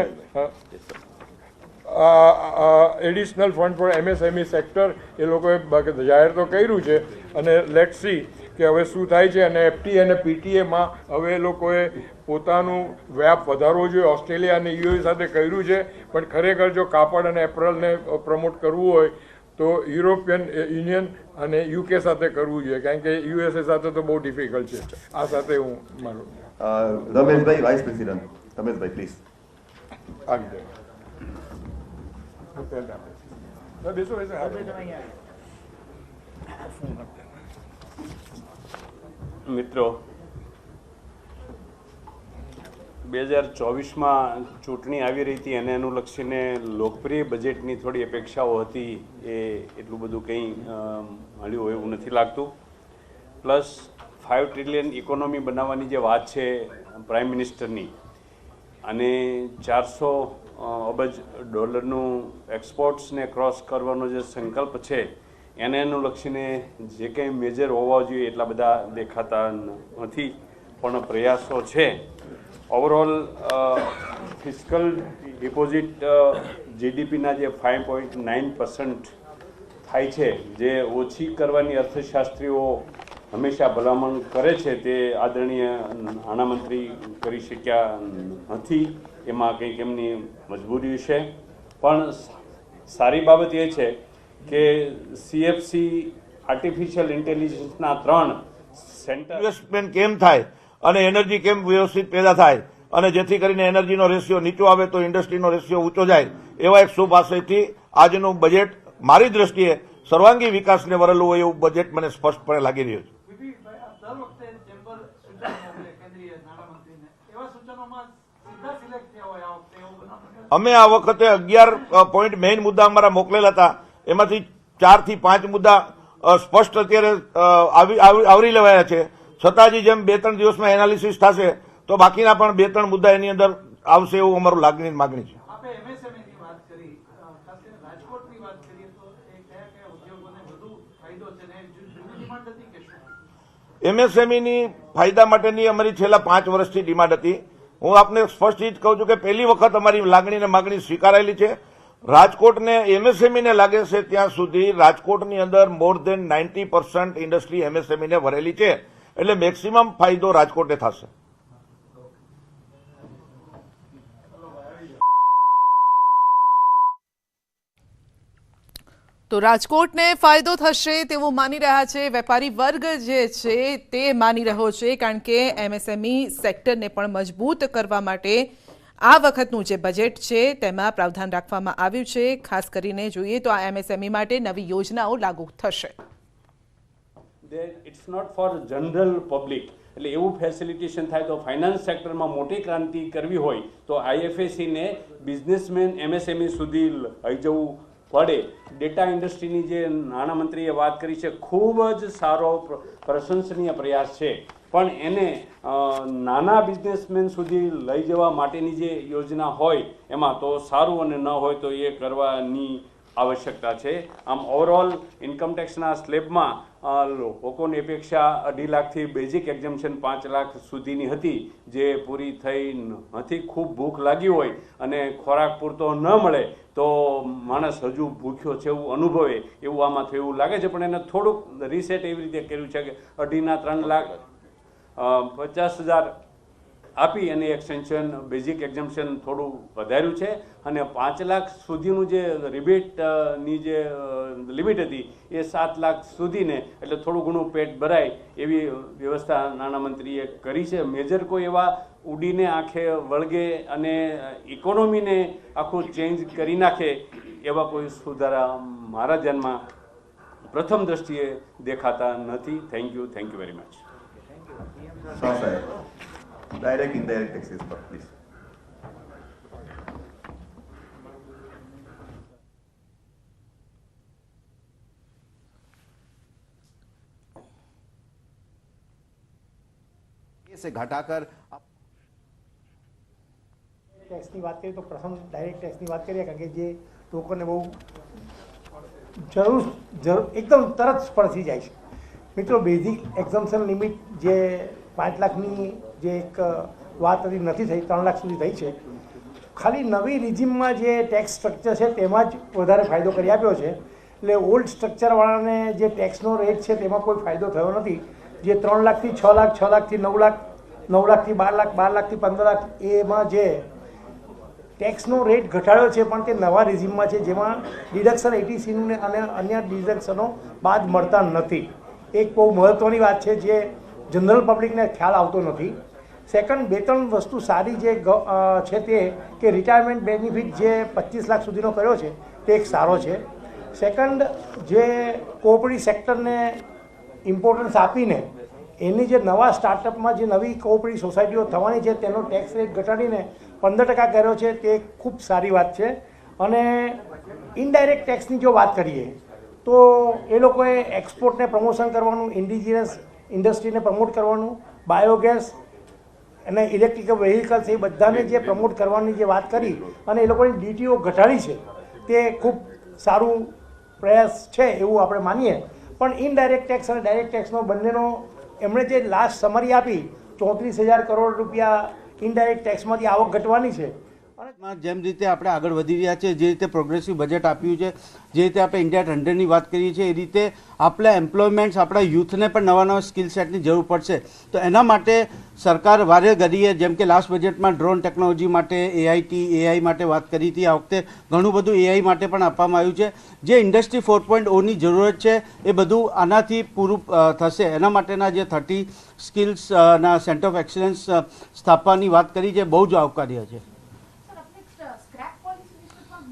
additional fund for MSME sector એ લોકોએ જાહેર તો કર્યું છે અને લેટ સી કે હવે શું થાય છે. અને FTA અને PTAમાં હવે એ લોકોએ પોતાનું વ્યાપ વધારવો જોઈએ. ઓસ્ટ્રેલિયા અને UE સાથે કર્યું છે, પણ ખરેખર જો કાપડ અને એપરલને પ્રમોટ કરવું હોય તો યુરોપિયન યુનિયન અને UK સાથે કરવું જોઈએ, કારણ કે USA સાથે તો બહુ ડિફિકલ્ટ છે. આ સાથે હું માનું. Rameshbhai, vice president Rameshbhai, please આગળ મિત્રો, 2024માં ચૂંટણી આવી રહી હતી અને અનુલક્ષીને લોકપ્રિય બજેટની થોડી અપેક્ષાઓ હતી, એ એટલું બધું કંઈ મળ્યું હોય એવું નથી લાગતું. પ્લસ 5 ટ્રિલિયન ઇકોનોમી બનાવવાની જે વાત છે પ્રાઇમ મિનિસ્ટરની, અને 400 અબજ ડોલરનું એક્સપોર્ટ્સને ક્રોસ કરવાનો જે સંકલ્પ છે એને અનુલક્ષીને જે કંઈ મેજર હોવા જોઈએ એટલા બધા દેખાતા નથી, પણ પ્રયાસો છે. ઓવરઓલ ફિસ્કલ ડિપોઝિટ GDPના જે 5.9% થાય છે, જે ઓછી કરવાની અર્થશાસ્ત્રીઓ હંમેશા ભલામણ કરે છે, તે આદરણીય નાણામંત્રી કરી શક્યા નથી. એમાં કંઈક એમની મજબૂરી છે. પણ સારી બાબત એ છે કે CFC આર્ટિફિશિયલ ઇન્ટેલિજન્સના 3 સેન્ટર ઇન્વેસ્ટમેન્ટ કેમ થાય અને એનર્જી કેમ વ્યવસ્થિત પેદા થાય અને જેથી કરીને એનર્જીનો રેશિયો નીચો આવે તો ઇન્ડસ્ટ્રીનો રેશિયો ઊંચો જાય, એવા એક શુભ આશયથી આજનું બજેટ મારી દ્રષ્ટિએ સર્વાંગી વિકાસને વરેલું હોય એવું બજેટ મને સ્પષ્ટપણે લાગી રહ્યું છે. અમે આ વખતે 11 પોઈન્ટ મેઇન મુદ્દા અમારા મોકલેલા હતા, એમાંથી 4 થી 5 મુદ્દા સ્પષ્ટ અત્યારે આવરી લેવાયા છે. છતાં જેમ 2-3 દિવસમાં એનાલિસિસ થશે તો બાકીના પણ 2-3 મુદ્દા એની અંદર આવશે એવું અમારું માગણી છે. MSMEની ફાયદા માટેની અમારી છેલ્લા 5 વર્ષથી ડિમાન્ડ હતી. હું આપને સ્પષ્ટ જ કહું છું કે પહેલી વખત અમારી લાગણી ને માગણી સ્વીકારાયેલી છે. રાજકોટને MSMEને લાગે છે ત્યાં સુધી રાજકોટની અંદર મોર ધેન 90% ઇન્ડસ્ટ્રી MSMEને ભરેલી છે, એટલે મેક્સિમમ ફાયદો રાજકોટને થશે. તો રાજકોટને ફાયદો થશે તેવું માની રહ્યા છે વેપારી વર્ગ જે છે તે માની રહ્યો છે, કારણ કે MSME સેક્ટરને પણ મજબૂત કરવા માટે આ વખતનું જે બજેટ છે તેમાં પ્રાવધાન રાખવામાં આવ્યું છે. ખાસ કરીને જોઈએ તો આ MSME માટે નવી યોજનાઓ લાગુ થશે. It's not for general public. એટલે એવું ફેસિલિટેશન થાય તો ફાઇનાન્સ સેક્ટરમાં મોટી ક્રાંતિ કરવી હોય તો IFSCને બિઝનેસમેન MSME સુધી લઈ જવું પડે. ડેટા ઇન્ડસ્ટ્રીની જે નાણામંત્રીએ વાત કરી છે ખૂબ જ સારો પ્રશંસનીય પ્રયાસ છે, પણ એને નાના બિઝનેસમેન સુધી લઈ જવા માટેની જે યોજના હોય એમાં તો સારું, અને ન હોય તો એ કરવાની આવશ્યકતા છે. આમ ઓવરઓલ ઇન્કમટેક્સના સ્લેબમાં લોકોની અપેક્ષા 2.5 લાખથી બેઝિક એક્ઝમ્પશન 5 લાખ સુધીની હતી, જે પૂરી થઈ નથી. ખૂબ ભૂખ લાગી હોય અને ખોરાક પૂરતો ન મળે તો માણસ હજુ ભૂખ્યો છે એવું અનુભવે, એવું આમાં થયું લાગે છે. પણ એને થોડુંક રીસેટ એવી રીતે કર્યું છે કે 2.5 ના 3,50,000 આપી અને એક્સટેન્શન બેઝિક એક્ઝમ્પશન થોડું વધાર્યું છે, અને 5 લાખ સુધીનું જે રિબેટની જે લિમિટ હતી એ 7 લાખ સુધીને, એટલે થોડું ઘણું પેટ ભરાય એવી વ્યવસ્થા નાણામંત્રીએ કરી છે. મેજર કોઈ એવા ઉડીને આંખે વળગે અને ઇકોનોમીને આખું ચેન્જ કરી નાખે એવા કોઈ સુધારા મારા ધ્યાનમાં પ્રથમ દ્રષ્ટિએ દેખાતા નથી. Thank you very much. Direct indirect taxes પર પ્લીઝ. से घटाकर ટેક્સની વાત કરીએ તો પ્રથમ ડાયરેક્ટ ટેક્સની વાત કરીએ, કારણ કે જે લોકોને બહુ જરૂર એકદમ તરત સ્પર્શી જાય છે. મિત્રો, બેઝિક એક્ઝમ્પશન લિમિટ જે 5 લાખની જે એક વાત હતી નથી થઈ, 3 લાખ સુધી થઈ છે. ખાલી નવી રિજીમમાં જે ટેક્સ સ્ટ્રક્ચર છે તેમાં જ વધારે ફાયદો કરી આપ્યો છે. એટલે ઓલ્ડ સ્ટ્રક્ચરવાળાને જે ટેક્સનો રેટ છે તેમાં કોઈ ફાયદો થયો નથી. જે 3 લાખથી 6 લાખ, 6 લાખથી 9 લાખ, 9 લાખથી 12 લાખ, 12 લાખથી 15 લાખ એમાં જે ટેક્સનો રેટ ઘટાડ્યો છે, પણ તે નવા રિજીમમાં છે જેમાં ડિડક્શન ATCનું અને અન્ય ડિડક્શનો બાદ મળતા નથી. એક બહુ મહત્ત્વની વાત છે જે જનરલ પબ્લિકને ખ્યાલ આવતો નથી. સેકન્ડ, 2-3 વસ્તુ સારી જે છે તે કે રિટાયરમેન્ટ બેનિફિટ જે 25 લાખ સુધીનો કર્યો છે તે એક સારો છે. સેકન્ડ, જે કોઓપરેટિવ સેક્ટરને ઇમ્પોર્ટન્સ આપીને એની જે નવા સ્ટાર્ટઅપમાં જે નવી કોઓપરેટિવ સોસાયટીઓ થવાની છે તેનો ટેક્સ રેટ ઘટાડીને 15% કર્યો છે, તે ખૂબ સારી વાત છે. અને ઇનડાયરેક્ટ ટેક્સની જો વાત કરીએ તો એ લોકોએ એક્સપોર્ટને પ્રમોશન કરવાનું, ઇન્ડિજિનસ ઇન્ડસ્ટ્રીને પ્રમોટ કરવાનું, બાયોગેસ અને ઇલેક્ટ્રિકલ વ્હીકલ્સ એ બધાને જે પ્રમોટ કરવાની જે વાત કરી અને એ લોકોની DTO ઘટાડી છે તે ખૂબ સારું પ્રયાસ છે એવું આપણે માનીએ. પણ ઇનડાયરેક્ટ ટેક્સ અને ડાયરેક્ટ ટેક્સનો બંનેનો એમણે જે લાસ્ટ સમરી આપી 34,000 કરોડ રૂપિયા ઇનડાયરેક્ટ ટેક્સમાંથી આવક ઘટવાની છે. જેમ રીતે આપણે આગળ વધી રહ્યા છે, જે રીતે પ્રોગ્રેસિવ બજેટ આપ્યું છે, જે રીતે આપણે ઇન્ડિયા 100ની વાત કરીએ છીએ, એ રીતે આપણા એમ્પ્લોયમેન્ટ્સ, આપણા યુથને પણ નવા નવા સ્કિલ સેટની જરૂર પડશે. તો એના માટે સરકાર વારે ઘડીએ, જેમ કે લાસ્ટ બજેટમાં ડ્રોન ટેકનોલોજી માટે AI માટે વાત કરી હતી, આ વખતે ઘણું બધું AI માટે પણ આપવામાં આવ્યું છે. જે ઇન્ડસ્ટ્રી 4.0ની જરૂરત છે એ બધું આનાથી પૂરું થશે. એના માટેના જે 30 સ્કિલ્સના સેન્ટર ઓફ એક્સલન્સ સ્થાપવાની વાત કરી છે, બહુ જ આવકાર્ય છે.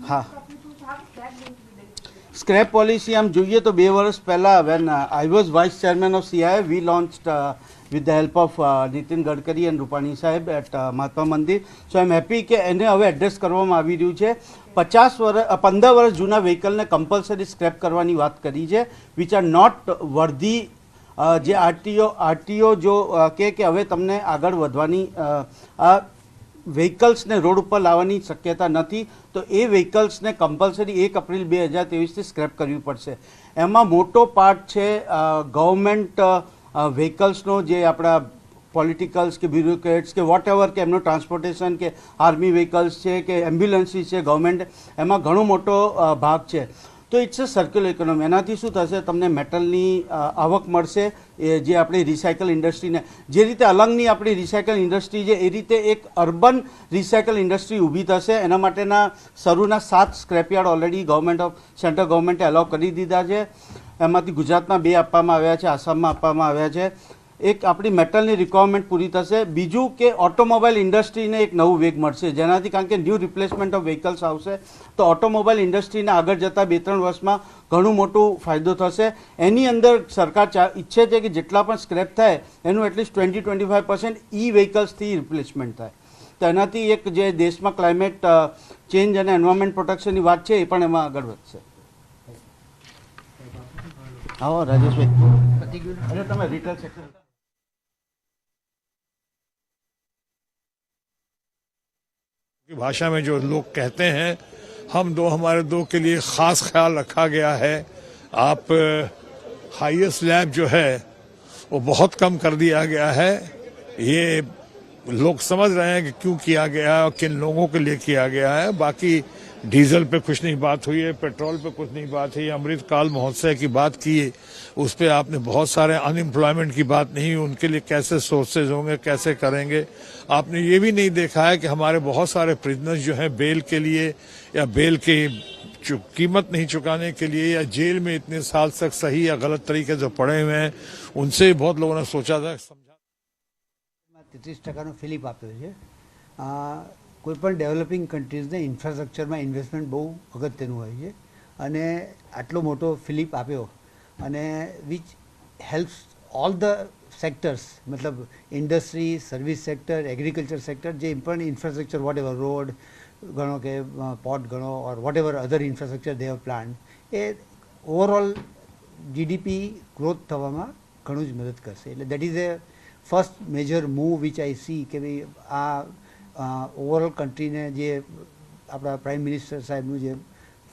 હા, સ્ક્રેપ પોલિસી આમ જોઈએ તો 2 વર્ષ પહેલાં when I was vice chairman of CII, we launched with the help of Nitin Gadkari and Rupani Sahib at Mahatma Mandir. So I am happy કે એને હવે એડ્રેસ કરવામાં આવી રહ્યું છે. 15 વર્ષ જૂના વ્હીકલને કમ્પલસરી સ્ક્રેપ કરવાની વાત કરી છે, વિચ આર નોટ વર્ધી. જે આરટીઓ જો કે હવે તમને આગળ વધવાની આ વ્હીકલ્સને રોડ ઉપર લાવવાની શક્યતા નથી, તો એ વ્હીકલ્સને કમ્પલસરી 1 એપ્રિલ 2023થી સ્ક્રેપ કરવી પડશે. એમાં મોટો પાર્ટ છે ગવર્મેન્ટ વ્હીકલ્સનો, જે આપણા પોલિટિકલ્સ કે બ્યુરોક્રેટ્સ કે વોટ એવર કે એમનું ટ્રાન્સપોર્ટેશન કે આર્મી વ્હીકલ્સ છે કે એમ્બ્યુલન્સીસ છે ગવર્મેન્ટ, એમાં ઘણો મોટો ભાગ છે. તો ઇટ્સ અ સર્ક્યુલર ઇકોનોમી. એનાથી શું થશે, તમને મેટલની આવક મળશે, એ જે આપણી રિસાયકલ ઇન્ડસ્ટ્રીને, જે રીતે અલંગની આપણી રિસાયકલ ઇન્ડસ્ટ્રી છે એ રીતે એક અર્બન રિસાયકલ ઇન્ડસ્ટ્રી ઊભી થશે. એના માટેના શરૂના 7 સ્ક્રેપયાર્ડ ઓલરેડી સેન્ટ્રલ ગવર્મેન્ટે અલાઉ કરી દીધા છે. એમાંથી ગુજરાતમાં 2 આપવામાં આવ્યા છે, આસામમાં આપવામાં આવ્યા છે. એક આપણી મેટલની રિક્વાયરમેન્ટ પૂરી થશે. બીજું કે ઓટોમોબાઈલ ઇન્ડસ્ટ્રીને એક નવું વેગ મળશે, જેનાથી કારણ કે ન્યૂ રિપ્લેસમેન્ટ ઓફ વ્હીકલ્સ આવશે તો ઓટોમોબાઈલ ઇન્ડસ્ટ્રીને આગળ જતાં 2-3 વર્ષમાં ઘણું મોટું ફાયદો થશે. એની અંદર સરકાર ઈચ્છે છે કે જેટલા પણ સ્ક્રેપ થાય એનું એટલીસ્ટ 20-25% ઈ વ્હીકલ્સથી રિપ્લેસમેન્ટ થાય. તો એનાથી એક જે દેશમાં ક્લાઇમેટ ચેન્જ અને એન્વાયરમેન્ટ પ્રોટેક્શનની વાત છે એ પણ એમાં આગળ વધશે. આવો રાજેશભાઈ, અરે તમે રિટેલ સેક્ટર की भाषा में जो लोग कहते हैं हम दो हमारे दो के लिए खास ख्याल रखा गया है. आप हाईएस्ट स्लैब जो है वो बहुत कम कर दिया गया है. ये लोग समझ रहे हैं कि क्यों किया गया है और किन लोगों के लिए किया गया है. बाकी डीजल पे कुछ नहीं बात हुई है, पेट्रोल पे कुछ नहीं बात हुई. अमृतकाल महोत्सव की बात की, उस पे आपने बहुत सारे अनएम्प्लॉयमेंट की बात नहीं, उनके लिए कैसे सोर्सेज होंगे, कैसे करेंगे. आपने ये भी नहीं देखा है कि हमारे बहुत सारे प्रिजनर्स जो हैं बेल के लिए या बेल की कीमत नहीं चुकाने के लिए या जेल में इतने साल तक सही या गलत तरीके से पड़े हुए हैं, उनसे बहुत लोगों ने सोचा था. 33% ફિલિપ આપ્યો છે. કોઈપણ ડેવલપિંગ કન્ટ્રીઝને ઇન્ફ્રાસ્ટ્રક્ચરમાં ઇન્વેસ્ટમેન્ટ બહુ અગત્યનું હોય છે અને આટલો મોટો ફિલિપ આપ્યો અને which helps all the sectors, મતલબ industry, service sector, agriculture sector, જે પણ ઇન્ફ્રાસ્ટ્રક્ચર વોટ એવર રોડ ગણો કે પોર્ટ ગણો ઓર vote ever other infrastructure they have plan, A overall GDP growth થવામાં ઘણું જ મદદ કરશે. એટલે that is A first major move which I C કે ભાઈ આ ઓવરઓલ કન્ટ્રીને જે આપણા પ્રાઇમ મિનિસ્ટર સાહેબનું જે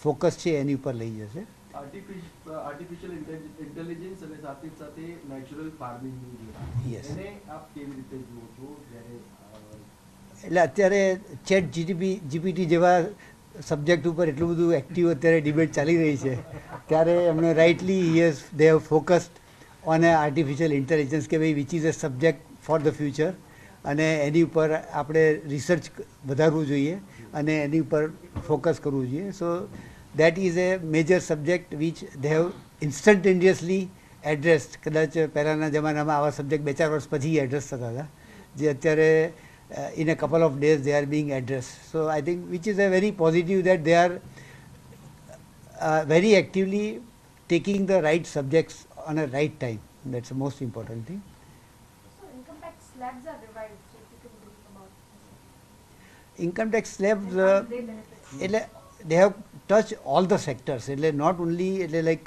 ફોકસ છે એની ઉપર લઈ જશે. આર્ટિફિશિયલ ઇન્ટેલિજન્સ અને સાથે સાથે નેચરલ ફાર્મિંગની યસ, એને આપ કેવી રીતે જુઓ છો? જ્યારે એટલે અત્યારે ચેટ જીપીટી જેવા સબ્જેક્ટ ઉપર એટલું બધું એક્ટિવ અત્યારે ડિબેટ ચાલી રહી છે, ત્યારે એમણે rightly they have focused on A artificial intelligence કે ભાઈ which is a subject for the future, અને એની ઉપર આપણે રિસર્ચ વધારવું જોઈએ અને એની ઉપર ફોકસ કરવું જોઈએ. So that is a major subject which they have instantaneously addressed. કદાચ પહેલાંના જમાનામાં આવા સબ્જેક્ટ 2-4 વર્ષ પછી એડ્રેસ થતા હતા, જે અત્યારે in a couple of days they are being addressed. So I think which is a very positive that they are very actively taking the right subjects on a right time. That's the most important thing. So income tax slabs are revised. So if you can brief about Income tax slabs, they have touched all the sectors. એટલે not only એટલે like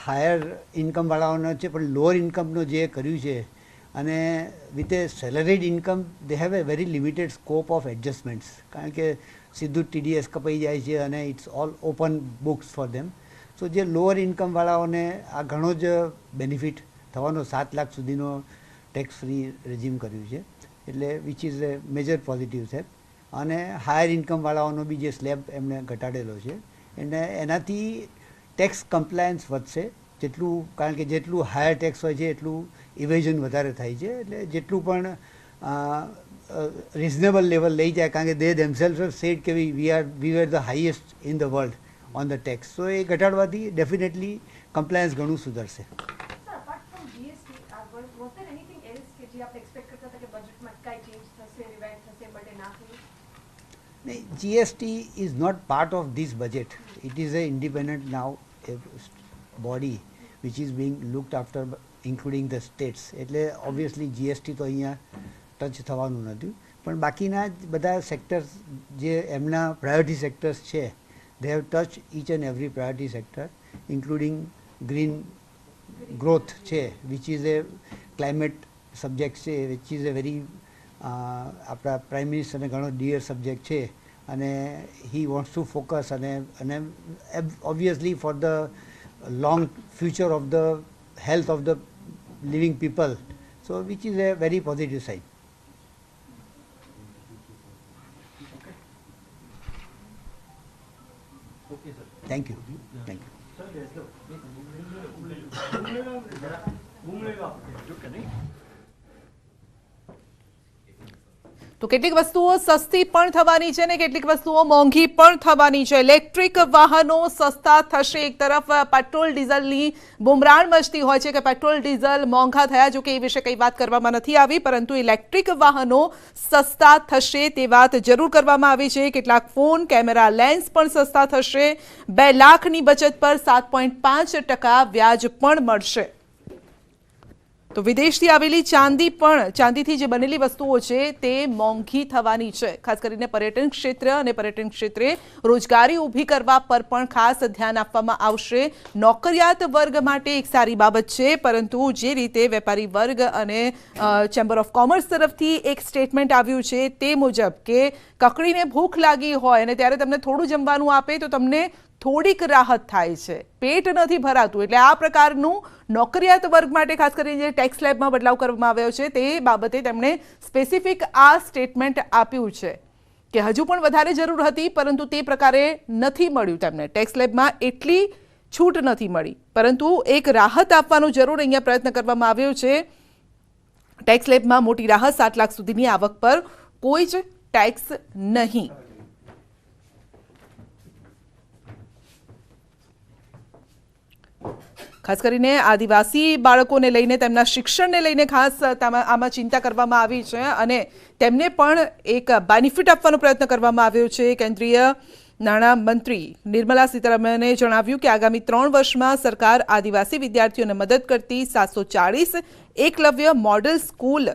higher income વાળાઓનો છે, પણ lower income નો જે કર્યું છે, અને with a salaried income they have a very limited scope of adjustments, કારણ કે સીધું TDS કપાઈ જાય છે અને it's all open books for them. So જે લોઅર ઇન્કમવાળાઓને આ ઘણો જ બેનિફિટ થવાનો 7 લાખ સુધીનો ટેક્સ ફ્રી રેજીમ કર્યું છે, એટલે which is a major positive છે. અને હાયર ઇન્કમવાળાઓનો બી જે સ્લેબ એમણે ઘટાડેલો છે, એટલે એનાથી ટેક્સ કમ્પ્લાયન્સ વધશે જેટલું, કારણ કે જેટલું હાયર ટેક્સ હોય છે એટલું ઇવેઝન વધારે થાય છે. એટલે જેટલું પણ રિઝનેબલ લેવલ લઈ જાય, કારણ કે દે ધેમસેલ્ફ હેવ સેડ કે we were the highest in the world on the tax. So એ ઘટાડવાથી ડેફિનેટલી કમ્પ્લાયન્સ ઘણું સુધરશે. apart from GST, was there anything else કે જે આપ એક્સપેક્ટ કરતા હતા કે બજેટમાં કઈ ચેન્જ થશે, રિવાઇઝ થશે, બટ એ ના થયું? નહીં, GST is not part of this budget. It is a independent now body which is being looked after including the states. એટલે ઓબ્વિયસલી GST તો અહીંયા ટચ થવાનું નથી, પણ બાકીના બધા સેક્ટર્સ જે એમના પ્રાયોરિટી સેક્ટર્સ છે, they have touched each and every priority sector including green growth છે, which is a climate subject છે, which is a very આપણા પ્રાઇમ મિનિસ્ટરને ઘણો ડિયર સબ્જેક્ટ છે, અને he wants to focus અને obviously for the long future of the health of the living people, so which is a very positive side. Okay, sir. Thank you. Thank you. Sir, there's the તો કેટલીક વસ્તુઓ સસ્તી પણ થવાની છે ને કેટલીક વસ્તુઓ મોંઘી પણ થવાની છે. ઇલેક્ટ્રિક વાહનો સસ્તા થશે. એક તરફ પેટ્રોલ ડીઝલની બુમરાણ મચતી હોય છે કે પેટ્રોલ ડીઝલ મોંઘા થયા, જો કે એ વિશે કંઈ વાત કરવામાં નથી આવી, પરંતુ ઇલેક્ટ્રિક વાહનો સસ્તા થશે તે વાત જરૂર કરવામાં આવી છે. કેટલાક ફોન, કેમેરા, લેન્સ પણ સસ્તા થશે. 2 લાખની બચત પર 7.5% વ્યાજ પણ મળશે. તો વિદેશથી આવેલી ચાંદીથી જે બનેલી વસ્તુઓ છે તે મોંઘી થવાની છે. ખાસ કરીને પર્યટન ક્ષેત્ર અને પર્યટન ક્ષેત્રે રોજગારી ઊભી કરવા પર પણ ખાસ ધ્યાન આપવામાં આવશે. નોકરિયાત વર્ગ માટે એક સારી બાબત છે, પરંતુ જે રીતે વેપારી વર્ગ અને ચેમ્બર ઓફ કોમર્સ તરફથી એક સ્ટેટમેન્ટ આવ્યું છે તે મુજબ કે કકડીને ભૂખ લાગી હોય અને ત્યારે તમને થોડું જમવાનું આપે તો તમને થોડીક રાહત થાય છે, પેટ નથી ભરાતું. એટલે આ પ્રકારનું નોકરિયાત વર્ગ માટે ખાસ કરીને જે ટેક્સ સ્લેબમાં બદલાવ કરવામાં આવ્યો છે તે બાબતે તેમણે સ્પેસિફિક આ સ્ટેટમેન્ટ આપ્યું છે કે હજુ પણ વધારે જરૂર હતી, પરંતુ તે પ્રકારે નથી મળ્યું. તેમને ટેક્સ સ્લેબમાં એટલી છૂટ નથી મળી, પરંતુ એક રાહત આપવાનો જરૂર અહીંયા પ્રયત્ન કરવામાં આવ્યો છે. ટેક્સ સ્લેબમાં મોટી રાહત, 7 લાખ સુધીની આવક પર કોઈ જ ટેક્સ નહીં. ખાસ કરીને આદિવાસી બાળકોને લઈને તેમના શિક્ષણને લઈને ખાસ આમાં ચિંતા કરવામાં આવી છે અને તેમને પણ એક બેનિફિટ આપવાનો પ્રયત્ન કરવામાં આવ્યો છે. કેન્દ્રીય નાણામંત્રી નિર્મલા સીતારમણે જણાવ્યું કે આગામી 3 વર્ષમાં સરકાર આદિવાસી વિદ્યાર્થીઓને મદદ કરતી 740 એકલવ્ય મોડેલ સ્કૂલ,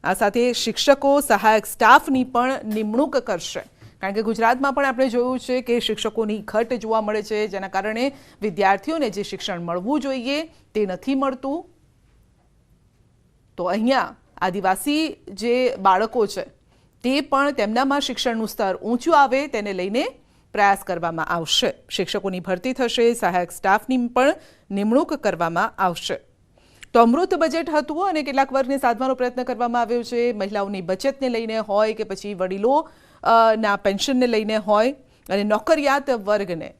આ સાથે શિક્ષકો, સહાયક સ્ટાફની પણ નિમણૂક કરશે. કારણ કે ગુજરાતમાં પણ આપણે જોયું છે કે શિક્ષકોની ઘટ જોવા મળે છે, જેના કારણે વિદ્યાર્થીઓને જે શિક્ષણ મળવું જોઈએ તે નથી મળતું. તો અહીંયા આદિવાસી જે બાળકો છે તે પણ તેમનામાં શિક્ષણનું સ્તર ઊંચું આવે તેને લઈને પ્રયાસ કરવામાં આવશે. શિક્ષકોની ભરતી થશે, સહાયક સ્ટાફની પણ નિમણૂક કરવામાં આવશે. તો અમૃત બજેટ હતું અને કેટલાક વર્ગને સાધવાનો પ્રયત્ન કરવામાં આવ્યો છે. મહિલાઓની બચતને લઈને હોય કે પછી વડીલો ના પેન્શનને લઈને હોય અને નોકરિયાત વર્ગને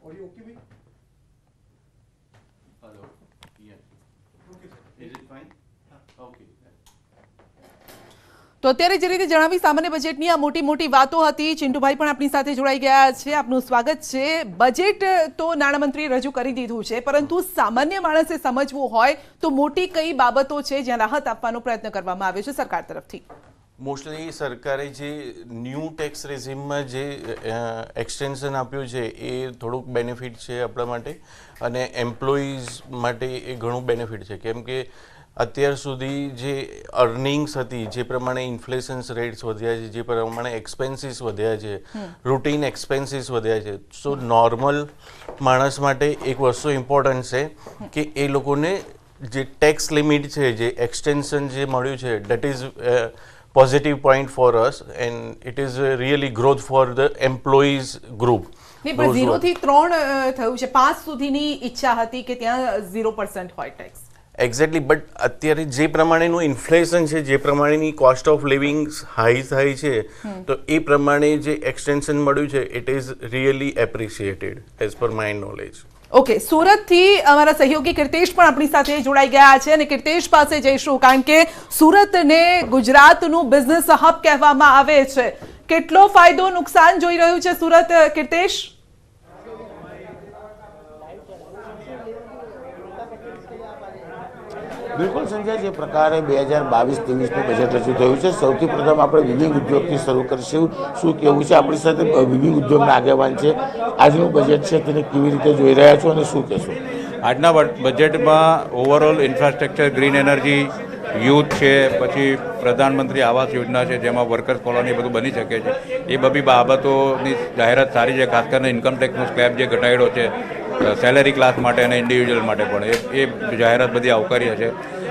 Audio okay, bhai? Hello. Yeah. Okay, sir. Is it fine? Okay. તો અત્યારે જે રીતે જણાવી સામાન્ય બજેટની આ મોટી મોટી વાતો હતી. ચિંટુભાઈ પણ આપણી સાથે જોડાઈ ગયા છે. આપનું સ્વાગત છે. બજેટ તો નાણામંત્રીએ રજૂ કરી દીધું છે, પરંતુ સામાન્ય માણસે સમજવું હોય તો મોટી કઈ બાબતો છે જ્યાં રાહત આપવાનો પ્રયત્ન કરવામાં આવ્યો છે સરકાર તરફથી? મોસ્ટલી સરકારે જે ન્યૂ ટેક્સ રેઝિમમાં જે એક્સટેન્શન આપ્યું છે એ થોડુંક બેનિફિટ છે આપણા માટે, અને એમ્પ્લોઈઝ માટે એ ઘણું બેનિફિટ છે. કેમ કે અત્યાર સુધી જે અર્નિંગ્સ હતી, જે પ્રમાણે ઇન્ફ્લેશન્સ રેટ્સ વધ્યા છે, જે પ્રમાણે એક્સપેન્સીસ વધ્યા છે, રૂટીન એક્સપેન્સીસ વધ્યા છે, સો નોર્મલ માણસ માટે એક વસ્તુ ઇમ્પોર્ટન્ટ છે કે એ લોકોને જે ટેક્સ લિમિટ છે, જે એક્સટેન્શન જે મળ્યું છે, that is positive point for us, and it is really growth for the employees group. નહીં, પણ 0 થી 3 થયું છે. 5 સુધીની ઈચ્છા હતી કે ત્યાં 0% હોય ટેક્સ. એક્ઝેક્ટલી, બટ અત્યારે જે પ્રમાણેનું ઇન્ફ્લેશન છે, જે પ્રમાણેની કોસ્ટ ઓફ લિવિંગ હાઈ થાય છે, તો એ પ્રમાણે જે એક્સટેન્શન મળ્યું છે, it is really appreciated as per my knowledge. Okay, સુરતથી અમારા સહયોગી કીર્તેશ પણ આપણી સાથે જોડાઈ ગયા છે અને કીર્તેશ પાસે જઈશું, કારણ કે સુરતને ગુજરાતનું બિઝનેસ હબ કહેવામાં આવે છે. કેટલો ફાયદો નુકસાન જોઈ રહ્યું છે સુરત, કીર્તેશ? બિલકુલ સંજય, જે પ્રકારે 2022-23નું બજેટ રજૂ થયું છે, સૌથી પ્રથમ આપણે વિવિંગ ઉદ્યોગથી શરૂ કરીશું. શું કહેવું છે? આપણી સાથે વિવિંગ ઉદ્યોગના આગેવાન છે. આજનું બજેટ છે તેને કેવી રીતે જોઈ રહ્યા છો અને શું કહેશો? આજના બજેટમાં overall infrastructure, green energy, youth છે, પછી પ્રધાનમંત્રી આવાસ યોજના છે જેમાં વર્કર્સ કોલોની બધું બની શકે છે, એ બધી બાબતોની જાહેરાત સારી છે. ખાસ કરીને ઇન્કમ ટેક્સનો સ્લેબ જે ઘટાડ્યો છે સેલેરી ક્લાસ માટે અને ઇન્ડિવિજ્યુઅલ માટે પણ એ જાહેરાત બધી આવકાર્ય છે.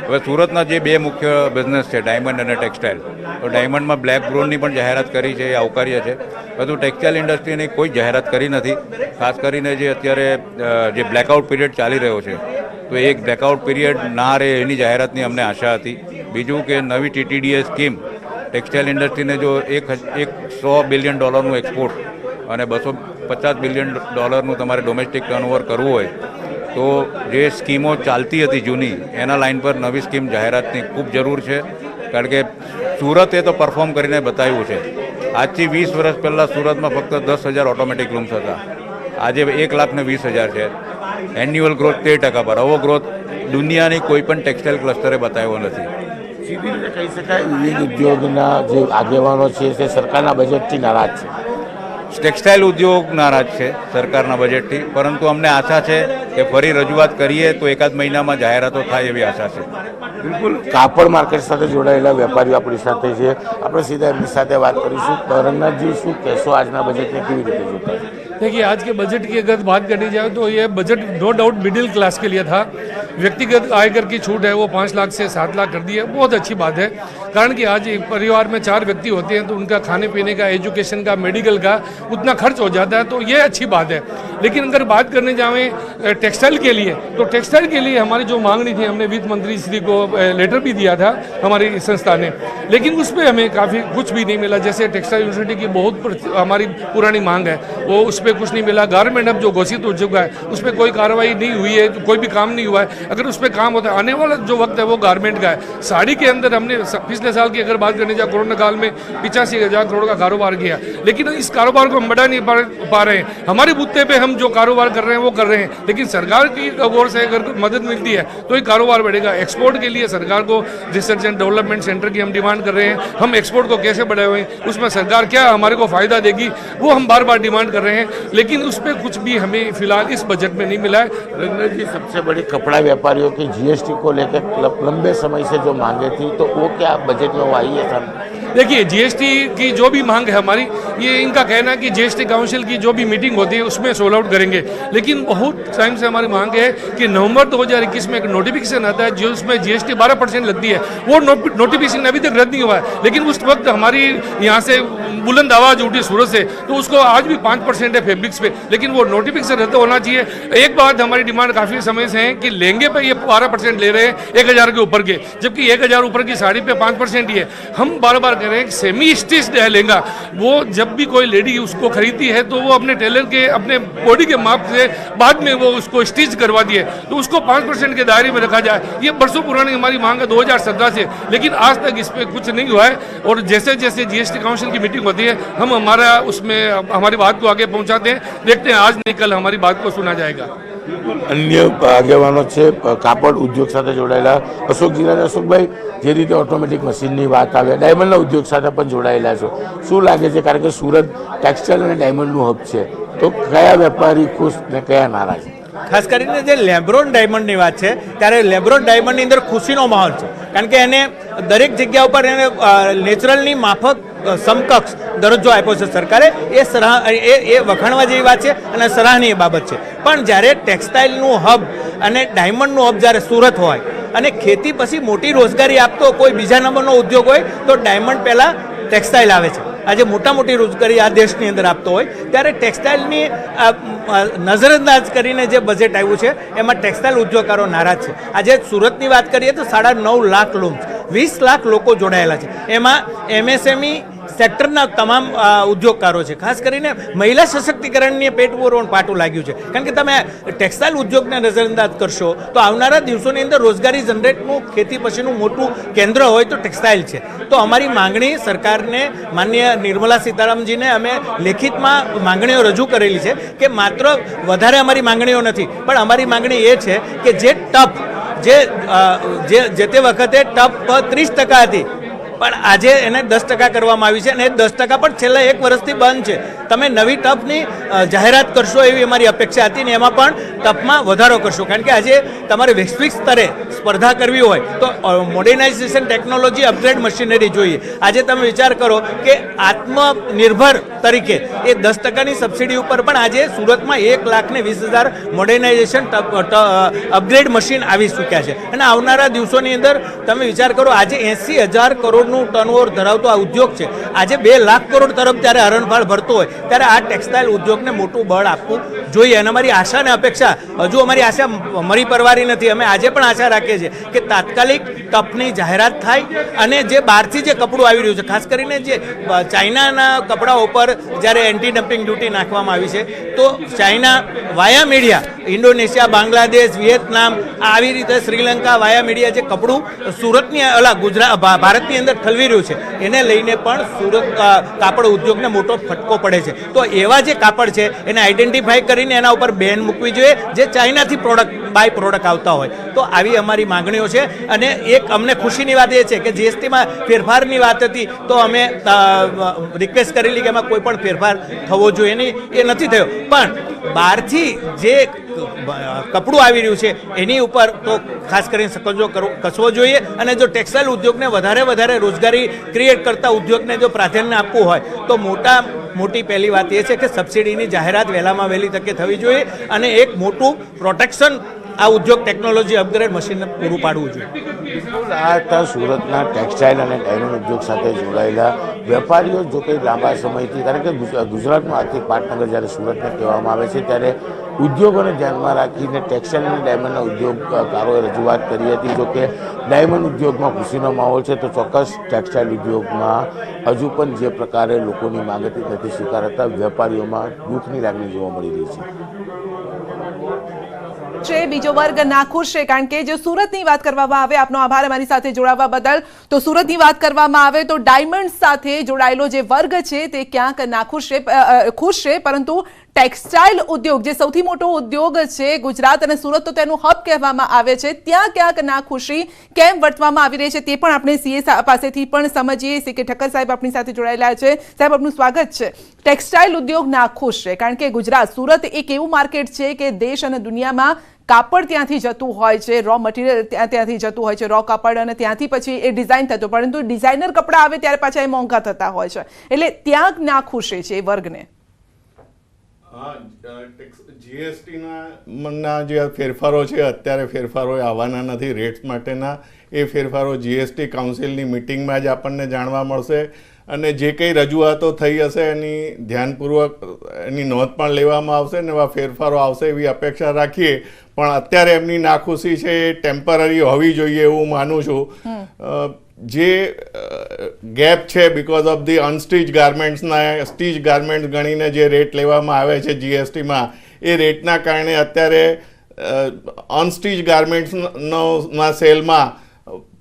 હવે સુરતના જે બે મુખ્ય બિઝનેસ છે ડાયમંડ અને ટેક્સટાઇલ, તો ડાયમંડમાં બ્લેક બ્રોનની પણ જાહેરાત કરી છે, એ આવકાર્ય છે. બધું ટેક્સટાઇલ ઇન્ડસ્ટ્રીની કોઈ જાહેરાત કરી નથી. ખાસ કરીને જે અત્યારે જે બ્લેકઆઉટ પીરિયડ ચાલી રહ્યો છે, તો એક બ્લેકઆઉટ પીરિયડ ના રહે એની જાહેરાતની અમને આશા હતી. બીજું કે નવી TTDS સ્કીમ ટેક્સટાઇલ ઇન્ડસ્ટ્રીને જો $100 બિલિયન એક્સપોર્ટ અને $250 બિલિયન તમારે ડોમેસ્ટિક ટર્નઓવર કરવું હોય, તો જે સ્કીમો ચાલતી હતી જૂની એના લાઇન પર નવી સ્કીમ જાહેરાતની ખૂબ જરૂર છે. કારણ કે સુરતે તો પરફોર્મ કરીને બતાવ્યું છે. આજથી 20 વર્ષ પહેલાં સુરતમાં ફક્ત 10,000 ઓટોમેટિક લૂમ્સ હતા, આજે 1,20,000 છે. એન્યુઅલ ગ્રોથ 13% પર. આવો ગ્રોથ દુનિયાની કોઈ પણ ટેક્સટાઇલ ક્લસ્ટરે બતાવ્યો નથી. સીધી રીતે કહી શકાય વિવિધ ઉદ્યોગના જે આગેવાનો છે તે સરકારના બજેટથી નારાજ છે. ટેક્સટાઇલ ઉદ્યોગ નારાજ છે સરકારના બજેટથી, પરંતુ અમને આશા છે કે ફરી રજૂઆત કરીએ તો એકાદ મહિનામાં જાહેરાતો થાય એવી આશા છે. બિલકુલ. કાપડ માર્કેટ સાથે જોડાયેલા વેપારીઓ આપણી સાથે છે, આપણે સીધા એમની સાથે વાત કરીશું. રંગનાથજી, શું કહેશો આજના બજેટને કેવી રીતે જોતા? देखिए, आज के बजट की अगर बात करनी जाए तो ये budget no doubt middle class के लिए था. व्यक्तिगत आयकर की छूट है वो 5 लाख से 7 लाख कर दी है, बहुत अच्छी बात है. कारण कि आज एक परिवार में 4 व्यक्ति होते हैं तो उनका खाने पीने का, एजुकेशन का, मेडिकल का उतना खर्च हो जाता है, तो ये अच्छी बात है. लेकिन अगर बात करने जाएँ टेक्सटाइल के लिए, तो टेक्सटाइल के लिए हमारी जो मांगनी थी, हमने वित्त मंत्री श्री को लेटर भी दिया था हमारी संस्था ने, लेकिन उस पर हमें काफ़ी कुछ भी नहीं मिला. जैसे टेक्सटाइल यूनिवर्सिटी की बहुत हमारी पुरानी मांग है, वो उस पर कुछ नहीं मिला. गारमेंट अब जो घोषित हो चुका है उस पर कोई कार्रवाई नहीं हुई है, कोई भी काम नहीं हुआ है. अगर उस पर काम होता है, आने वाला जो वक्त है वो गारमेंट का है. साड़ी के अंदर हमने पिछले साल की अगर बात करने जाए, कोरोना काल में 85,000 करोड़ का कारोबार किया, लेकिन इस कारोबार को हम बढ़ा नहीं पा रहे हैं. हमारे बुत्ते पे हम जो कारोबार कर रहे हैं वो कर रहे हैं, लेकिन सरकार की ओर से अगर मदद मिलती है तो ये कारोबार बढ़ेगा. एक्सपोर्ट के लिए सरकार को रिसर्च एंड डेवलपमेंट सेंटर की हम डिमांड कर रहे हैं. हम एक्सपोर्ट को कैसे बढ़ाएं, उसमें सरकार क्या हमारे को फायदा देगी, वो हम बार बार डिमांड कर रहे हैं, लेकिन उस पर कुछ भी हमें फिलहाल इस बजट में नहीं मिला है. रंगनाथ जी, सबसे बड़ी कपड़ा व्यापारियों की GST को लेकर लंबे समय से जो मांगे थी, तो वो क्या बजट में वो आई है सामने? देखिए, GST की जो भी मांग है हमारी, ये इनका कहना है कि GST काउंसिल की जो भी मीटिंग होती है उसमें सोल आउट करेंगे, लेकिन बहुत टाइम से हमारी मांग है कि नवंबर 2021 में एक नोटिफिकेशन आता है जो उसमें GST 12% लगती है. वो नोटिफिकेशन अभी तक रद्द नहीं हुआ है, लेकिन उस वक्त हमारी यहाँ से बुलंद आवाज़ उठी सूरत से, तो उसको आज भी 5% है फैब्रिक्स पे, लेकिन वो नोटिफिकेशन रद्द होना चाहिए. एक बात हमारी डिमांड काफ़ी समय से है कि लहंगे पे ये 12% ले रहे हैं 1,000 के ऊपर के, जबकि 1,000 ऊपर की साड़ी पे 5% ही है. हम बार बार कह रहे हैं कि सेमी स्टिच लहंगा, वो जब भी कोई लेडी उसको खरीदती है तो वो अपने टेलर के अपने बॉडी के माप से बाद में वो उसको स्टिच करवा दिए, तो उसको 5% के दायरे में रखा जाए. ये बरसों पुरानी हमारी मांग है 2017 से, लेकिन आज तक इस पर कुछ नहीं हुआ है. और जैसे जैसे GST काउंसिल की मीटिंग होती है हम हमारा उसमें हमारी बात को आगे पहुंचाते हैं. देखते हैं आज नहीं कल हमारी बात को सुना जाएगा. अन्य આગેવાનો છે કાપડ ઉદ્યોગ સાથે જોડાયેલા અશોકજીના. અશોકભાઈ, જે રીતે ઓટોમેટિક મશીનની વાત આવે, ડાયમંડના ઉદ્યોગ સાથે પણ જોડાયેલા છો, શું લાગે છે? કારણ કે સુરત ટેક્સટાઇલ અને ડાયમંડનું હબ છે, તો કયા વેપારી ખુશ ને કયા નારાજ? ખાસ કરીને જે લેબ્રોન ડાયમંડની વાત છે, ત્યારે લેબ્રોન ડાયમંડની અંદર ખુશીનો માહોલ છે, કારણ કે એને દરેક જગ્યા ઉપર એને નેચરલની માફક સમકક્ષ દરજ્જો આપ્યો છે સરકારે. એ વખાણવા જેવી વાત છે અને સરાહનીય બાબત છે. પણ જ્યારે ટેક્સટાઇલનું હબ અને ડાયમંડનું હબ જ્યારે સુરત હોય અને ખેતી પછી મોટી રોજગારી આપતો કોઈ બીજા નંબરનો ઉદ્યોગ હોય તો ડાયમંડ પહેલાં ટેક્સટાઇલ આવે છે. આજે મોટા મોટી રોજગારી આ દેશની અંદર આપતો હોય ત્યારે ટેક્સટાઇલની નજરઅંદાજ કરીને જે બજેટ આવ્યું છે એમાં ટેક્સટાઇલ ઉદ્યોગકારો નારાજ છે. આજે સુરતની વાત કરીએ તો 9.5 લાખ લૂમ્સ, 20 લાખ લોકો જોડાયેલા છે. એમાં MSME સેક્ટરના તમામ ઉદ્યોગકારો છે. ખાસ કરીને મહિલા સશક્તિકરણની પેટપૂરવાનું પાટું લાગ્યું છે, કારણ કે તમે ટેક્સટાઇલ ઉદ્યોગને નજરઅંદાજ કરશો તો આવનારા દિવસોની અંદર રોજગારી જનરેટનું ખેતી પછીનું મોટું કેન્દ્ર હોય તો ટેક્સટાઇલ છે. તો અમારી માંગણી સરકારને, માનનીય નિર્મલા સીતારામનજીને અમે લેખિતમાં માંગણીઓ રજૂ કરેલી છે કે માત્ર વધારે અમારી માંગણીઓ નથી, પણ અમારી માંગણી એ છે કે જે ટપ જે તે વખતે ટપ 30% હતી, પણ આજે એને 10% કરવામાં આવી છે અને એ 10% પણ છેલ્લા 1 વર્ષથી બંધ છે. તમે નવી ટપની જાહેરાત કરશો એવી અમારી અપેક્ષા હતી ને એમાં પણ ટપમાં વધારો કરશો, કારણ કે આજે તમારે વૈશ્વિક સ્તરે સ્પર્ધા કરવી હોય તો મોડર્નાઇઝેશન ટેકનોલોજી અપગ્રેડ મશીનરી જોઈએ. આજે તમે વિચાર કરો કે આત્મનિર્ભર તરીકે એ 10%ની સબસિડી ઉપર પણ આજે સુરતમાં 1,20,000 મોડર્નાઇઝેશન અપગ્રેડ મશીન આવી ચૂક્યા છે. અને આવનારા દિવસોની અંદર તમે વિચાર કરો, આજે 80,000 કરોડનું ટર્નઓવર ધરાવતો આ ઉદ્યોગ છે, આજે 2 લાખ કરોડ તરફ ત્યારે હરણફાળ ભરતો હોય ત્યારે આ ટેક્સટાઇલ ઉદ્યોગને મોટું બળ આપવું જોઈએ. અને અમારી આશા અને અપેક્ષા, હજુ અમારી આશા મરી પરવારી નથી. અમે આજે પણ આશા રાખીએ છીએ કે તાત્કાલિક ટપની જાહેરાત થાય અને જે બહારથી જે કપડું આવી રહ્યું છે, ખાસ કરીને જે ચાઇનાના કપડા ઉપર જ્યારે એન્ટી ડમ્પિંગ ડ્યુટી નાખવામાં આવી છે તો ચાઇના વાયા મીડિયા, ઇન્ડોનેશિયા, બાંગ્લાદેશ, વિયેતનામ, આવી રીતે શ્રીલંકા વાયા મીડિયા જે કપડું સુરતની ભારતની અંદર ઠલવી રહ્યું છે એને લઈને પણ સુરત કાપડ ઉદ્યોગને મોટો ફટકો પડે છે. તો એવા જે કાપડ છે એને આઈડેન્ટિફાઈ કરીને એના ઉપર બેન મૂકવી જોઈએ જે ચાઇનાથી બાય પ્રોડક્ટ આવતા હોય. તો આવી અમારી માંગણીઓ છે. અને એક અમને ખુશીની વાત એ છે કે જીએસટીમાં ફેરફારની વાત હતી તો અમે રિક્વેસ્ટ કરેલી કે એમાં કોઈ પણ ફેરફાર થવો જોઈએ નહીં, એ નથી થયો. પણ બહારથી જે કપડું આવી રહ્યું છે એની ઉપર તો ખાસ કરીને સકંજો કસવો જોઈએ. અને જો ટેક્સટાઇલ ઉદ્યોગને વધારે રોજગારી ક્રિએટ કરતા ઉદ્યોગને જો પ્રાધાન્ય આપવું હોય તો મોટી પહેલી વાત એ છે કે સબસિડીની જાહેરાત વહેલામાં વહેલી તકે થવી જોઈએ અને એક મોટું પ્રોટેક્શન આ ઉદ્યોગ ટેકનોલોજી અપગ્રેડ મશીનને પૂરું પાડવું જોઈએ. આ હતા સુરતના ટેક્સટાઇલ અને ડાયમંડ ઉદ્યોગ સાથે જોડાયેલા વેપારીઓ. જો કે લાંબા સમયથી, કારણ કે ગુજરાતનું આર્થિક પાટનગર જ્યારે સુરતને કહેવામાં આવે છે ત્યારે ઉદ્યોગોને ધ્યાનમાં રાખીને ટેક્સટાઇલ અને ડાયમંડના ઉદ્યોગકારોએ રજૂઆત કરી હતી. જો કે ડાયમંડ ઉદ્યોગમાં ખુશીનો માહોલ છે તો ચોક્કસ ટેક્સટાઇલ ઉદ્યોગમાં હજુ પણ જે પ્રકારે લોકોની માંગ હતી નથી સ્વીકારાતા, વેપારીઓમાં દુઃખની લાગણી જોવા મળી રહી છે. બીજો વર્ગ નાખુશ છે, કારણ કે જો સુરતની વાત કરવામાં આવે, આપનો આભાર અમારી સાથે જોડાવા બદલ. તો સુરતની વાત કરવામાં આવે તો ડાયમંડ સાથે જોડાયેલો જે વર્ગ છે તે ક્યાંક નાખુશ છે, ખુશ છે, પરંતુ ટેક્સટાઇલ ઉદ્યોગ જે સૌથી મોટો ઉદ્યોગ છે ગુજરાત અને સુરત તો તેનું હબ કહેવામાં આવે છે, ત્યાં ક્યાંક નાખુશી કેમ વર્તવામાં આવી રહી છે તે પણ આપણે સીએ પાસેથી પણ સમજીએ. સી કે ઠક્કર સાહેબ આપણી સાથે જોડાયેલા છે. સાહેબ, આપનું સ્વાગત છે. ટેક્સટાઇલ ઉદ્યોગ નાખુશ છે કારણ કે ગુજરાત, સુરત એક એવું માર્કેટ છે કે દેશ અને દુનિયામાં કાપડ ત્યાંથી જતું હોય છે, રો મટીરિયલ ત્યાંથી જતું હોય છે, રો કાપડ, અને ત્યાંથી પછી એ ડિઝાઇન થતું, પરંતુ ડિઝાઇનર કપડા આવે ત્યારે પાછા એ મોંઘા થતા હોય છે. એટલે ત્યાં નાખુશી છે એ વર્ગને. જીએસટીના જે ફેરફારો છે અત્યારે ફેરફારો આવવાના નથી રેટ્સ માટેના. એ ફેરફારો જીએસટી કાઉન્સિલની મિટિંગમાં જ આપણને જાણવા મળશે અને જે કંઈ રજૂઆતો થઈ હશે એની ધ્યાનપૂર્વક એની નોંધ પણ લેવામાં આવશે ને એવા ફેરફારો આવશે એવી અપેક્ષા રાખીએ. પણ અત્યારે એમની નાખુશી છે એ ટેમ્પરરી હોવી જોઈએ એવું માનું છું. જે ગેપ છે બીકોઝ ઓફ ધી અનસ્ટીચ ગાર્મેન્ટ્સના સ્ટીચ ગાર્મેન્ટ્સ ગણીને જે રેટ લેવામાં આવે છે જીએસટીમાં, એ રેટના કારણે અત્યારે અનસ્ટીચ ગાર્મેન્ટ્સના સેલમાં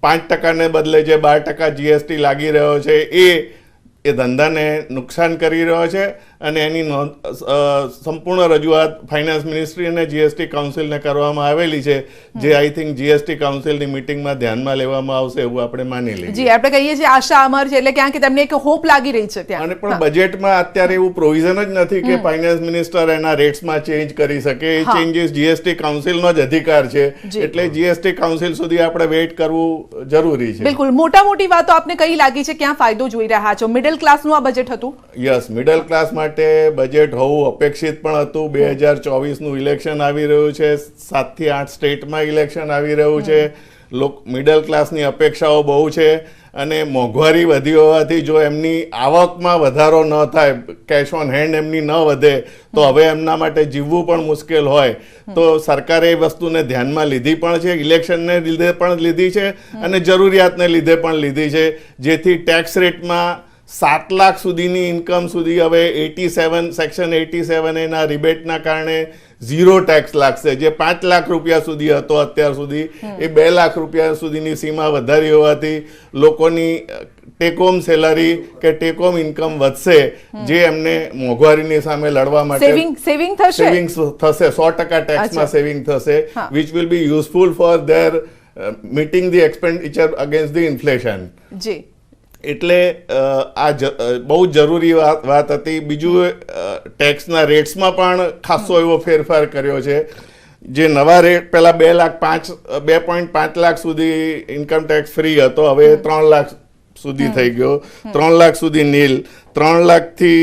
5% બદલે જે 12% જીએસટી લાગી રહ્યો છે એ ધંધાને નુકસાન કરી રહ્યો છે. અને એની સંપૂર્ણ રજૂઆત ફાઇનાન્સ મિનિસ્ટ્રી અને જીએસટી કાઉન્સિલને કરવામાં આવેલી છે, જે આઈ થિંક જીએસટી કાઉન્સિલની મિટિંગમાં ધ્યાનમાં લેવામાં આવશે એવું આપણે માની લઈએ. જી, આપણે કહીએ છીએ આશા અમર છે, એટલે ક્યાંક તેમને એક હોપ લાગી રહી છે ત્યાં. અને પણ બજેટમાં અત્યારે એવું પ્રોવિઝન જ નથી કે ફાઇનાન્સ મિનિસ્ટર એના રેટ્સમાં ચેન્જ કરી શકે. એ ચેન્જીસ જીએસટી કાઉન્સિલનો જ અધિકાર છે, એટલે જીએસટી કાઉન્સિલ સુધી આપણે વેઇટ કરવું જરૂરી છે. બિલકુલ. મોટી વાતો આપને કઈ લાગી છે, ક્યાં ફાયદો જોઈ રહ્યા છો? મિડલ ક્લાસનું આ બજેટ હતું? યસ, મિડલ ક્લાસ માટે બજેટ હોવું અપેક્ષિત પણ હતું. 2024નું ઇલેક્શન આવી રહ્યું છે, 7 થી 8 સ્ટેટમાં ઇલેક્શન આવી રહ્યું છે. મિડલ ક્લાસની અપેક્ષાઓ બહુ છે અને મોંઘવારી વધી હોવાથી જો એમની આવકમાં વધારો ન થાય, કેશ ઓન હેન્ડ એમની ન વધે તો હવે એમના માટે જીવવું પણ મુશ્કેલ હોય. તો સરકારે એ વસ્તુને ધ્યાનમાં લીધી પણ છે, ઇલેક્શનને લીધે પણ લીધી છે અને જરૂરિયાતને લીધે પણ લીધી છે, જેથી ટેક્સ રેટમાં 7 લાખ સુધીની ઇન્કમ સુધી હવે 87 સેક્શન 87 એના રિબેટના કારણે 0 ટેક્સ લાગશે. જે 5 લાખ રૂપિયા સુધી હતો અત્યાર સુધી, એ 2 લાખ રૂપિયા સુધીની સીમા વધારી હોવાથી લોકોની ટેક હોમ સેલરી કે ટેક હોમ ઇન્કમ વધશે, જે એમને મોંઘવારીની સામે લડવા માટે સેવિંગ થશે. 100% ટેક્સમાં સેવિંગ થશે, which will be useful for their meeting the expenditure against the inflation. જી, એટલે આ બહુ જરૂરી વાત હતી. બીજું ટેક્સના રેટ્સમાં પણ ખાસો એવો ફેરફાર કર્યો છે. જે નવા રેટ પહેલાં 2.5 લાખ સુધી ઇન્કમ ટેક્સ ફ્રી હતો, હવે 3 લાખ સુધી થઈ ગયો. 3 લાખ સુધી નીલ, 3 લાખથી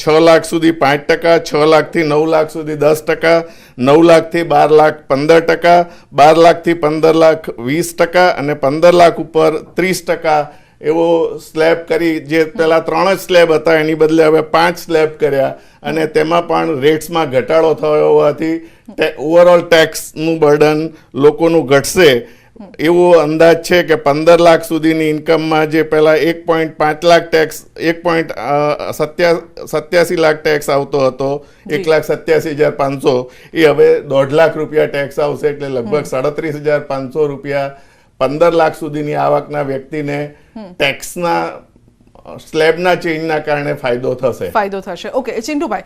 6 લાખ સુધી 5%, 6 લાખથી 9 લાખ સુધી 10%, 9 લાખથી 12 લાખ 15%, 12 લાખથી 15 લાખ 20% અને 15 લાખ ઉપર 30% એવો સ્લેબ કરી. જે પહેલાં 3 જ સ્લેબ હતા એની બદલે હવે 5 સ્લેબ કર્યા અને તેમાં પણ રેટ્સમાં ઘટાડો થયો હોવાથી ઓવરઓલ ટેક્સનું બર્ડન લોકોનું ઘટશે એવો અંદાજ છે કે 15 લાખ સુધીની ઇન્કમમાં જે પહેલાં 1.5 લાખ ટેક્સ 1.87 લાખ ટેક્સ આવતો હતો, 1,87,500, એ હવે 1.5 લાખ રૂપિયા ટેક્સ આવશે. એટલે લગભગ 37,500 રૂપિયા 15 લાખ સુધીની આવકના વ્યક્તિને ટેક્સના સ્લેબના ચેન્જના કારણે ફાયદો થશે. ઓકે ચિંટુભાઈ,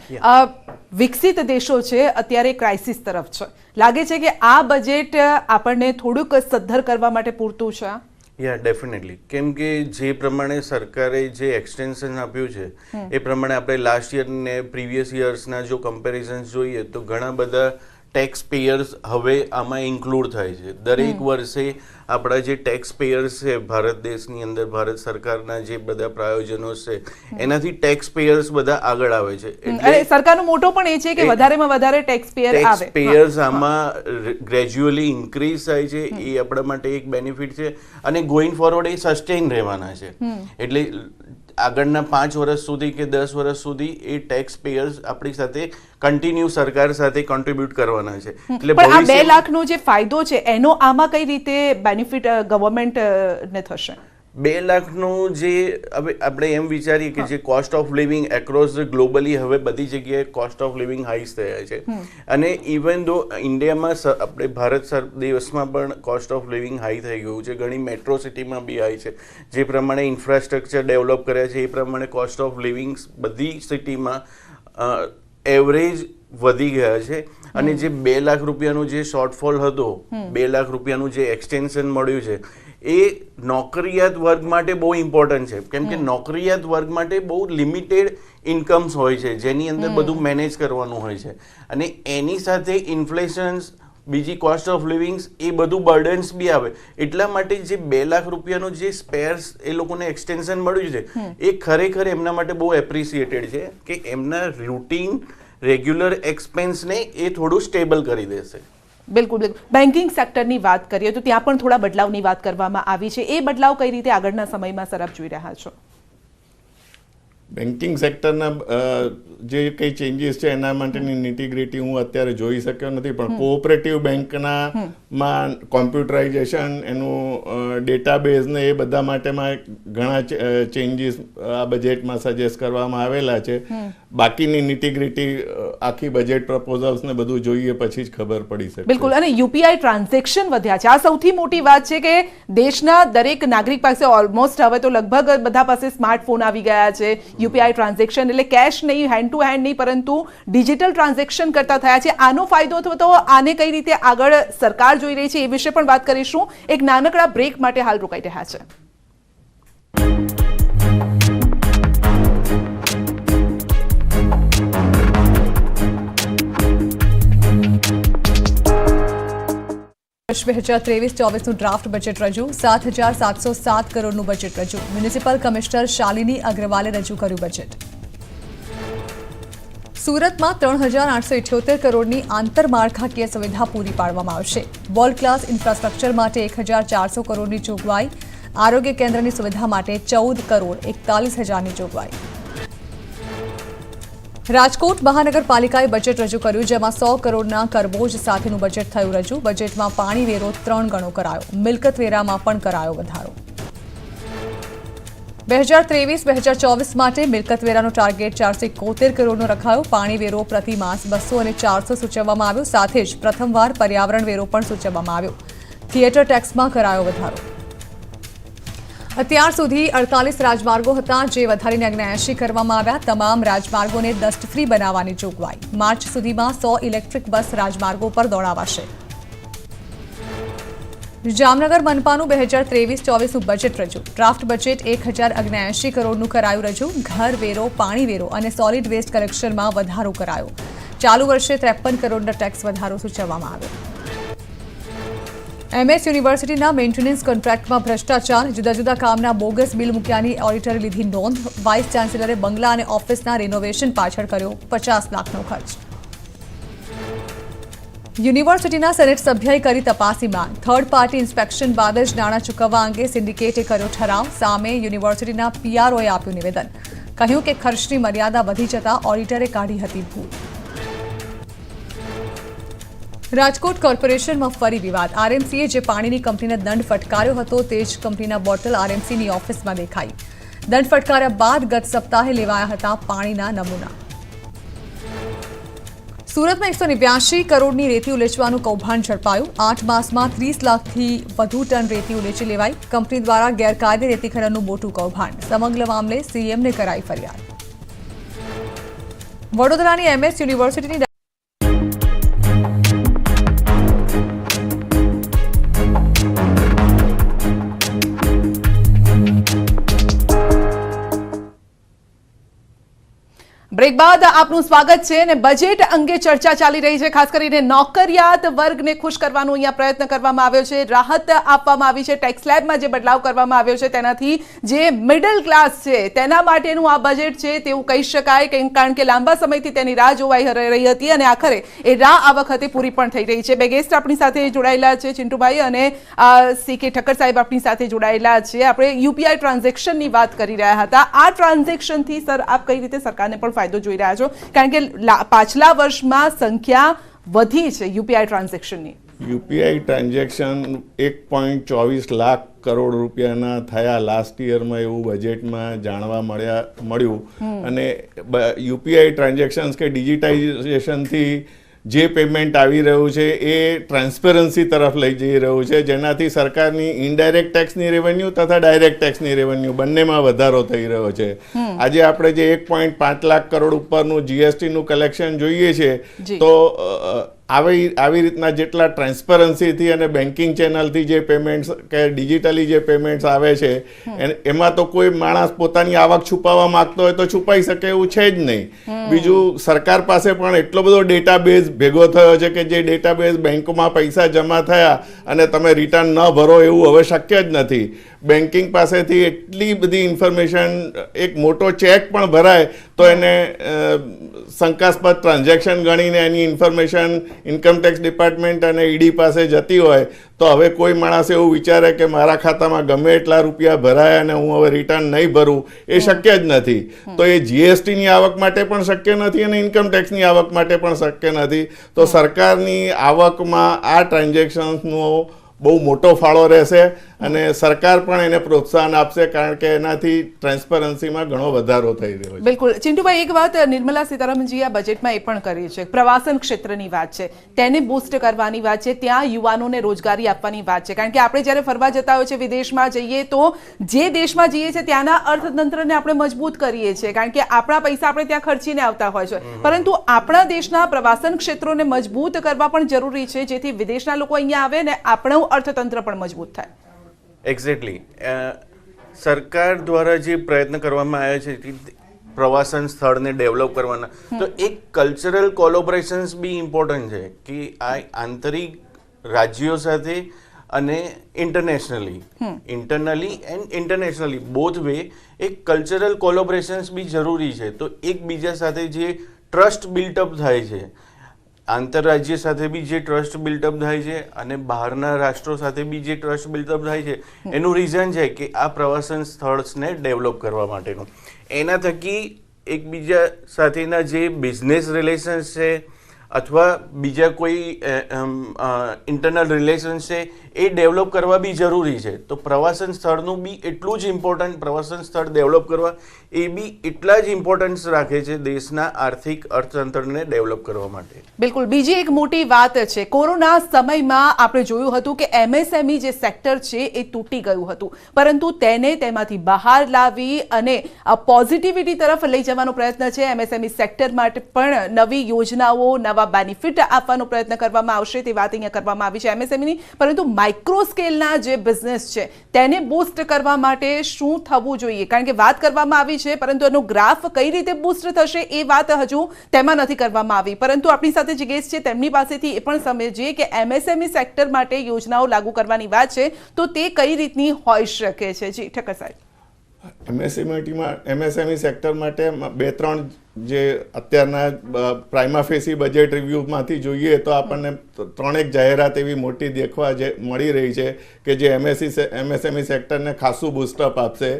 વિકસિત દેશો છે અત્યારે ક્રાઇસિસ તરફ છે. લાગે છે કે આ બજેટ આપણને થોડુંક સદ્ધર કરવા માટે પૂરતું છે? યા ડેફિનેટલી, કેમ કે જે પ્રમાણે સરકારે જે એક્સટેન્શન આપ્યું છે એ પ્રમાણે આપણે લાસ્ટ યર ને પ્રીવિયસ યર્સના જો કમ્પેરિઝન્સ જોઈએ તો ઘણા બધા ટેક્સ પેયર્સ હવે આમાં ઇન્ક્લુડ થાય છે. દરેક વર્ષે આપણા જે ટેક્સ પેયર્સ છે ભારત દેશની અંદર, ભારત સરકારના જે બધા પ્રાયોજનો છે એનાથી ટેક્સ પેયર્સ બધા આગળ આવે છે. એટલે સરકારનો મોટો પણ એ છે કે વધારેમાં વધારે ટેક્સ પેયર્સ આમાં ગ્રેજ્યુઅલી ઇન્ક્રીઝ થાય છે. એ આપણા માટે એક બેનિફિટ છે અને ગોઈંગ ફોરવર્ડ એ સસ્ટેન રહેવાના છે. એટલે આગળના 5 વર્ષ સુધી કે 10 વર્ષ સુધી એ ટેક્સ પેયર્સ આપણી સાથે કન્ટિન્યુ સરકાર સાથે કોન્ટ્રીબ્યુટ કરવાના છે. એટલે પણ આ 2 લાખનો જે ફાયદો છે એનો આમાં કઈ રીતે બેનિફિટ ગવર્મેન્ટને થશે? 2 લાખનું જે હવે આપણે એમ વિચારીએ કે જે cost of living across globally હવે બધી જગ્યાએ કોસ્ટ ઓફ લિવિંગ હાઈસ થયા છે અને ઇવન ધો ઇન્ડિયામાં આપણે ભારત દેશમાં પણ કોસ્ટ ઓફ લિવિંગ હાઈ થઈ ગયું છે. ઘણી મેટ્રો સિટીમાં બી હાઈ છે. જે પ્રમાણે ઇન્ફ્રાસ્ટ્રક્ચર ડેવલપ કર્યા છે એ પ્રમાણે કોસ્ટ ઓફ લિવિંગ બધી સિટીમાં એવરેજ વધી ગયા છે. અને જે 2 લાખ રૂપિયાનું જે શોર્ટફોલ હતો, 2 લાખ રૂપિયાનું જે એક્સટેન્શન મળ્યું છે એ નોકરિયાત વર્ગ માટે બહુ ઇમ્પોર્ટન્ટ છે. કેમ કે નોકરિયાત વર્ગ માટે બહુ લિમિટેડ ઇન્કમ્સ હોય છે જેની અંદર બધું મેનેજ કરવાનું હોય છે અને એની સાથે ઇન્ફ્લેશન્સ, બીજી કોસ્ટ ઓફ લિવિંગ્સ, એ બધું બર્ડન્સ બી આવે. એટલા માટે જે 2 લાખ રૂપિયાનું જે સ્પેર્સ એ લોકોને એક્સટેન્શન મળ્યું છે એ ખરેખર એમના માટે બહુ એપ્રિસિએટેડ છે કે એમના રૂટીન રેગ્યુલર એક્સપેન્સને એ થોડું સ્ટેબલ કરી દેશે. બિલકુલ. બેન્કિંગ સેક્ટરની વાત કરીએ તો ત્યાં પણ થોડા બદલાવની વાત કરવામાં આવી છે. એ બદલાવ કઈ રીતે આગળના સમયમાં સર આપ જોઈ રહ્યા છો? બેન્કિંગ સેક્ટરના જે કંઈ ચેન્જીસ છે એના માટેની નિટીગ્રિટી હું અત્યારે જોઈ શક્યો નથી, પણ કોઓપરેટિવ બેંકમાં કોમ્પ્યુટરાઇઝેશન, એનું ડેટાબેઝ ને એ બધા માટેમાં ઘણા ચેન્જીસ આ બજેટમાં સજેસ્ટ કરવામાં આવેલા છે. બાકીની નિટીગ્રિટી આખી બજેટ પ્રપોઝલ્સ ને બધું જોઈએ પછી જ ખબર પડી શકે. બિલકુલ. અને યુપીઆઈ ટ્રાન્ઝેક્શન વધ્યા છે. આ સૌથી મોટી વાત છે કે દેશના દરેક નાગરિક પાસે ઓલમોસ્ટ હવે તો લગભગ બધા પાસે સ્માર્ટફોન આવી ગયા છે. યુપીઆઈ ટ્રાન્ઝેક્શન એટલે કેશ નહીં, હેન્ડ ટુ હેન્ડ નહીં, પરંતુ ડિજિટલ ટ્રાન્ઝેક્શન કરતા થયા છે. આનો ફાયદો થયો તો આને કઈ રીતે આગળ સરકાર જોઈ રહી છે એ વિશે પણ વાત કરીશું. એક નાનકડા બ્રેક માટે હાલ રોકાઈ રહ્યા છે. વર્ષ 2023-24નું ડ્રાફ્ટ બજેટ રજૂ. 7,707 કરોડનું બજેટ રજૂ. મ્યુનિસિપલ કમિશનર શાલિની અગ્રવાલે રજૂ કર્યું બજેટ. સુરતમાં 3,878 કરોડની આંતરમાળખાકીય સુવિધા પૂરી પાડવામાં આવશે. વર્લ્ડ ક્લાસ ઇન્ફ્રાસ્ટ્રક્ચર માટે 1,400 કરોડની જોગવાઈ. આરોગ્ય કેન્દ્રની સુવિધા માટે 14 કરોડ 41,000ની જોગવાઈ. રાજકોટ મહાનગરપાલિકાએ બજેટ રજૂ કર્યું, જેમાં 100 કરોડના કરબોજ સાથેનું બજેટ થયું રજૂ. બજેટમાં પાણી વેરો 3 ગણો કરાયો. મિલકત વેરામાં પણ કરાયો વધારો. 2023-2024 માટે મિલકત વેરાનો ટાર્ગેટ 471 કરોડનો રખાયો. પાણી વેરો પ્રતિ માસ 200 અને 400 સૂચવવામાં આવ્યો. સાથે જ પ્રથમવાર પર્યાવરણ વેરો પણ સૂચવવામાં આવ્યો. થિયેટર ટેક્સમાં કરાયો વધારો. અત્યાર સુધી 48 રાજમાર્ગો હતા, જે વધારીને 79 કરવામાં આવ્યા. તમામ રાજમાર્ગોને ડસ્ટ ફ્રી બનાવવાની જોગવાઈ. માર્ચ સુધીમાં 100 ઇલેક્ટ્રિક બસ રાજમાર્ગો પર દોડાવાશે. જામનગર મનપાનું 2023-24નું બજેટ રજૂ. ડ્રાફ્ટ બજેટ 1079 કરોડનું કરાયું રજૂ. ઘર વેરો, પાણી વેરો અને સોલિડ વેસ્ટ કલેક્શનમાં વધારો કરાયો. ચાલુ વર્ષે 53 કરોડના ટેક્સ વધારો સૂચવવામાં આવ્યો. MS યુનિવર્સિટીના મેન્ટેનન્સ કોન્ટ્રાક્ટમાં ભ્રષ્ટાચાર. જુદા જુદા કામના બોગસ બિલ મૂક્યાની ઓડિટરે લીધી નોંધ. વાઇસ ચાન્સેલરે બંગલા અને ઓફિસના રેનોવેશન પાછળ કર્યો 50 લાખનો ખર્ચ. યુનિવર્સિટીના સેનેટ સભ્યએ કરી તપાસની માંગ. થર્ડ પાર્ટી ઇન્સ્પેક્શન બાદ જ નાણાં ચૂકવવા અંગે સિન્ડિકેટે કર્યો ઠરાવ. સામે યુનિવર્સિટીના PROએ આપ્યું નિવેદન. કહ્યું કે ખર્ચની મર્યાદા વધી જતા ઓડિટરે કાઢી હતી ભૂલ. રાજકોટ કોર્પોરેશનમાં ફરી વિવાદ. RMCએ જે પાણીની કંપનીને દંડ ફટકાર્યો હતો તે જ કંપનીના બોટલ RMCની ઓફિસમાં દેખાઈ. દંડ ફટકાર્યા બાદ ગત સપ્તાહે લેવાયા હતા પાણીના નમૂના. સુરતમાં 189 કરોડની રેતી ઉલેચવાનું કૌભાંડ ઝડપાયું. 8 માસમાં 30 લાખથી વધુ ટન રેતી ઉલેચી લેવાઈ. કંપની દ્વારા ગેરકાયદે રેતી ખનનનું મોટું કૌભાંડ. સમગ્ર મામલે CMને કરાઈ ફરિયાદ. વડોદરાની MS યુનિવર્સિટીની બ્રેક બાદ આપનું સ્વાગત છે અને બજેટ અંગે ચર્ચા ચાલી રહી છે. ખાસ કરીને નોકરિયાત વર્ગને ખુશ કરવાનો અહીંયા પ્રયત્ન કરવામાં આવ્યો છે. રાહત આપવામાં આવી છે. ટેક્સ સ્લેબમાં જે બદલાવ કરવામાં આવ્યો છે તેનાથી જે મિડલ ક્લાસ છે તેના માટેનું આ બજેટ છે તેવું કહી શકાય, કારણ કે લાંબા સમયથી તેની રાહ જોવાઈ રહી હતી અને આખરે એ રાહ આ વખતે પૂરી પણ થઈ રહી છે. બે ગેસ્ટ આપણી સાથે જોડાયેલા છે, ચિંટુભાઈ અને CK ઠક્કર સાહેબ આપણી સાથે જોડાયેલા છે. આપણે UPI ટ્રાન્ઝેક્શનની વાત કરી રહ્યા હતા. આ ટ્રાન્ઝેક્શનથી સર આપ કઈ રીતે સરકારને પણ ફાયદો જોઈ રહ્યા છો, કારણ કે પાછલા વર્ષમાં સંખ્યા વધી છે UPI ટ્રાન્ઝેક્શનની? UPI transaction 1.24 lakh crore રૂપિયાના થયા લાસ્ટ યરમાં, એવું બજેટમાં જાણવા મળ્યું. અને UPI ટ્રાન્ઝેક્શન્સ કે ડિજિટાઇઝેશનથી જે પેમેન્ટ આવી રહ્યું છે એ ટ્રાન્સપરન્સી તરફ લઈ જઈ રહ્યું છે, જેનાથી સરકારની ઇનડાયરેક્ટ ટેક્સની રેવન્યુ તથા ડાયરેક્ટ ટેક્સની રેવન્યુ બંનેમાં વધારો થઈ રહ્યો છે. આજે આપણે જે 1.5 લાખ કરોડ ઉપરનું GSTનું કલેક્શન જોઈએ છે તો આવી રીતના જેટલા ટ્રાન્સપરન્સીથી અને બેન્કિંગ ચેનલથી જે પેમેન્ટ્સ કે ડિજિટલી જે પેમેન્ટ્સ આવે છે એમાં તો કોઈ માણસ પોતાની આવક છુપાવવા માંગતો હોય તો છુપાઈ શકે એવું છે જ નહીં. બીજું, સરકાર પાસે પણ એટલો બધો ડેટાબેઝ ભેગો થયો છે કે જે ડેટાબેઝ બેંકોમાં પૈસા જમા થયા અને તમે રિટર્ન ન ભરો એવું હવે શક્ય જ નથી. બેન્કિંગ પાસેથી એટલી બધી ઇન્ફોર્મેશન, એક મોટો ચેક પણ ભરાય તો એને શંકાસ્પદ ટ્રાન્ઝેક્શન ગણીને એની ઇન્ફોર્મેશન ઇન્કમટેક્સ ડિપાર્ટમેન્ટ અને ED પાસે જતી હોય તો હવે કોઈ માણસ એવું વિચારે કે મારા ખાતામાં ગમે એટલા રૂપિયા ભરાય અને હું હવે રિટર્ન નહીં ભરું, એ શક્ય જ નથી. તો એ GSTની આવક માટે પણ શક્ય નથી અને ઇન્કમટેક્સની આવક માટે પણ શક્ય નથી. તો સરકારની આવકમાં આ ટ્રાન્ઝેક્શન્સનો બહુ મોટો ફાળો રહેશે અને સરકાર પણ એને પ્રોત્સાહન આપશે, કારણ કે એનાથી ટ્રાન્સપરન્સીમાં ઘણો વધારો થઈ રહ્યો છે. બિલકુલ. ચિંટુભાઈ, એક વાત નિર્મલા સીતારામનજી આ બજેટમાં એ પણ કરી છે, પ્રવાસન ક્ષેત્રની વાત છે, તેને બૂસ્ટ કરવાની વાત છે, ત્યાં યુવાનોને રોજગારી આપવાની વાત છે. કારણ કે આપણે જ્યારે ફરવા જતા હોય છે, વિદેશમાં જઈએ તો જે દેશમાં જઈએ છીએ ત્યાંના અર્થતંત્રને આપણે મજબૂત કરીએ છીએ, કારણ કે આપણા પૈસા આપણે ત્યાં ખર્ચીને આવતા હોય છે. પરંતુ આપણા દેશના પ્રવાસન ક્ષેત્રોને મજબૂત કરવા પણ જરૂરી છે, જેથી વિદેશના લોકો અહીંયા આવે ને આપણું અર્થતંત્ર પણ મજબૂત થાય. એક્ઝેક્ટલી. સરકાર દ્વારા જે પ્રયત્ન કરવામાં આવ્યા છે કે પ્રવાસન સ્થળને ડેવલપ કરવાના, તો એક કલ્ચરલ કોલોબરેશન્સ બી ઇમ્પોર્ટન્ટ છે કે આ આંતરિક રાજ્યો સાથે અને internationally and internationally both way એક કલ્ચરલ કોલોબરેશન્સ બી જરૂરી છે. તો એકબીજા સાથે જે ટ્રસ્ટ બિલ્ટઅપ થાય છે, આંતરરાજ્ય સાથે બી જે ટ્રસ્ટ બિલ્ટઅપ થાય છે અને બહારના રાષ્ટ્રો સાથે બી જે ટ્રસ્ટ બિલ્ટઅપ થાય છે, એનું રીઝન છે કે આ પ્રવાસન સ્થળને ડેવલપ કરવા માટેનું. એના થકી એકબીજા સાથેના જે બિઝનેસ રિલેશન્સ છે અથવા બીજા કોઈ ઇન્ટરનલ રિલેશન્સ છે એ ડેવલપ કરવા બી જરૂરી છે. તો પ્રવાસન સ્થળનું બી એટલું જ ઇમ્પોર્ટન્ટ, પ્રવાસન સ્થળ ડેવલપ કરવા એ બી એટલા જ ઇમ્પોર્ટન્સ રાખે છે દેશના આર્થિક અર્થતંત્રને ડેવલપ કરવા માટે. બિલકુલ. બીજી એક મોટી વાત છે, કોરોના સમયમાં આપણે જોયું હતું કે MSME જે સેક્ટર છે એ તૂટી ગયું હતું, પરંતુ તેને તેમાંથી બહાર લાવી અને પોઝિટિવિટી તરફ લઈ જવાનો પ્રયત્ન છે. MSME સેક્ટર માટે પણ નવી યોજનાઓ, નવા આવા બેનિફિટ આપવાનો પ્રયત્ન કરવામાં આવશે તે વાત અહીંયા કરવામાં આવી છે MSMEની. પરંતુ માઇક્રો સ્કેલના જે બિઝનેસ છે તેને બૂસ્ટ કરવા માટે શું થવું જોઈએ? કારણ કે વાત કરવામાં આવી છે પરંતુ એનો ગ્રાફ કઈ રીતે બૂસ્ટ થશે એ વાત હજુ તેમાં નથી કરવામાં આવી. પરંતુ આપણી સાથે જે ગેસ્ટ છે તેમની પાસેથી એ પણ સમજીએ કે MSME સેક્ટર માટે યોજનાઓ લાગુ કરવાની વાત છે તો તે કઈ રીતની હોઈ શકે છે. જી ઠક્કર સાહેબ. MSME સેક્ટર માટે 2-3 જે અત્યારના પ્રાઇમા ફેસી બજેટ રિવ્યુમાંથી જોઈએ તો આપણને 3 જાહેરાત એવી મોટી દેખવા જે મળી રહી છે કે જે MSME સેક્ટરને ખાસું બૂસ્ટઅપ આપશે.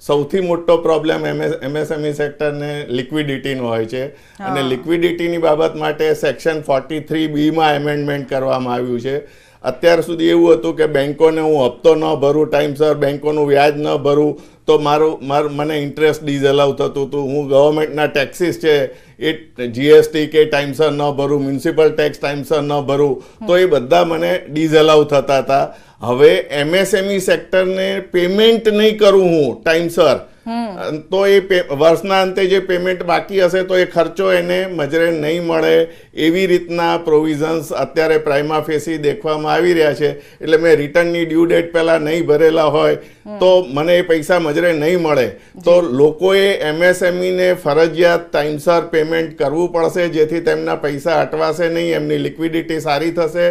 સૌથી મોટો પ્રોબ્લેમ MSME સેક્ટરને લિક્વિડિટીનો હોય છે અને લિક્વિડિટીની બાબત માટે સેક્શન 43B એમેન્ડમેન્ટ કરવામાં આવ્યું છે. અત્યાર સુધી એવું હતું કે બેંકોને હું હપ્તો ન ભરું ટાઈમસર, બેંકોનું વ્યાજ ન ભરું તો મને ઇન્ટરેસ્ટ ડિઝઅલાઉ થતું હતું. હું ગવર્મેન્ટના ટેક્સીસ છે એ GST કે ટાઈમસર ન ભરું, મ્યુનિસિપલ ટેક્સ ટાઈમસર ન ભરું તો એ બધા મને ડિઝઅલાઉ થતા હતા. હવે MSME સેક્ટરને પેમેન્ટ નહીં કરું હું ટાઈમસર તો એ વર્ષના અંતે જે પેમેન્ટ બાકી હશે તો એ ખર્ચો એને મજરે નહીં મળે એવી રીતના પ્રોવિઝન્સ અત્યારે પ્રાઇમા ફેસી દેખવામાં આવી રહ્યા છે. એટલે મેં રિટર્નની ડ્યુ ડેટ પહેલાં નહીં ભરેલા હોય તો મને એ પૈસા મજરે નહીં મળે. તો લોકોએ MSMEને ફરજિયાત ટાઈમસર પેમેન્ટ કરવું પડશે જેથી તેમના પૈસા અટવાશે નહીં, એમની લિક્વિડિટી સારી થશે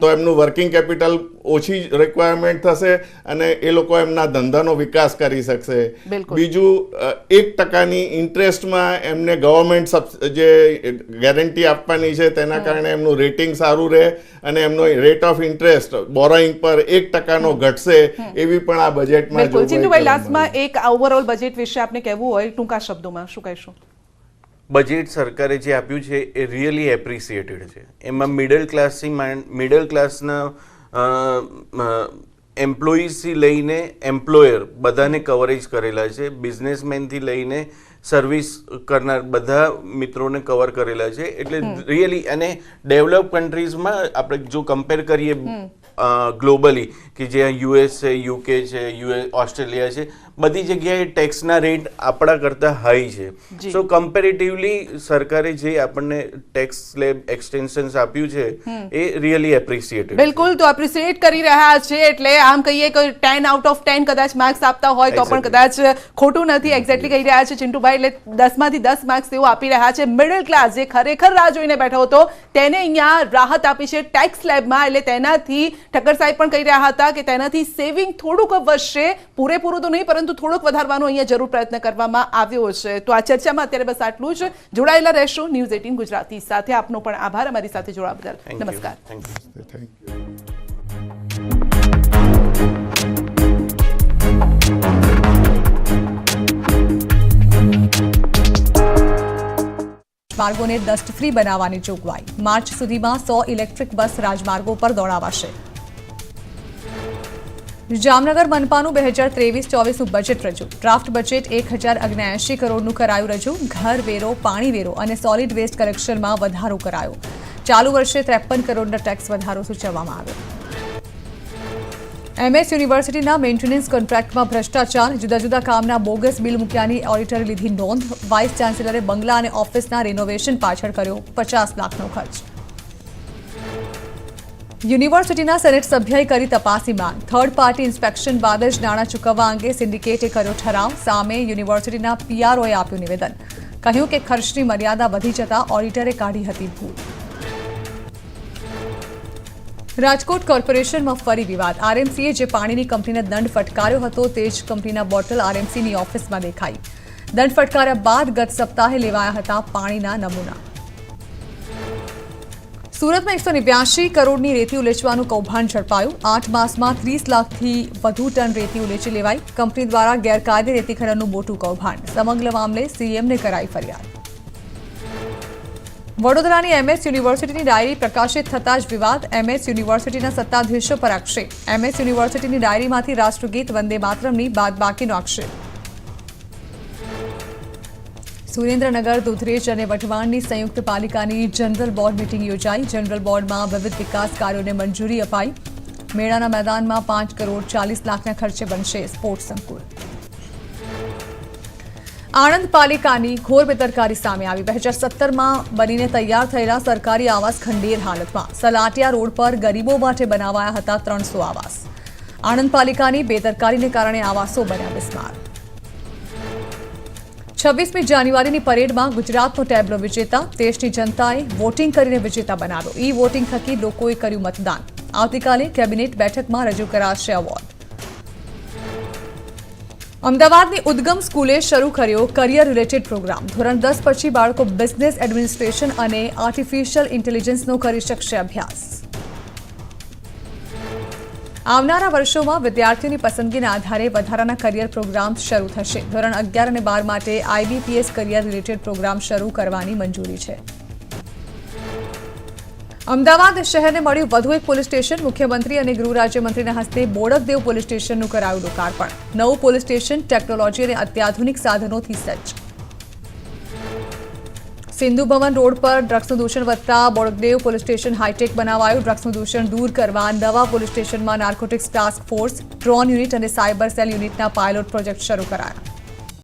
તો એમનું વર્કિંગ કેપિટલ ઓછી રિક્વાયરમેન્ટ થશે અને એ લોકો એમના ધંધાનો વિકાસ કરી શકશે. બીજું 1% ઇન્ટરેસ્ટમાં એમને ગવર્મેન્ટ જે ગેરંટી આપવાની છે તેના કારણે એમનું રેટિંગ સારું રહે અને એમનો રેટ ઓફ ઇન્ટરેસ્ટ બોરોઈંગ પર 1% ઘટશે એવી પણ આ બજેટમાં બિલકુલ. ચિંટુભાઈ, લાસ્ટમાં એક ઓવરઓલ બજેટ વિશે આપને કહેવું હોય ટૂંકા શબ્દોમાં શું કહેશો? બજેટ સરકારે જે આપ્યું છે એ રિયલી એપ્રિસિએટેડ છે. એમાં મિડલ ક્લાસના એમ્પ્લોઈઝથી લઈને એમ્પ્લોયર બધાને કવરેજ કરેલા છે. બિઝનેસમેનથી લઈને સર્વિસ કરનાર બધા મિત્રોને કવર કરેલા છે. એટલે રિયલી અને ડેવલપ કન્ટ્રીઝમાં આપણે જો કમ્પેર કરીએ ગ્લોબલી કે જ્યાં US છે, UK છે, ઓસ્ટ્રેલિયા છે, બધી જગ્યાએ ટેક્સના રેટ આપણા કરતાં હાઈ છે. સો કમ્પેરેટિવલી સરકારે જે આપણને ટેક્સ સ્લેબ એક્સટેન્શન્સ આપ્યું છે એ રિયલી એપ્રિસિએટેડ. બિલકુલ, તો એપ્રિસિએટ કરી રહ્યા છે એટલે આમ કહીએ કે 10 આઉટ ઓફ 10 કદાચ માર્ક્સ આપતા હોય તો પણ કદાચ ખોટું નથી. એક્ઝેક્ટલી કહી રહ્યા છે ચિંટુભાઈ. એટલે 10માંથી 10 માર્ક્સ તેઓ આપી રહ્યા છે. મિડલ ક્લાસ જે ખરેખર રાહ જોઈને બેઠો હતો તેને અહીંયા રાહત આપી છે ટેક્સ સ્લેબમાં. એટલે તેનાથી ઠક્કર સાહેબ પણ કહી રહ્યા હતા કે તેનાથી સેવિંગ થોડુંક વધશે, પૂરેપૂરું તો નહીં પરંતુ થોડોક વધારવાનો અહીંયા જરૂર પ્રયત્ન કરવામાં આવ્યો છે. તો આ ચર્ચામાં અત્યારે બસ આટલું જ. જોડાયેલા રહેશો ન્યૂઝ 18 ગુજરાતી સાથે. આપનો પણ આભાર અમારી સાથે જોડાવા બદલ. નમસ્કાર. માર્ગોને ડસ્ટ ફ્રી બનાવવાની જોગવાઈ. માર્ચ સુધીમાં 100 ઇલેક્ટ્રિક બસ રાજમાર્ગો પર દોડાવાશે. જામનગર મનપાનું 2023-24નું બજેટ રજૂ. ડ્રાફ્ટ બજેટ 1079 કરોડનું કરાયું રજૂ. ઘર વેરો, પાણી વેરો અને સોલિડ વેસ્ટ કલેક્શનમાં વધારો કરાયો. ચાલુ વર્ષે 53 કરોડનો ટેક્સ વધારો સૂચવવામાં આવ્યો. MS યુનિવર્સિટીના મેન્ટેનન્સ કોન્ટ્રાક્ટમાં ભ્રષ્ટાચાર. જુદા જુદા કામના બોગસ બિલ મૂક્યાની ઓડિટરે લીધી નોંધ. વાઇસ ચાન્સેલરે બંગલા અને ઓફિસના રિનોવેશન પાછળ કર્યો 50 લાખનો ખર્ચ. યુનિવર્સિટીના સેનેટ સભ્યએ કરી તપાસની માંગ. થર્ડ પાર્ટી ઇન્સ્પેક્શન બાદ જ નાણાં ચૂકવવા અંગે સિન્ડિકેટે કર્યો ઠરાવ. સામે યુનિવર્સિટીના PROએ આપ્યું નિવેદન. કહ્યું કે ખર્ચની મર્યાદા વધી જતા ઓડિટરે કાઢી હતી ભૂલ. રાજકોટ કોર્પોરેશનમાં ફરી વિવાદ. RMCએ જે પાણીની કંપનીને દંડ ફટકાર્યો હતો તે જ કંપનીના બોટલ RMCની ઓફિસમાં દેખાઈ. દંડ ફટકાર્યા બાદ ગત સપ્તાહે લેવાયા હતા પાણીના નમૂના. સુરતમાં 189 કરોડની રેતી ઉલેચવાનું કૌભાંડ ઝડપાયું. 8 માસમાં 30 લાખથી વધુ ટન રેતી ઉલેચી લેવાઈ. કંપની દ્વારા ગેરકાયદે રેતી ખનનનું મોટું કૌભાંડ. સમગ્ર મામલે CMને કરાઈ ફરિયાદ. વડોદરાની MS યુનિવર્સિટીની ડાયરી પ્રકાશિત થતાં જ વિવાદ. MS યુનિવર્સિટીના સત્તાધીશો પર આક્ષેપ. MS યુનિવર્સિટીની ડાયરીમાંથી રાષ્ટ્રગીત વંદે માતરમની બાદબાકીનો આક્ષેપ. સુરેન્દ્રનગર, દુધરેજ અને વઢવાણની સંયુક્ત પાલિકાની જનરલ બોર્ડ મીટિંગ યોજાઈ. જનરલ બોર્ડમાં વિવિધ વિકાસ કાર્યોને મંજૂરી અપાઈ. મેળાના મેદાનમાં 5 કરોડ 40 લાખના ખર્ચે બનશે સ્પોર્ટ્સ સંકુલ. આણંદ પાલિકાની ઘોર બેદરકારી સામે આવી 2017માં બનીને તૈયાર થયેલા સરકારી આવાસ ખંડેર હાલતમાં સલાટિયા રોડ પર ગરીબો માટે બનાવાયા હતા 300 આવાસ. આણંદ પાલિકાની બેદરકારીને કારણે આવાસો બન્યા બિસ્માર. 26મી જાન્યુઆરીની પરેડમાં ગુજરાતનો ટેબ્લો વિજેતા. દેશની જનતાએ વોટિંગ કરીને વિજેતા બનાવ્યો. ઈ વોટિંગ થકી લોકોએ કર્યું મતદાન. આવતીકાલે કેબિનેટ બેઠકમાં રજૂ કરાશે એવોર્ડ. અમદાવાદની ઉદ્ગમ સ્કૂલે શરૂ કર્યો કરિયર રિલેટેડ પ્રોગ્રામ. ધોરણ 10 પછી બાળકો બિઝનેસ એડમિનિસ્ટ્રેશન અને આર્ટિફિશિયલ ઇન્ટેલિજન્સનો કરી શકશે અભ્યાસ. આવનારા વર્ષોમાં વિદ્યાર્થીઓની પસંદગીના આધારે વધારાના કરિયર પ્રોગ્રામ શરૂ થશે. ધોરણ 11 અને 12 માટે IBPS કરિયર રિલેટેડ પ્રોગ્રામ શરૂ કરવાની મંજૂરી છે. અમદાવાદ શહેરને મળ્યું વધુ એક પોલીસ સ્ટેશન. મુખ્યમંત્રી અને ગૃહ રાજ્યમંત્રીના હસ્તે બોડકદેવ પોલીસ સ્ટેશનનું કરાયું લોકાર્પણ. નવું પોલીસ સ્ટેશન ટેકનોલોજી અને અત્યાધુનિક સાધનોથી સજ્જ. સિંધુ ભવન રોડ પર ડ્રગ્સનું દૂષણ વધતા બોડકદેવ પોલીસ સ્ટેશન હાઈટેક બનાવાયું. ડ્રગ્સનું દૂષણ દૂર કરવા નવા પોલીસ સ્ટેશનમાં narcotics task force, drone unit અને સાયબર સેલ યુનિટના પાયલોટ પ્રોજેક્ટ શરૂ કરાયા.